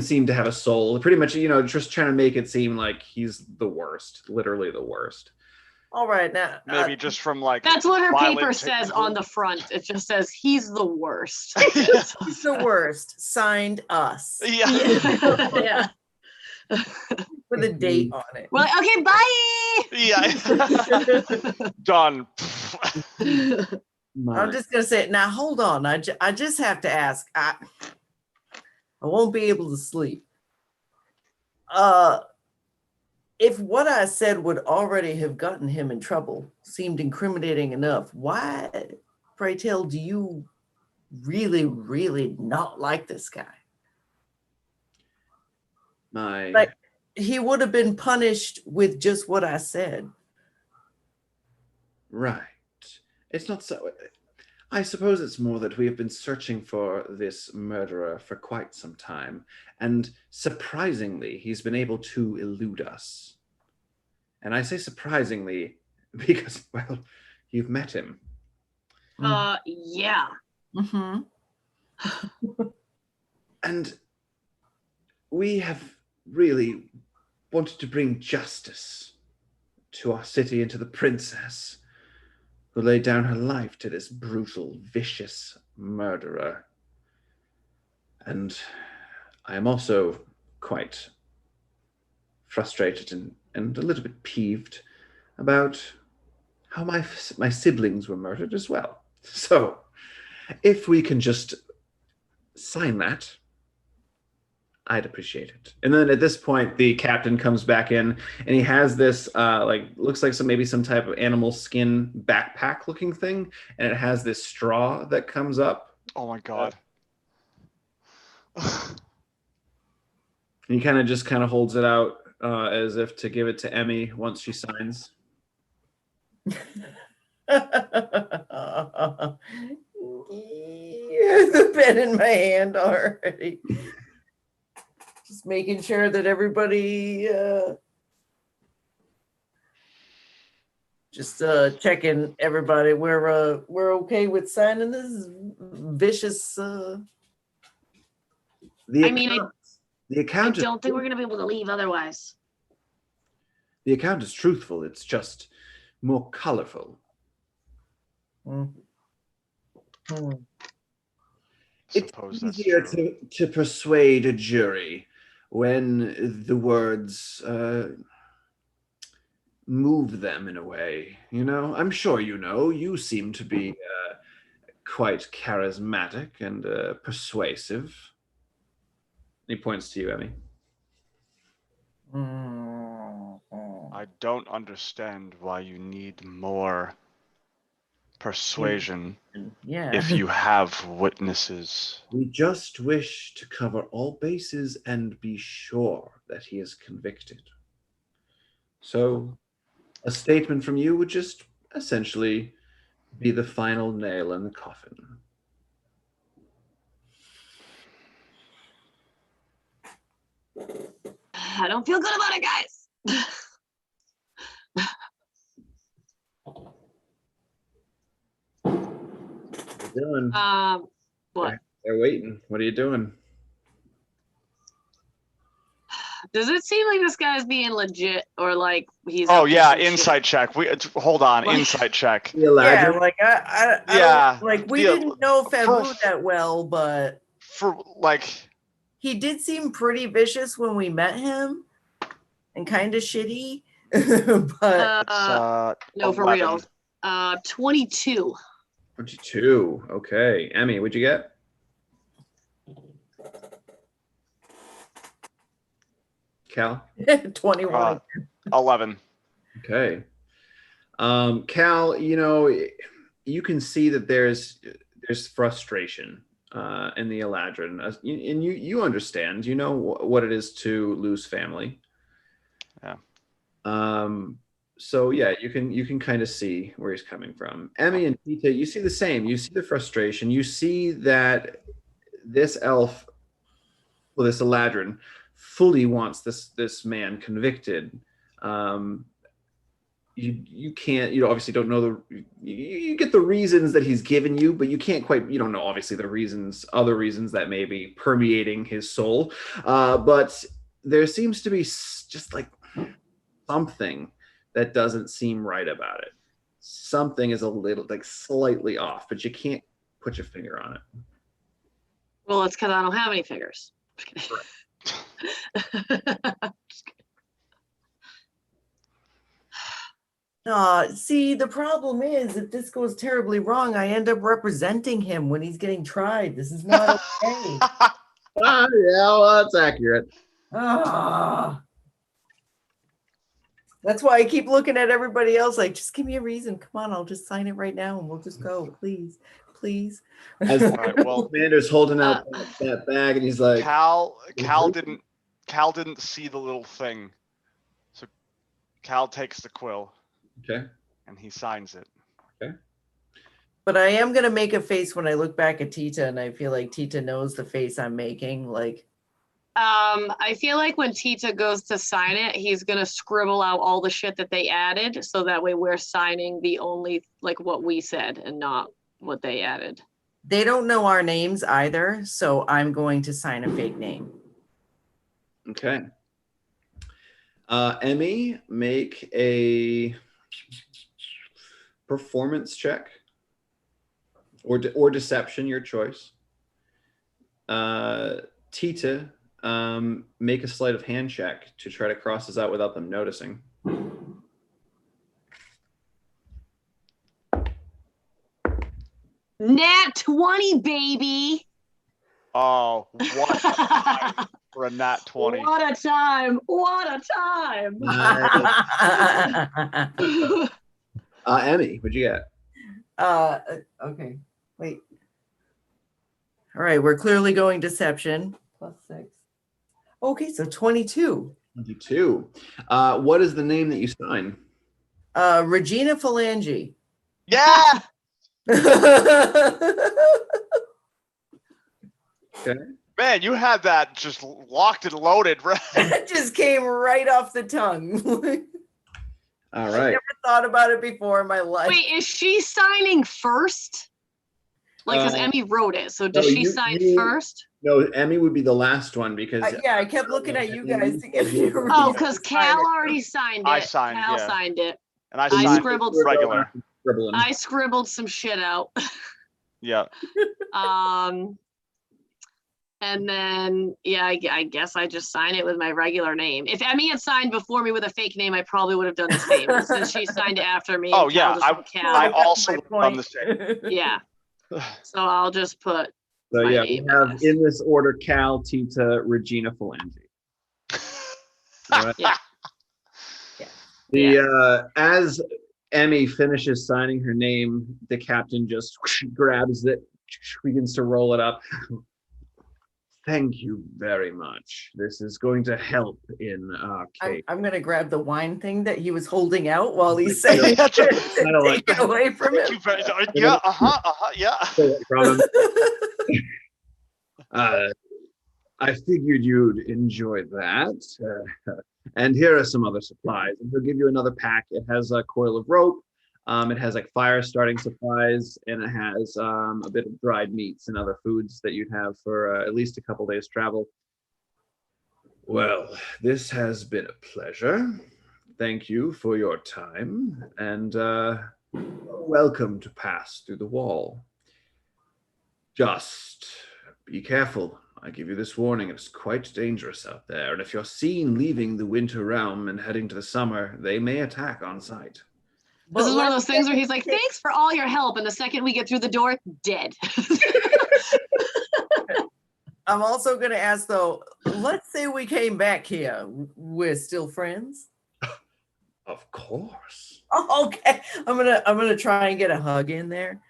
S1: seem to have a soul. Pretty much, you know, just trying to make it seem like he's the worst, literally the worst.
S2: All right, now
S4: Maybe just from like
S3: That's what her paper
S4: violent
S3: says
S4: people.
S3: on the front. It just says he's the worst.
S2: he's the worst. Signed us.
S4: Yeah.
S3: Yeah.
S2: With a date on it.
S3: We're like, okay, bye.
S4: Yeah. Done.
S2: I'm just gonna say, now hold on. I just have to ask. I won't be able to sleep. If what I said would already have gotten him in trouble seemed incriminating enough, why, pray tell, do you really, really not like this guy? Like, he would have been punished with just what I said.
S1: Right. It's not so. I suppose it's more that we have been searching for this murderer for quite some time, and surprisingly, he's been able to elude us. And I say surprisingly because, well, you've met him.
S3: Yeah.
S2: Mm-hmm.
S1: And we have really wanted to bring justice to our city and to the princess who laid down her life to this brutal, vicious murderer. And I am also quite frustrated and a little bit peeved about how my siblings were murdered as well. So, if we can just sign that, I'd appreciate it. And then at this point, the captain comes back in, and he has this looks like maybe some type of animal skin backpack looking thing, and it has this straw that comes up.
S4: Oh my god.
S1: And he kind of holds it out as if to give it to Emmy once she signs.
S2: The pen in my hand already. Just making sure that everybody just checking everybody. We're okay with signing this vicious
S3: I don't think we're gonna be able to leave otherwise.
S1: The account is truthful. It's just more colorful. It's easier to persuade a jury when the words move them in a way. You know, I'm sure you know. You seem to be quite charismatic and persuasive. He points to you, Emmy.
S4: I don't understand why you need more persuasion if you have witnesses.
S1: We just wish to cover all bases and be sure that he is convicted. So a statement from you would just essentially be the final nail in the coffin.
S3: I don't feel good about it, guys.
S1: What are you doing?
S3: What?
S1: They're waiting. What are you doing?
S3: Does it seem like this guy's being legit, or like he's?
S4: Oh yeah, insight check. Hold on,
S3: Like,
S4: insight check.
S2: Yeah, like I like we didn't know Fabu that well, but
S4: for like
S2: he did seem pretty vicious when we met him, and kind of shitty. But
S3: no,
S4: 11.
S3: for real. 22.
S1: 22. Okay, Emmy, what'd you get? Cal?
S2: 21.
S4: 11.
S1: Okay. Cal, you can see that there's frustration in the Eladrin, and you understand. You know what it is to lose family.
S4: Yeah.
S1: So yeah, you can kind of see where he's coming from. Emmy and Tita, you see the same. You see the frustration. You see that this elf, well, this Eladrin, fully wants this man convicted. You can't, obviously don't know you get the reasons that he's given you, but you don't know obviously other reasons that may be permeating his soul. But there seems to be just like something that doesn't seem right about it. Something is a little, like, slightly off, but you can't put your finger on it.
S3: Well, it's because I don't have any fingers.
S2: See, the problem is if this goes terribly wrong, I end up representing him when he's getting tried. This is not okay.
S1: Yeah, well, that's accurate.
S2: That's why I keep looking at everybody else like, just give me a reason. Come on, I'll just sign it right now and we'll just go. Please, please.
S1: As Commander's holding out that bag and he's like,
S4: Cal didn't see the little thing. So Cal takes the quill.
S1: Okay.
S4: And he signs it.
S1: Okay.
S2: But I am going to make a face when I look back at Tita, and I feel like Tita knows the face I'm making. Like,
S3: I feel like when Tita goes to sign it, he's going to scribble out all the shit that they added. So that way we're signing the only, like, what we said and not what they added.
S2: They don't know our names either. So I'm going to sign a fake name.
S1: Okay. Emmy, make a performance check or deception, your choice. Tita, make a sleight of hand check to try to cross this out without them noticing.
S3: Nat 20, baby.
S4: Oh, what a time for a nat 20.
S3: What a time. What a time.
S1: Emmy, what'd you get?
S2: Okay, wait. All right, we're clearly going deception. +6. Okay, so 22.
S1: 22. What is the name that you sign?
S2: Regina Phalange.
S4: Yeah!
S1: Okay.
S4: Man, you had that just locked and loaded, right?
S2: It just came right off the tongue.
S1: All
S2: I
S1: right.
S2: never thought about it before in my life.
S3: Wait, is she signing first? Like, because Emmy wrote it. So does she sign first?
S1: No, Emmy would be the last one because
S2: yeah, I kept looking at you guys to get me.
S3: Oh, because Cal already signed it.
S4: I signed,
S3: Cal
S4: yeah.
S3: signed it.
S4: And I signed
S3: scribbled
S4: regular.
S3: I scribbled some shit out.
S4: Yeah.
S3: And then, yeah, I guess I just sign it with my regular name. If Emmy had signed before me with a fake name, I probably would have done the same. But since she signed after me,
S4: Oh yeah, I also
S2: my
S4: done the same.
S3: Yeah. So I'll just put.
S1: So
S3: my
S1: yeah,
S3: name,
S1: we have in this order: Cal, Tita, Regina, Phalange. Right?
S3: Yeah.
S1: As Emmy finishes signing her name, the captain just grabs it, begins to roll it up. Thank you very much. This is going to help in our case.
S2: I'm going to grab the wine thing that he was holding out while he's saying
S1: Kind of
S2: take it away from him.
S4: Yeah, yeah.
S1: I figured you'd enjoy that. And here are some other supplies. And he'll give you another pack. It has a coil of rope. It has like fire starting supplies, and it has a bit of dried meats and other foods that you'd have for at least a couple days travel. Well, this has been a pleasure. Thank you for your time, and welcome to pass through the wall. Just be careful. I give you this warning. It's quite dangerous out there, and if you're seen leaving the winter realm and heading to the summer, they may attack on sight.
S3: This is one of those things where he's like, thanks for all your help. And the second we get through the door, dead.
S2: I'm also going to ask, though, let's say we came back here. We're still friends?
S1: Of course.
S2: Okay, I'm gonna try and get a hug in there.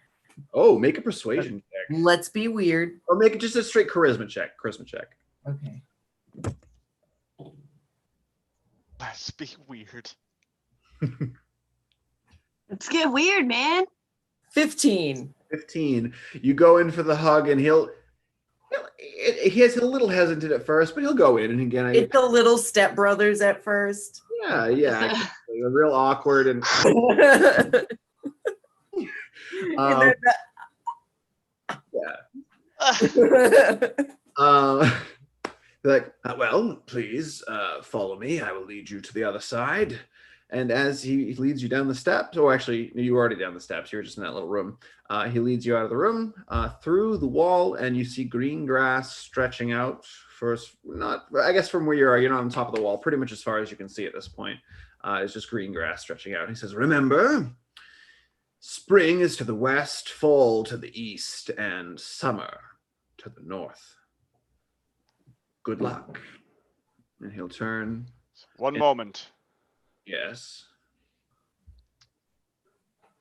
S1: Oh, make a persuasion check.
S2: Let's be weird.
S1: Or make it just a straight charisma check.
S2: Okay.
S4: Let's be weird.
S3: Let's get weird, man.
S2: 15.
S1: 15. You go in for the hug, and he's a little hesitant at first, but he'll go in, and again,
S2: It's the little stepbrothers at first.
S1: yeah, real awkward, and
S2: And
S1: like, well, please follow me. I will lead you to the other side. And as he leads you down the steps, or actually, you were already down the steps. You were just in that little room. He leads you out of the room, through the wall, and you see green grass stretching out I guess from where you are, you're not on top of the wall, pretty much as far as you can see at this point. It's just green grass stretching out. He says, remember, spring is to the west, fall to the east, and summer to the north. Good luck. And he'll turn.
S4: One moment.
S1: Yes.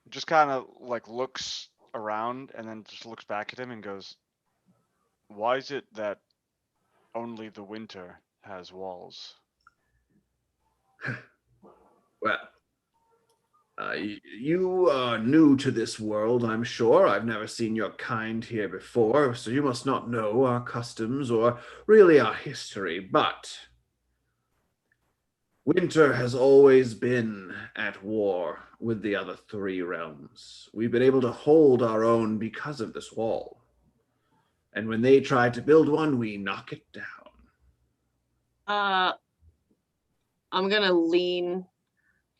S4: Just kind of like looks around and then just looks back at him and goes, why is it that only the winter has walls?
S1: Well, you are new to this world, I'm sure. I've never seen your kind here before, so you must not know our customs or really our history, but winter has always been at war with the other three realms. We've been able to hold our own because of this wall. And when they try to build one, we knock it down.
S3: I'm gonna lean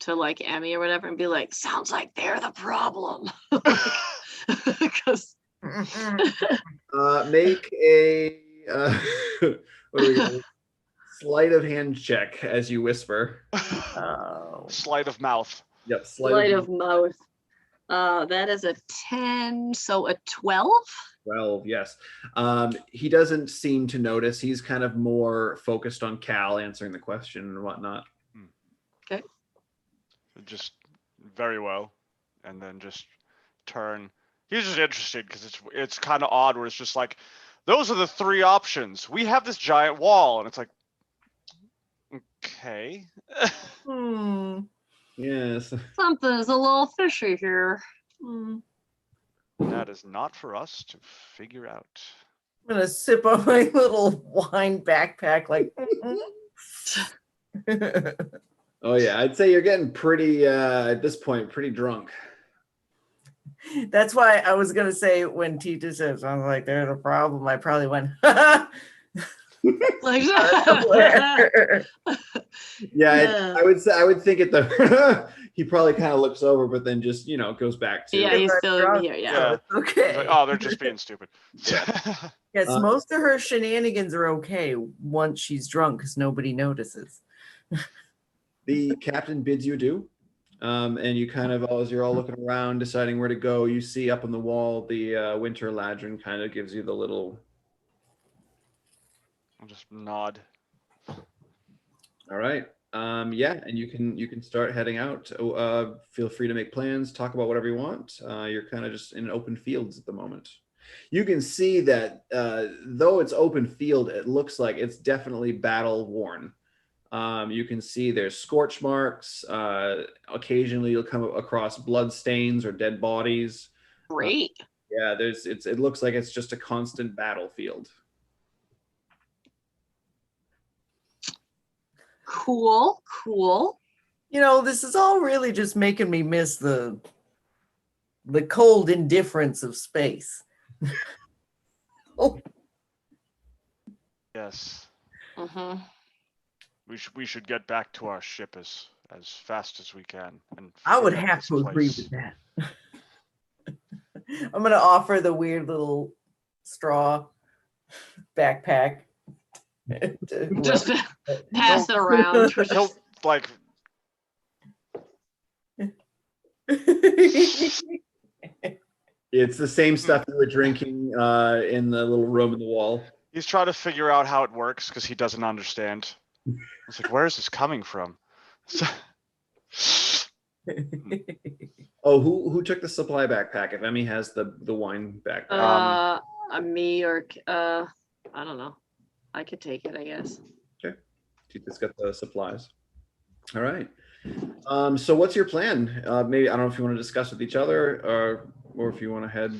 S3: to like Emmy or whatever and be like, sounds like they're the problem. Because
S1: make a what do we got? Sleight of hand check as you whisper.
S4: Sleight of mouth.
S1: Yep,
S3: sleight of mouth. That is a 10, so a 12.
S1: 12, yes. He doesn't seem to notice. He's kind of more focused on Cal answering the question and whatnot.
S3: Okay.
S4: Just very well, and then just turn. He's just interested because it's kind of odd where it's just like, those are the three options. We have this giant wall, and it's like, okay.
S1: Yes.
S3: Something's a little fishy here.
S4: That is not for us to figure out.
S2: I'm gonna sip on my little wine backpack, like.
S1: Oh yeah, I'd say you're getting pretty at this point, pretty drunk.
S2: That's why I was gonna say when Tita says, "I was like, there's a problem," I probably went.
S3: Like,
S1: Yeah, I would think at the he probably kind of looks over, but then just goes back to
S3: yeah, he's still here. Yeah.
S2: Okay.
S4: Like, oh, they're just being stupid.
S2: Yes, most of her shenanigans are okay once she's drunk because nobody notices.
S1: The captain bids you adieu, and you kind of, as you're all looking around, deciding where to go, you see up on the wall the winter ladron kind of gives you the little.
S4: I'll just nod.
S1: All right. Yeah, and you can start heading out. Feel free to make plans, talk about whatever you want. You're kind of just in open fields at the moment. You can see that though it's open field, it looks like it's definitely battle worn. You can see there's scorch marks. Occasionally you'll come across blood stains or dead bodies.
S3: Great.
S1: Yeah, it looks like it's just a constant battlefield.
S3: Cool.
S2: This is all really just making me miss the cold indifference of space. Oh.
S4: Yes.
S3: Mm-hmm.
S4: We should get back to our ship as fast as we can. And
S2: I would
S4: figure out
S2: have
S4: this
S2: to agree
S4: place.
S2: with that. I'm gonna offer the weird little straw backpack.
S3: Just pass it around.
S4: He'll like.
S1: It's the same stuff you were drinking in the little room in the wall.
S4: He's trying to figure out how it works because he doesn't understand. It's like, where is this coming from?
S1: Oh, who took the supply backpack? If Emmy has the wine backpack.
S3: Me or I don't know. I could take it, I guess.
S1: Okay. Tita's got the supplies. All right. So what's your plan? Maybe I don't know if you want to discuss with each other or if you want to head.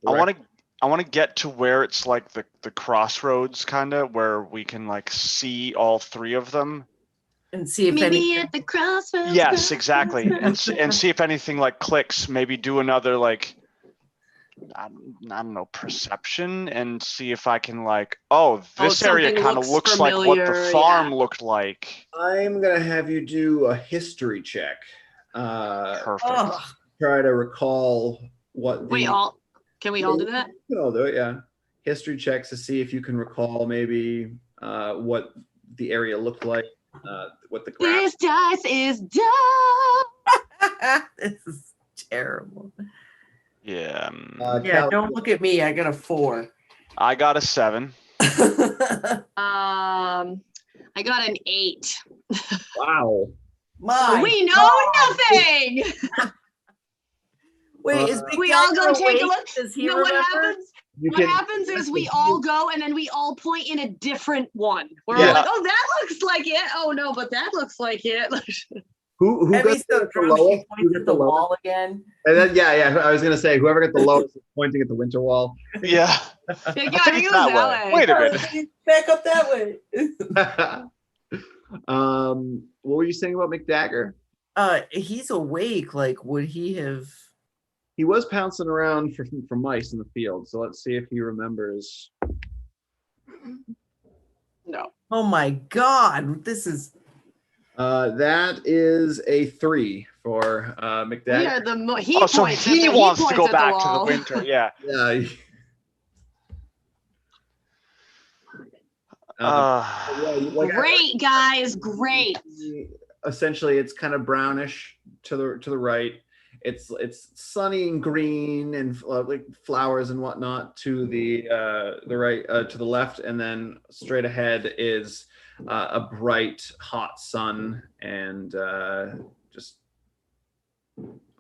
S4: I want to get to where it's like the crossroads kind of where we can like see all three of them
S2: and see if
S3: maybe at the crossroads.
S4: Yes, exactly. And see if anything like clicks, maybe do another like I don't know, perception and see if I can like, this area kind of looks familiar, like what the farm looked like.
S1: I'm gonna have you do a history check.
S4: Perfect.
S1: Try to recall what the
S3: can we all do that?
S1: We can all do it, yeah. History checks to see if you can recall maybe what the area looked like, what the
S3: This dice is dumb.
S2: This is terrible.
S4: Yeah.
S2: Yeah, don't look at me. I got a 4.
S4: I got a 7.
S3: I got an 8.
S1: Wow.
S3: So we know nothing.
S2: Wait, is
S3: we all go take a look?
S2: You know
S3: what happens? What happens is we all go and then we all point in a different one. We're all like, oh, that looks like it. Oh no, but that looks like it.
S1: Who got the lowest?
S2: Points at the wall again.
S1: And then yeah. I was gonna say whoever got the lowest is pointing at the winter wall.
S4: Yeah.
S3: You gotta use that way.
S4: Wait a minute.
S2: Back up that way.
S1: What were you saying about McDagger?
S2: He's awake. Like, would he have?
S1: He was pouncing around for mice in the field. So let's see if he remembers.
S3: No.
S2: Oh my God! This is.
S1: That is a 3 for McDagger.
S3: Yeah,
S4: he wants to go back to the winter. Yeah.
S3: Great, guys. Great.
S1: Essentially, it's kind of brownish to the right. It's sunny and green and like flowers and whatnot to the right, to the left, and then straight ahead is a bright hot sun and just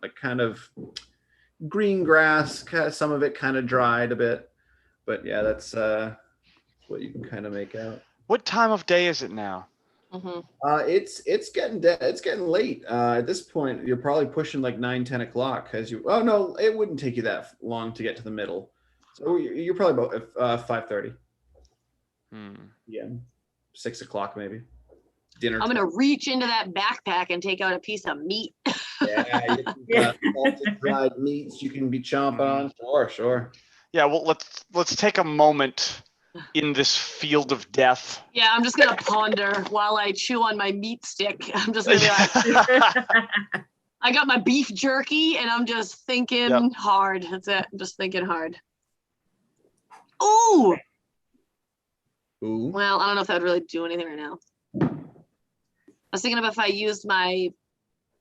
S1: like kind of green grass, some of it kind of dried a bit, but yeah, that's what you can kind of make out.
S4: What time of day is it now?
S3: Mm-hmm.
S1: It's getting late. At this point, you're probably pushing like 9-10 o'clock as you. Oh no, it wouldn't take you that long to get to the middle. So you're probably about 5:30. Yeah, 6 o'clock maybe. Dinner.
S3: I'm gonna reach into that backpack and take out a piece of meat.
S1: Yeah, salted dried meats you can be chomping on. Sure.
S4: Yeah, well, let's take a moment in this field of death.
S3: Yeah, I'm just gonna ponder while I chew on my meat stick. I'm just gonna be like, I got my beef jerky and I'm just thinking hard. That's it. I'm just thinking hard. Ooh. Well, I don't know if that would really do anything right now. I was thinking about if I used my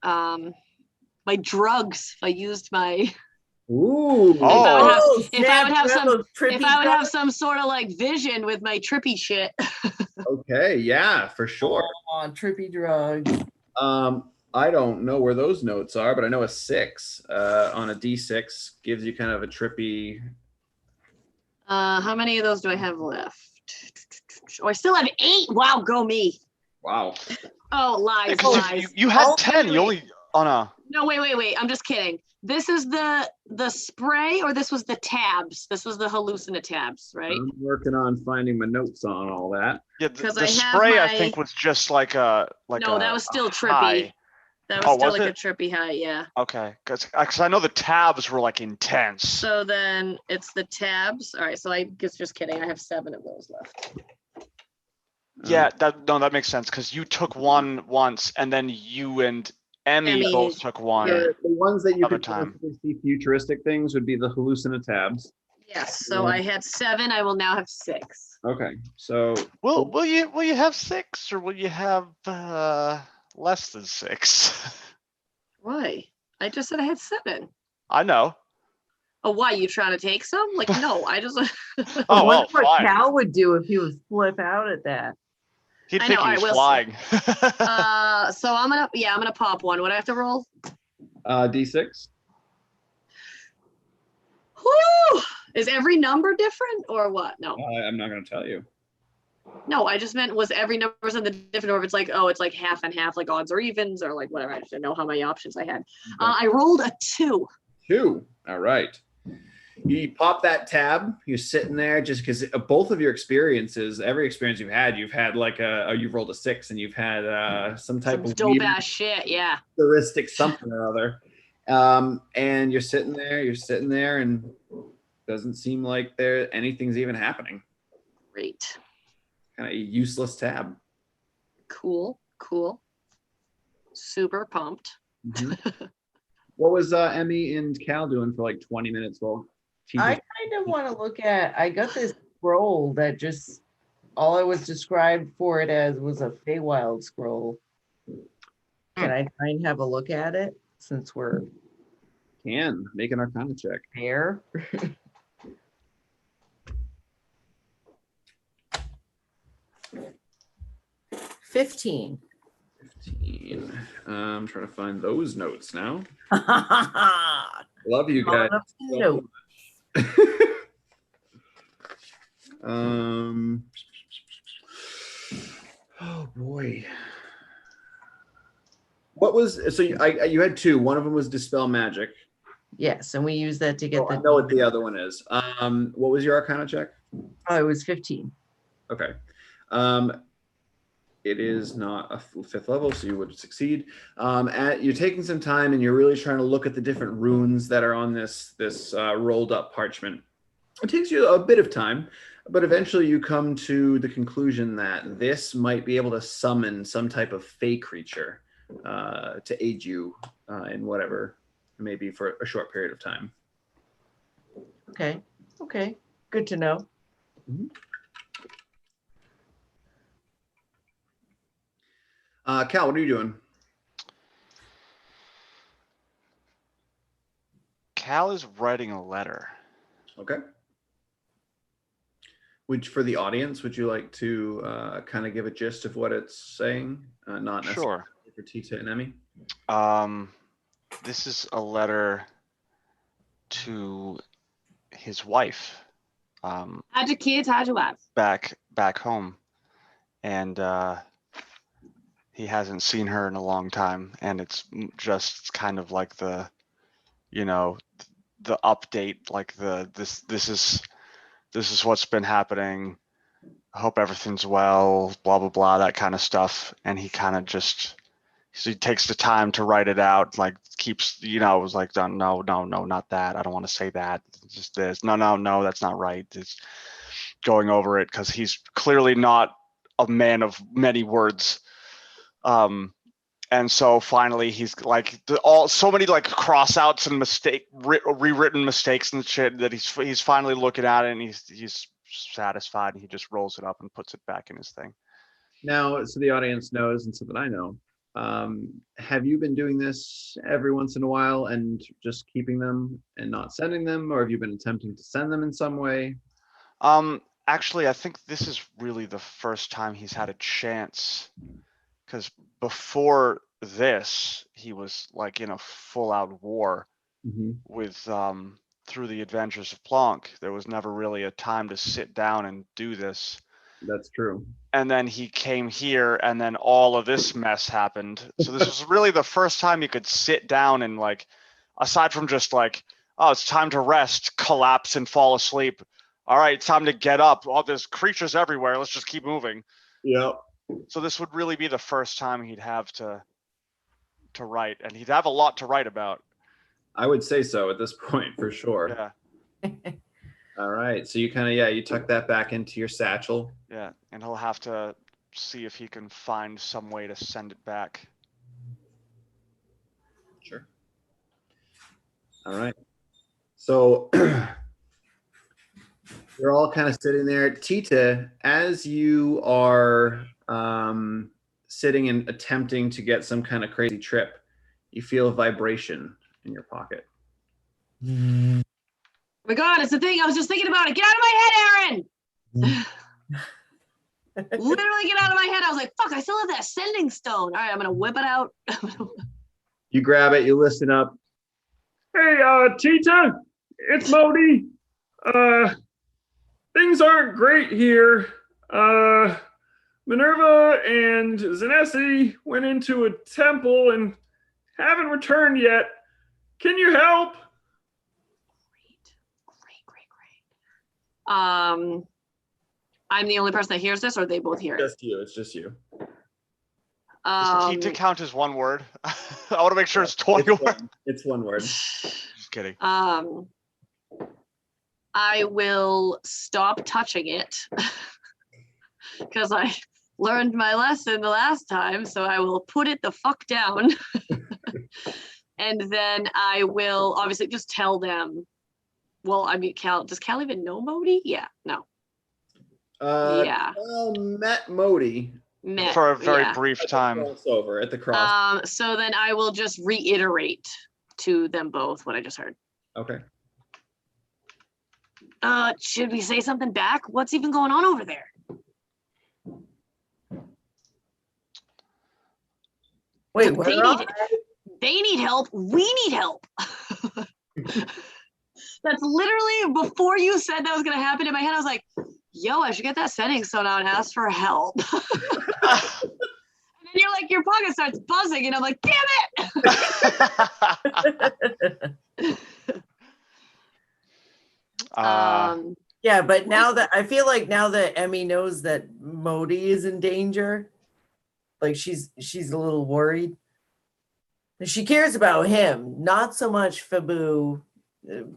S3: my drugs. If I used my
S1: Ooh.
S3: If I would have some sort of like vision with my trippy shit.
S1: Okay, yeah, for sure.
S2: Trippy drugs.
S1: I don't know where those notes are, but I know a 6 on a D6 gives you kind of a trippy.
S3: How many of those do I have left? Oh, I still have 8. Wow, go me.
S1: Wow.
S3: Oh, lies.
S4: You had 10. You only on a.
S3: No, wait. I'm just kidding. This is the spray, or this was the tabs? This was the hallucinatabs, right?
S1: I'm working on finding my notes on all that.
S4: Yeah, the spray I think was just like a
S3: No, that was still trippy.
S4: High.
S3: That was still like a trippy high, yeah.
S4: Okay, because I know the tabs were like intense.
S3: So then it's the tabs. All right, so I guess just kidding. I have 7 of those left.
S4: Yeah, that makes sense because you took one once, and then you and Emmy both took one.
S1: Yeah, the ones that you could see futuristic things would be the hallucinatabs.
S3: Yes, so I had 7. I will now have 6.
S1: Okay, so
S4: will you have 6 or will you have less than 6?
S3: Why? I just said I had 7.
S4: I know.
S3: Oh, why? You trying to take some? Like, no, I just.
S4: Oh, well,
S2: what Cal would do if he would flip out at that.
S4: He'd think he was flying.
S3: So I'm gonna pop one. What do I have to roll?
S1: D6.
S3: Whew! Is every number different or what? No.
S1: I'm not going to tell you.
S3: No, I just meant was every number something different, or if it's like, oh, it's like half and half, like odds or evens, or like whatever. I just didn't know how many options I had. I rolled a 2.
S1: 2. All right. You pop that tab. You're sitting there just because both of your experiences, every experience you've had like you've rolled a 6 and you've had some type
S3: Some
S1: of
S3: dope
S1: weird
S3: ass shit. Yeah.
S1: heuristic something or other. And you're sitting there, and doesn't seem like anything's even happening.
S3: Great.
S1: Kind of a useless tab.
S3: Cool. Super pumped.
S1: Mm-hmm. What was Emmy and Cal doing for like 20 minutes while
S2: I kind of want to look at, I got this scroll that just, all I was described for it as was a Feywild scroll. Can I try and have a look at it since we're
S1: make an Arcana check.
S2: there? 15.
S1: 15. I'm trying to find those notes now.
S2: Love
S1: Love you guys. So oh boy. What was you had 2. One of them was Dispel Magic.
S2: Yes, and we use that to get
S1: I know what the other one is. What was your Arcana check?
S2: Oh, it was 15.
S1: Okay. It is not a 5th level, so you would succeed. You're taking some time and you're really trying to look at the different runes that are on this rolled up parchment. It takes you a bit of time, but eventually you come to the conclusion that this might be able to summon some type of fey creature to aid you in whatever, maybe for a short period of time.
S2: Okay. Good to know.
S1: Mm-hmm. Cal, what are you doing?
S4: Cal is writing a letter.
S1: Okay. For the audience, would you like to kind of give a gist of what it's saying? Not necessarily for Tita and Emmy.
S4: This is a letter to his wife.
S3: How'd your kids? How'd your wife?
S4: Back home, and he hasn't seen her in a long time, and it's just kind of like the update, like this is what's been happening. I hope everything's well, blah blah blah, that kind of stuff. And he kind of he takes the time to write it out, like keeps was like, no, not that. I don't want to say that. It's just this. No, that's not right. It's going over it because he's clearly not a man of many words. And so finally he's like so many like cross-outs and rewritten mistakes and shit that he's finally looking at it, and he's satisfied, and he just rolls it up and puts it back in his thing.
S1: Now, so the audience knows, and so that I know, have you been doing this every once in a while and just keeping them and not sending them, or have you been attempting to send them in some way?
S4: Actually, I think this is really the first time he's had a chance, because before this, he was like in a full-out war with through the Adventures of Plonk. There was never really a time to sit down and do this.
S1: That's true.
S4: And then he came here, and then all of this mess happened. So this was really the first time you could sit down and, like, aside from just like, oh, it's time to rest, collapse and fall asleep. All right, it's time to get up. Oh, there's creatures everywhere. Let's just keep moving.
S1: Yeah.
S4: So this would really be the first time he'd have to write, and he'd have a lot to write about.
S1: I would say so at this point, for sure.
S4: Yeah.
S1: All right. So you kind of, you tuck that back into your satchel.
S4: Yeah. And he'll have to see if he can find some way to send it back.
S1: Sure. All right. So you're all kind of sitting there. Tita, as you are sitting and attempting to get some kind of crazy trip, you feel a vibration in your pocket.
S3: Oh my God, it's the thing. I was just thinking about it. Get out of my head, Aaron. Literally get out of my head. I was like, fuck, I still have that sending stone. All right, I'm going to whip it out.
S1: You grab it, you listen up.
S8: Hey, Tita, it's Modi. Things aren't great here. Minerva and Zanesi went into a temple and haven't returned yet. Can you help?
S3: Great. I'm the only person that hears this, or they both hear it?
S1: Just you. It's just you.
S4: Does Tita count as one word? I want to make sure it's 20 words.
S1: It's one word.
S4: Just kidding.
S3: I will stop touching it because I learned my lesson the last time, so I will put it the fuck down. And then I will obviously just tell them. Well, I mean, does Cal even know Modi? Yeah, no. Yeah.
S1: Well, met Modi.
S4: For a very brief time.
S1: Crossover at the cross.
S3: So then I will just reiterate to them both what I just heard.
S1: Okay.
S3: Should we say something back? What's even going on over there?
S2: Wait,
S3: they need help. We need help. That's literally before you said that was gonna happen. In my head, I was like, yo, I should get that setting stone out and ask for help. And then you're like, your pocket starts buzzing, and I'm like, damn it.
S2: Yeah, but now that I feel like now that Emmy knows that Modi is in danger, like she's a little worried. She cares about him, not so much Fabu,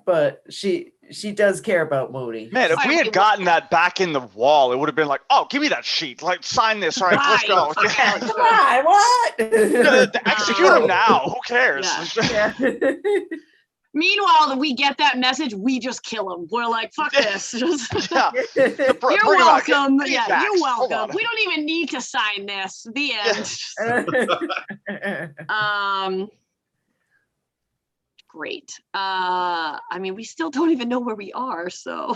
S2: but she does care about Modi.
S4: Man, if we had gotten that back in the wall, it would have been like, oh, give me that sheet. Like, sign this. All right, let's go.
S2: Come on, what?
S4: Execute him now. Who cares?
S2: Yeah.
S3: Meanwhile, we get that message, we just kill him. We're like, fuck this. Just,
S4: Yeah.
S3: you're welcome.
S4: Bring it
S3: Yeah,
S4: back.
S3: you're
S4: Hold
S3: welcome.
S4: on.
S3: We don't even need to sign this. The end. Great. I mean, we still don't even know where we are, so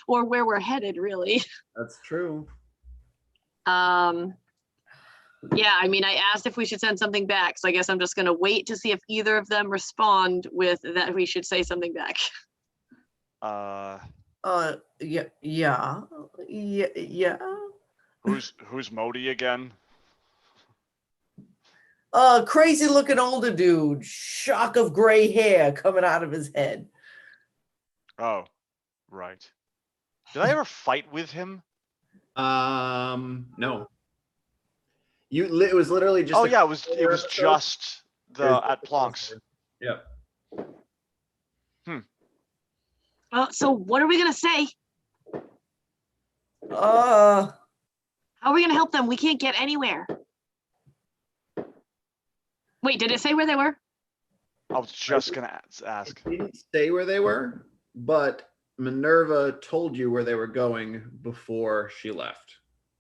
S3: or where we're headed, really.
S1: That's true.
S3: Yeah, I mean, I asked if we should send something back, so I guess I'm just gonna wait to see if either of them respond with that we should say something back.
S2: Yeah.
S4: Who's Modi again?
S2: Crazy looking older dude, shock of gray hair coming out of his head.
S4: Oh, right. Did I ever fight with him?
S1: No. It was literally just.
S4: Oh yeah, it was just at Planck's.
S1: Yep.
S3: So what are we gonna say?
S2: Uh,
S3: How are we gonna help them? We can't get anywhere. Wait, did it say where they were?
S4: I was just gonna ask.
S1: It didn't say where they were, but Minerva told you where they were going before she left.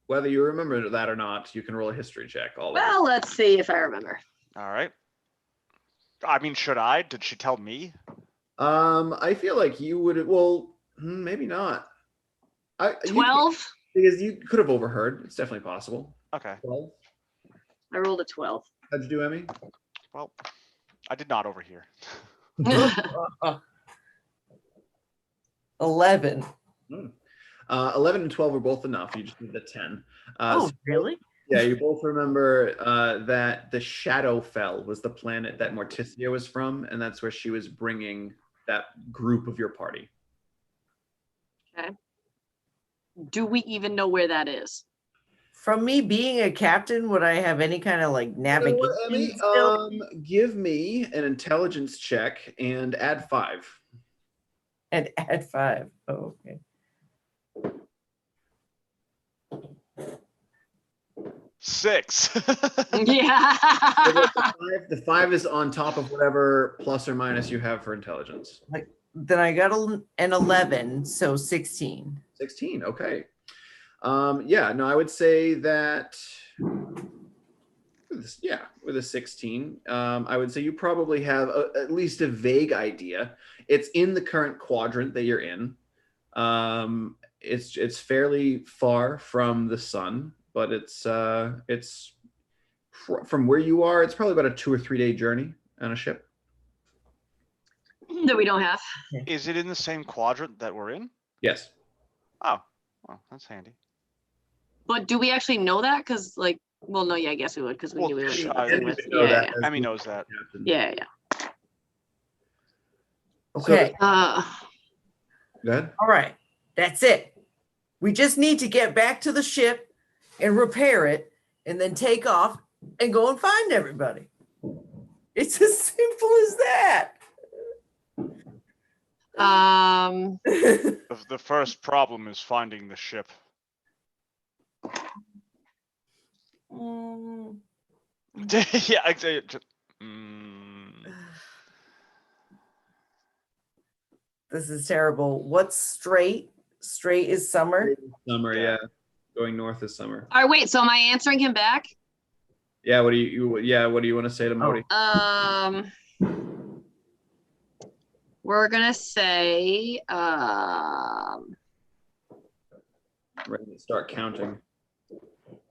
S1: Whether you remember that or not, you can roll a history check.
S3: Well, let's see if I remember.
S4: All right. I mean, should I? Did she tell me?
S1: I feel like you would. Well, maybe not.
S3: 12?
S1: Because you could have overheard. It's definitely possible.
S4: Okay.
S1: 12.
S3: I rolled a 12.
S1: How'd you do, Emmy?
S4: Well, I did not overhear.
S2: 11.
S1: 11 and 12 were both enough. You just need the 10.
S2: Oh, really?
S1: Yeah, you both remember that the Shadowfell was the planet that Morticia was from, and that's where she was bringing that group of your party.
S3: Okay. Do we even know where that is?
S2: From me being a captain, would I have any kind of like navigation?
S1: You know what, Emmy? Give me an intelligence check and add 5.
S2: And add 5. Oh, okay.
S4: 6.
S3: Yeah.
S1: The 5 is on top of whatever plus or minus you have for intelligence.
S2: Then I got an 11, so 16.
S1: 16, okay. Yeah, no, I would say that, with a 16, I would say you probably have at least a vague idea. It's in the current quadrant that you're in. It's fairly far from the sun, but it's from where you are, it's probably about a 2 or 3 day journey on a ship.
S3: That we don't have.
S4: Is it in the same quadrant that we're in?
S1: Yes.
S4: Oh, well, that's handy.
S3: But do we actually know that? Because like, well, no, yeah, I guess we would because we
S4: Well,
S3: knew we were
S4: sure,
S3: living with.
S1: know that
S3: Yeah,
S1: as
S4: Emmy
S1: the
S4: knows that.
S1: captain.
S3: yeah.
S2: Okay.
S1: Go ahead.
S2: All right. That's it. We just need to get back to the ship and repair it and then take off and go and find everybody. It's as simple as that.
S4: The first problem is finding the ship.
S2: Mm,
S4: Yeah, exactly.
S2: this is terrible. What's straight? Straight is summer.
S1: Summer,
S4: Yeah.
S1: yeah. Going north is summer.
S3: All right, wait. So am I answering him back?
S1: Yeah. What do you want to say to Modi?
S3: We're gonna say
S1: Ready to start counting.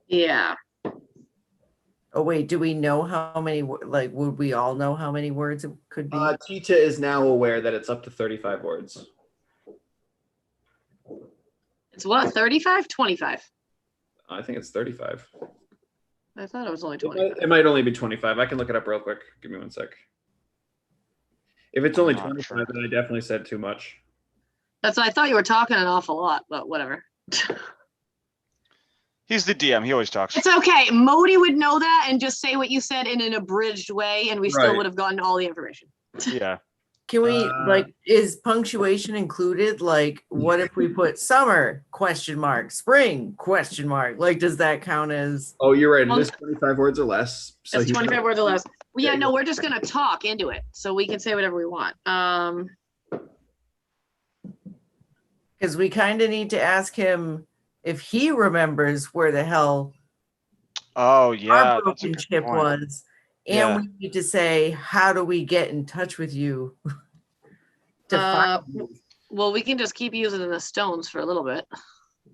S3: yeah.
S2: Oh wait, do we know how many? Like, would we all know how many words it could be?
S1: Tita is now aware that it's up to 35 words.
S3: It's what, 35? 25.
S1: I think it's 35.
S3: I thought it was only 25.
S1: It might only be 25. I can look it up real quick. Give me one sec. If it's only
S4: I'm not
S1: 25,
S4: sure.
S1: then I definitely said too much.
S3: That's why I thought you were talking an awful lot, but whatever.
S4: He's the DM. He always talks.
S3: It's okay. Modi would know that and just say what you said in an abridged way, and we still
S1: Right.
S3: would have gotten all the information.
S4: Yeah.
S2: Can we like, is punctuation included? Like, what if we put summer ? Spring ? Like, does that count as?
S1: Oh, you're right. It is 25 words or less. So
S3: That's 25 words or less. Well, yeah,
S1: Yeah,
S3: no, we're just gonna talk into it, so we can say whatever we want.
S2: Because we kind of need to ask him if he remembers where the hell
S4: Oh, yeah.
S2: our
S4: That's a
S2: broken
S4: good
S2: ship
S4: point.
S2: was. And
S4: Yeah.
S2: we need to say, how do we get in touch with you? to find you?
S3: Well, we can just keep using the stones for a little bit.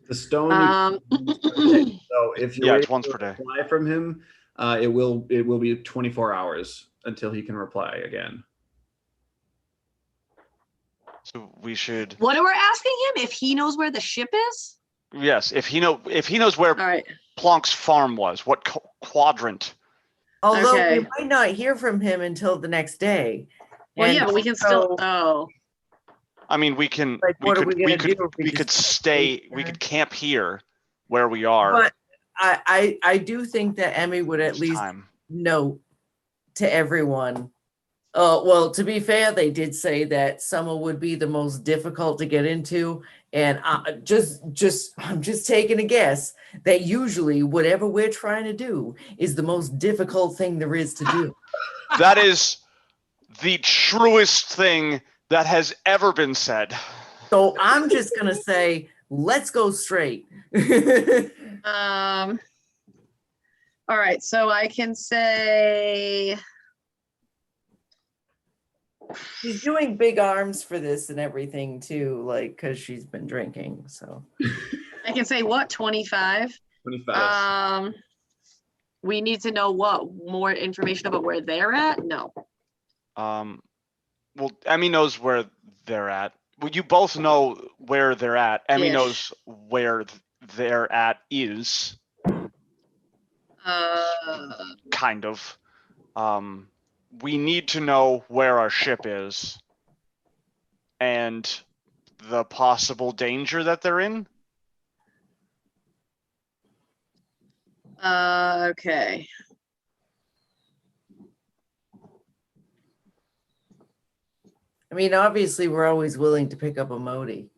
S1: the stone. So if you're
S4: Yeah, it's
S1: able
S4: once
S1: to
S4: per day.
S1: reply from him, it will be 24 hours until he can reply again.
S4: So we should.
S3: What are we asking him? If he knows where the ship is?
S4: Yes, if he knows where
S3: All right.
S4: Plonk's farm was, what quadrant?
S2: Although
S3: Okay.
S2: we might not hear from him until the next day.
S3: Well,
S2: And
S3: yeah, but we can still.
S2: so-
S3: Oh,
S4: I mean, we can.
S2: Like, what are we gonna do if we
S4: We
S2: just
S4: could stay. We could camp here, where we are.
S2: But I do think that Emmy would at
S4: each
S2: least
S4: time.
S2: note to everyone. Well, to be fair, they did say that summer would be the most difficult to get into, and I'm just taking a guess that usually whatever we're trying to do is the most difficult thing there is to do.
S4: That is the truest thing that has ever been said.
S2: So I'm just gonna say, let's go straight.
S3: all right. So I can say.
S2: She's doing big arms for this and everything too, like because she's been drinking. So
S3: I can say what, 25?
S1: 25.
S3: We need to know what more information about where they're at. No.
S4: Well, Emmy knows where they're at. Well, you both know where they're at. Emmy
S3: Ish.
S4: knows where they're at is. Kind of. We need to know where our ship is and the possible danger that they're in.
S3: Okay.
S2: I mean, obviously, we're always willing to pick up a Modi.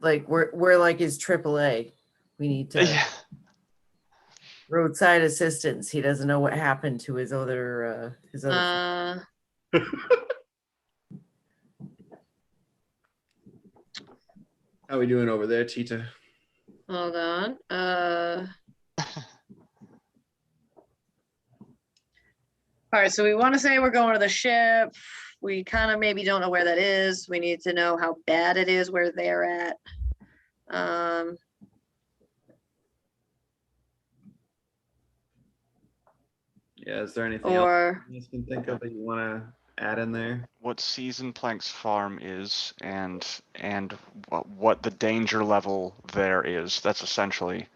S2: Like we're like his AAA. We need to
S4: Yeah.
S2: roadside assistance. He doesn't know what happened to his other
S1: How we doing over there, Tita?
S3: Hold on. All right, so we want to say we're going to the ship. We kind of maybe don't know where that is. We need to know how bad it is where they're at.
S1: Yeah, is there anything
S3: Or
S1: else you can think of that you want to add in there?
S4: What Season Plank's farm is and what the danger level there is. That's essentially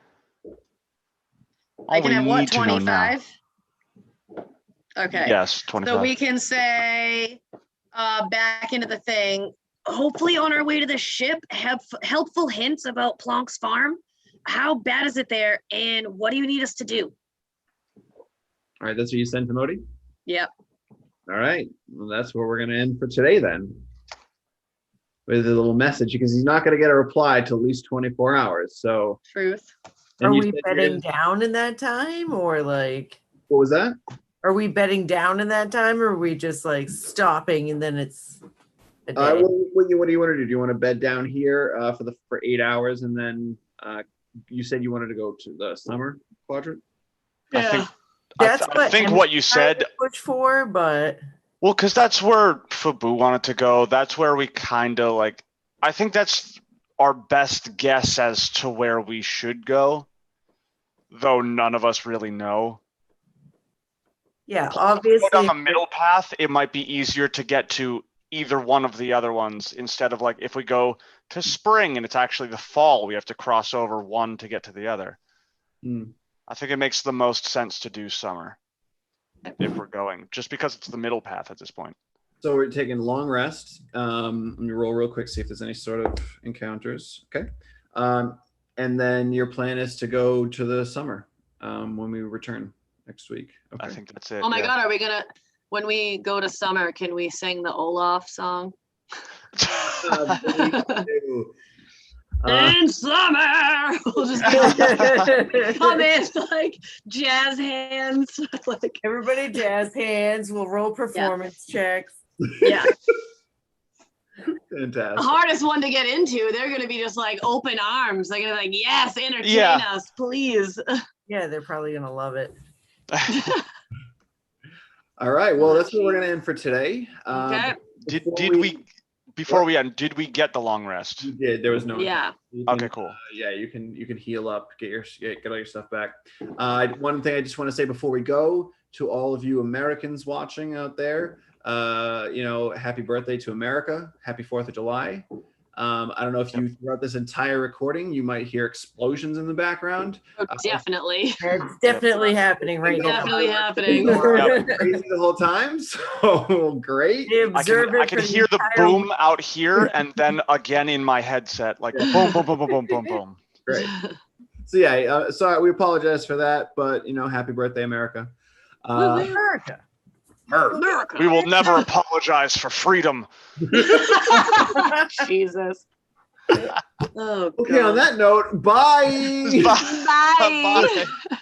S4: all
S3: I can
S4: we
S3: have what,
S4: need to know now.
S3: 25? Okay.
S4: Yes, 25.
S3: So we can say back into the thing. Hopefully on our way to the ship, have helpful hints about Plonk's farm. How bad is it there? And what do you need us to do?
S1: All right, that's what you sent to Modi?
S3: Yep.
S1: All right, well, that's where we're going to end for today then. With a little message, because he's not going to get a reply till at least 24 hours. So,
S3: Truth.
S1: and
S2: Are
S1: you
S2: we
S1: said you're
S2: bedding
S1: gonna-
S2: down in that time, or like?
S1: What was that?
S2: Are we bedding down in that time, or are we just like stopping and then it's a day?
S1: What do you want to do? Do you want to bed down here for 8 hours, and then you said you wanted to go to the summer quadrant?
S4: I think
S2: That's
S4: I think
S2: Emily
S4: what you
S2: tried
S4: said.
S2: to push for, but
S4: Well, because that's where Fabu wanted to go. That's where we kind of like. I think that's our best guess as to where we should go, though none of us really know.
S2: yeah,
S4: If we
S2: obviously.
S4: go down the middle path, it might be easier to get to either one of the other ones instead of like if we go to spring and it's actually the fall, we have to cross over one to get to the other.
S1: Hmm.
S4: I think it makes the most sense to do summer if we're going, just because it's the middle path at this point.
S1: So we're taking long rest. Let me roll real quick, see if there's any sort of encounters. Okay. And then your plan is to go to the summer when we return next week. Okay.
S4: I think that's it.
S3: Oh my
S4: yeah.
S3: God, are we gonna, when we go to summer, can we sing the Olaf song? In summer, we'll just come in like jazz hands, like
S2: Everybody jazz hands. We'll roll performance checks.
S3: yeah.
S1: Fantastic.
S3: The hardest one to get into, they're gonna be just like open arms. They're gonna be like, yes, entertain
S4: Yeah.
S3: us, please.
S2: Yeah, they're probably gonna love it.
S1: All right. Well, that's what we're going to end for today.
S3: Okay.
S4: Before we end, did we get the long rest?
S1: You did. There was no.
S3: Yeah.
S1: You can,
S4: Okay, cool.
S1: yeah, you can heal up, get all your stuff back. One thing I just want to say before we go to all of you Americans watching out there, happy birthday to America. Happy 4th of July. I don't know if you throughout this entire recording, you might hear explosions in the background.
S3: Oh, definitely.
S2: It's definitely happening right now.
S3: Definitely happening.
S1: Crazy the whole time. So great.
S4: I can hear the boom out here and then again in my headset, like boom, boom, boom, boom, boom, boom, boom.
S1: Great. So yeah, sorry, we apologize for that, but happy birthday, America.
S2: America.
S3: America.
S4: We will never apologize for freedom.
S3: Jesus. Oh,
S1: Okay, on
S3: God.
S1: that note, bye.
S3: Bye.
S4: Bye.